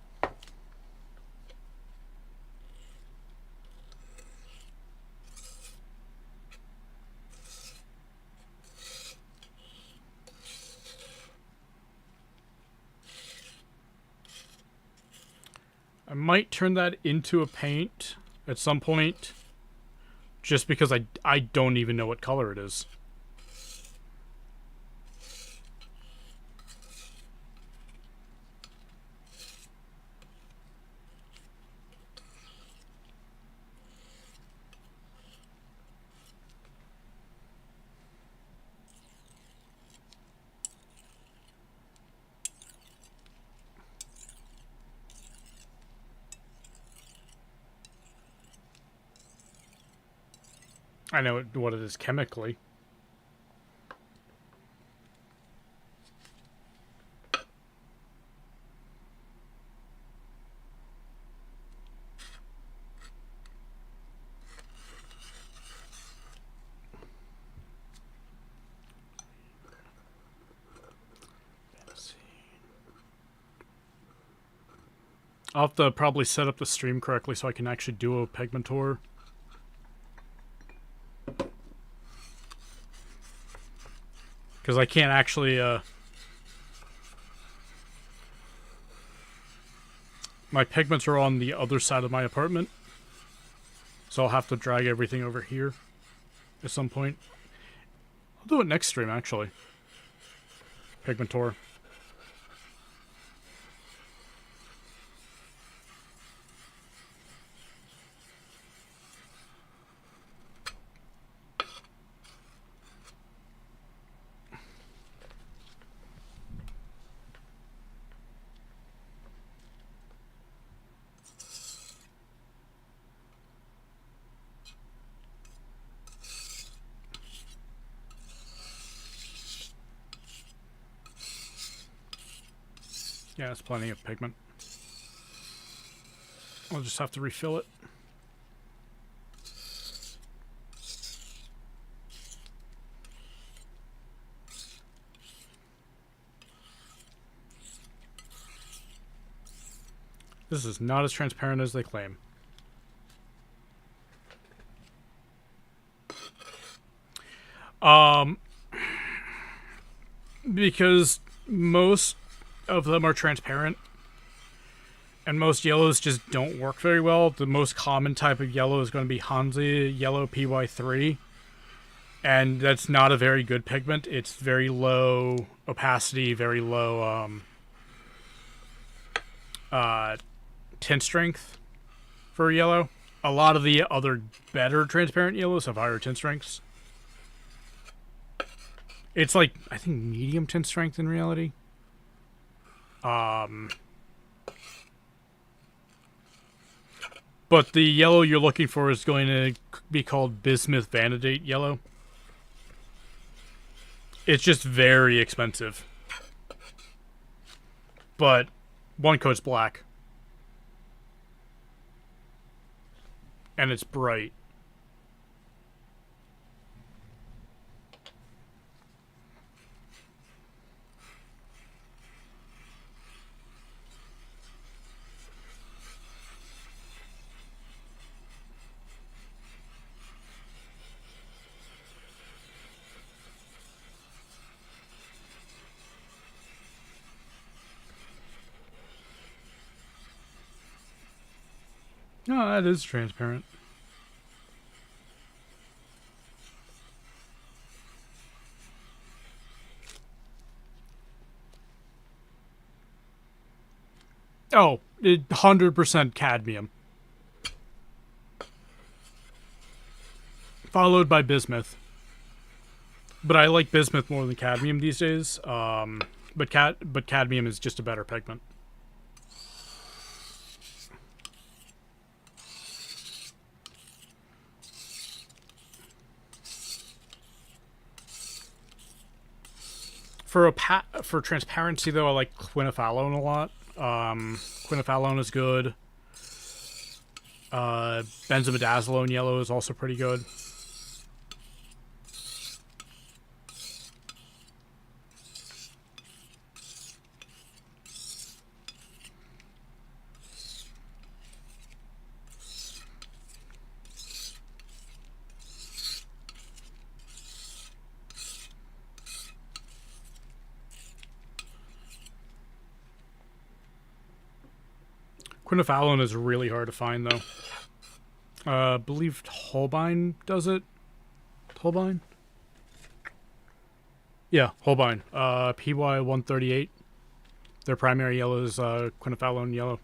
I might turn that into a paint at some point, just because I don't even know what color it is. I know what it is chemically. I'll have to probably set up the stream correctly so I can actually do a pigment tour. Because I can't actually, my pigments are on the other side of my apartment. So I'll have to drag everything over here at some point. I'll do it next stream, actually. Pigment tour. Yeah, it's plenty of pigment. I'll just have to refill it. This is not as transparent as they claim. Because most of them are transparent, and most yellows just don't work very well. The most common type of yellow is going to be Hansa Yellow PY3, and that's not a very good pigment. It's very low opacity, very low tint strength for yellow. A lot of the other better transparent yellows have higher tint strengths. It's like, I think, medium tint strength in reality. But the yellow you're looking for is going to be called bismuth vanadate yellow. It's just very expensive. But one coat's black. and it's bright. No, that is transparent. Oh, 100% cadmium. Followed by bismuth. But I like bismuth more than cadmium these days. But cadmium is just a better pigment. For transparency though, I like quinophalone a lot. Quinophalone is good. Benzimidazolone yellow is also pretty good. Quinophalone is really hard to find though. I believe Holbein does it. Holbein? Yeah, Holbein. PY 138. Their primary yellow is quinophalone yellow.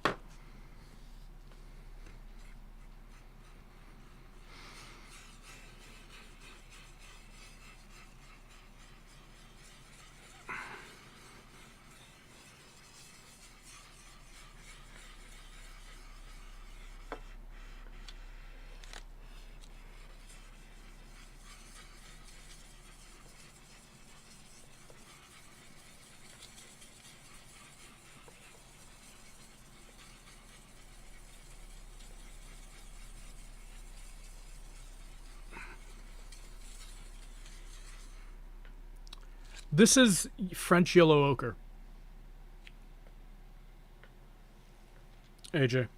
This is French yellow ochre. AJ.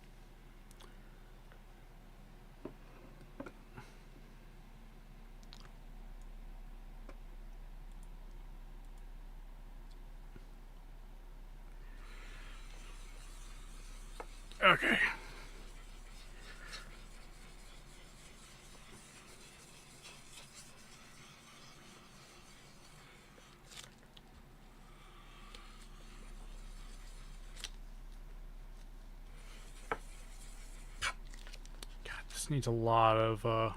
Okay. This needs a lot of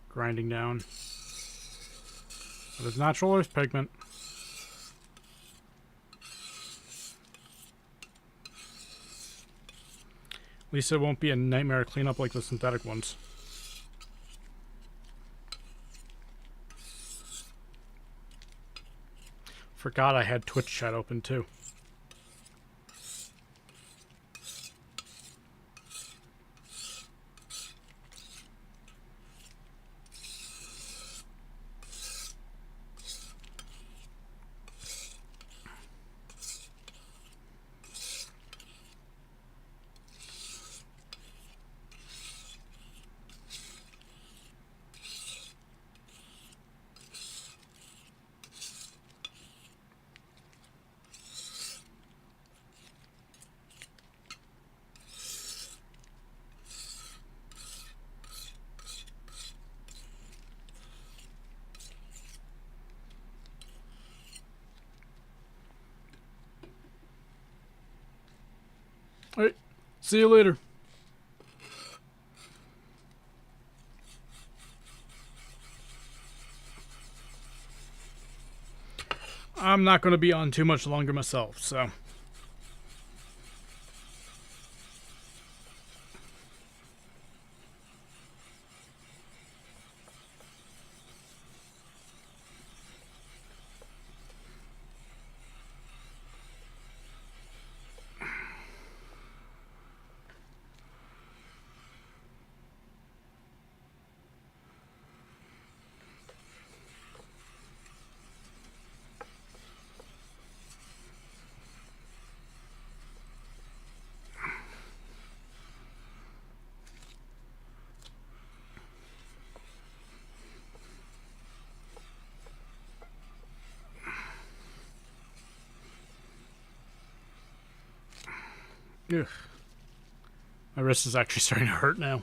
grinding down. But it's natural earth pigment. At least it won't be a nightmare to clean up like the synthetic ones. Forgot I had Twitch chat open too. Alright, see you later. I'm not going to be on too much longer myself, so... Ugh. My wrist is actually starting to hurt now.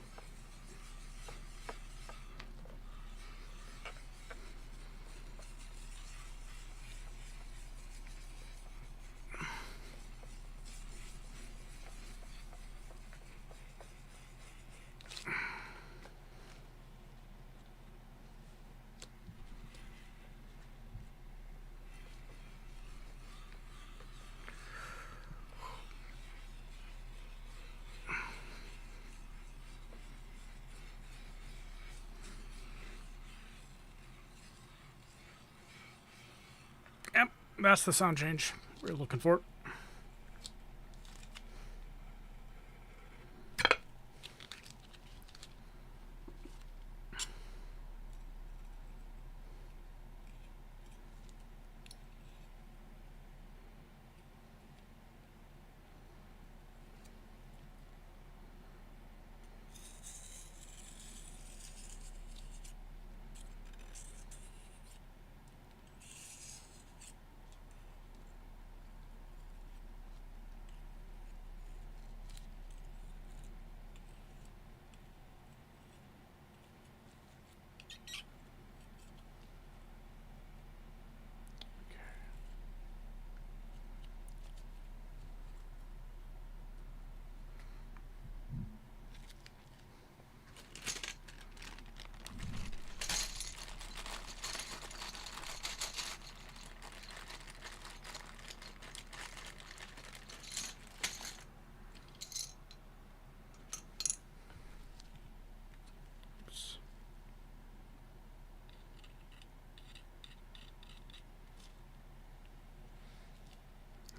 Yep, that's the sound change we're looking for.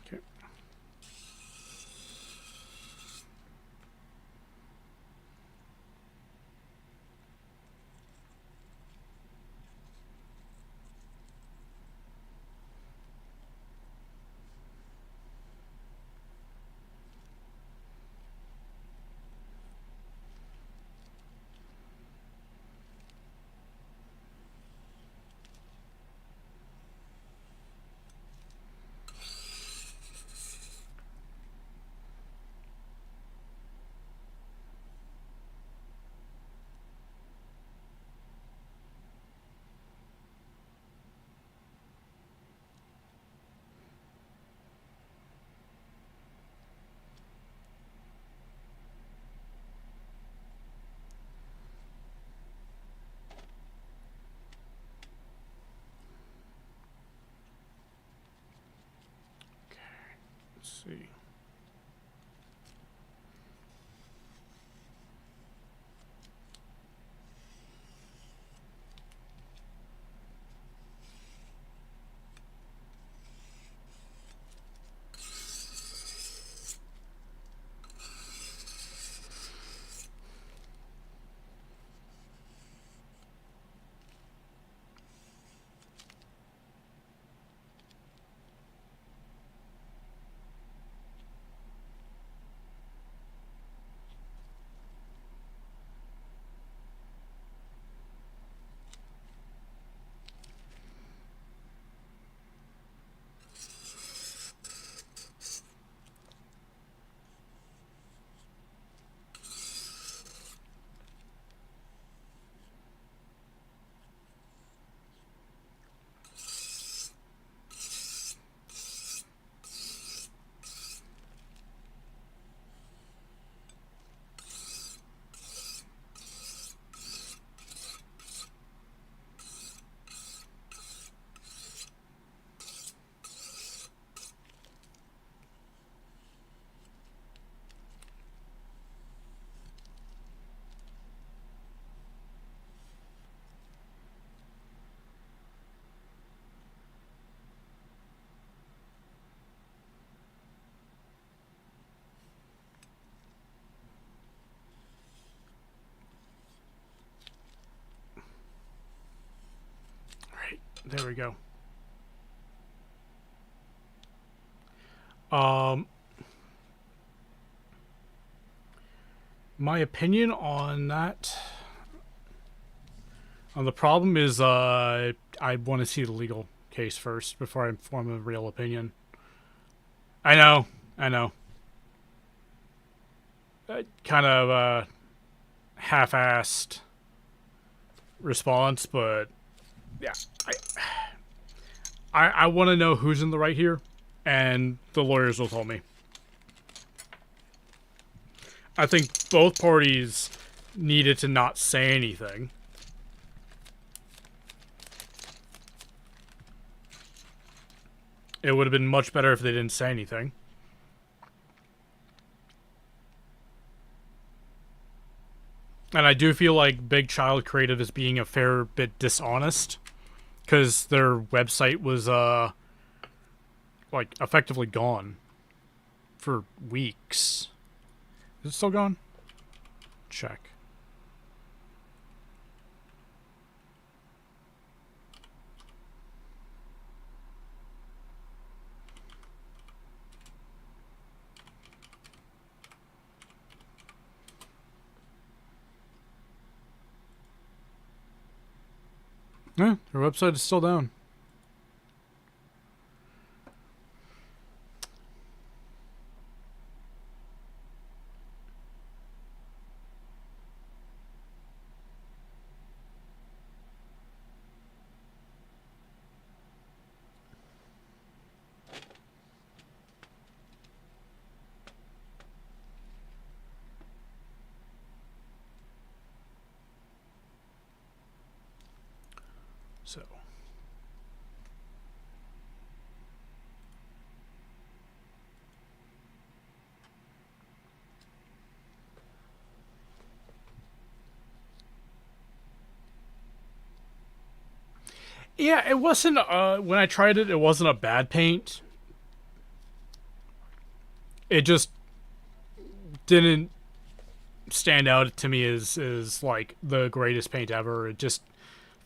Okay. Let's see. There we go. My opinion on that, on the problem is, I want to see the legal case first before I form a real opinion. I know. kind of half-assed response, but yeah, I want to know who's in the right here, and the lawyers will tell me. I think both parties needed to not say anything. It would have been much better if they didn't say anything. And I do feel like Big Child Creative is being a fair bit dishonest, because their website was like effectively gone for weeks. Is it still gone? Check. Yeah, their website is still down. So. Yeah, it wasn't, when I tried it, it wasn't a bad paint. It just didn't stand out to me as like the greatest paint ever. It just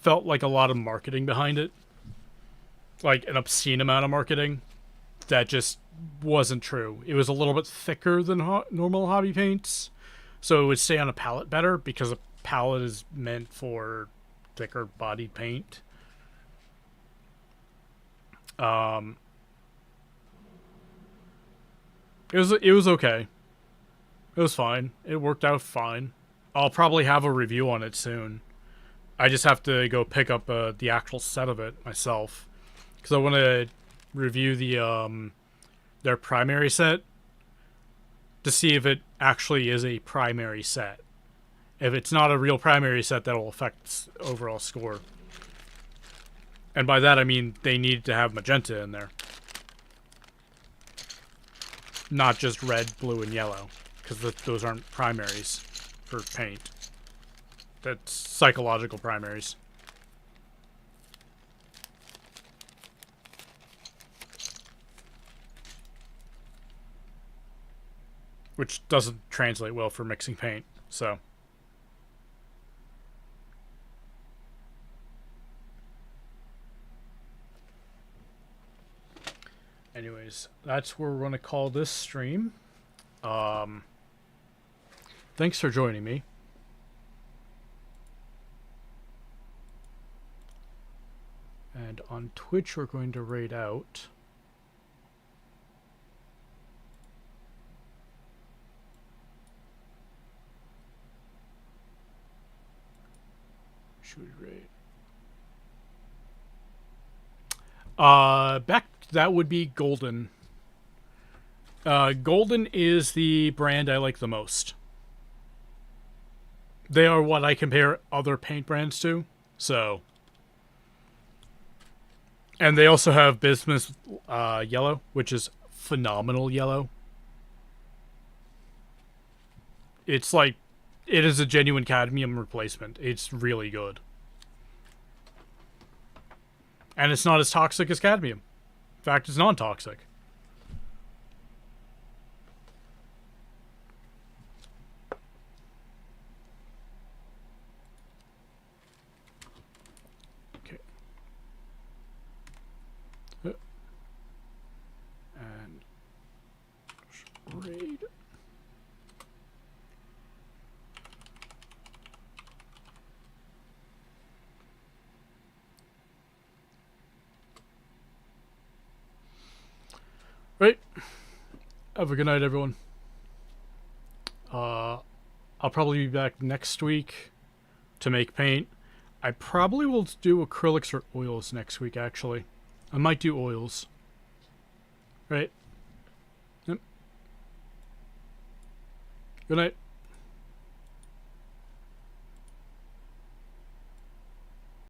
felt like a lot of marketing behind it. Like an obscene amount of marketing that just wasn't true. It was a little bit thicker than normal hobby paints, so it would stay on a palette better, because a palette is meant for thicker bodied paint. It was okay. It was fine. It worked out fine. I'll probably have a review on it soon. I just have to go pick up the actual set of it myself, because I want to review their primary set to see if it actually is a primary set. If it's not a real primary set, that'll affect overall score. And by that I mean they need to have magenta in there, not just red, blue, and yellow, because those aren't primaries for paint. That's psychological primaries. Which doesn't translate well for mixing paint, so. Anyways, that's where we're going to call this stream. Thanks for joining me. And on Twitch, we're going to raid out. Should we raid? Back, that would be Golden. Golden is the brand I like the most. They are what I compare other paint brands to, so. And they also have Bismuth Yellow, which is phenomenal yellow. It's like, it is a genuine cadmium replacement. It's really good. And it's not as toxic as cadmium. In fact, it's non-toxic. Okay. And raid. Right. Have a good night, everyone. I'll probably be back next week to make paint. I probably will do acrylics or oils next week, actually. I might do oils. Right? Yep. Good night.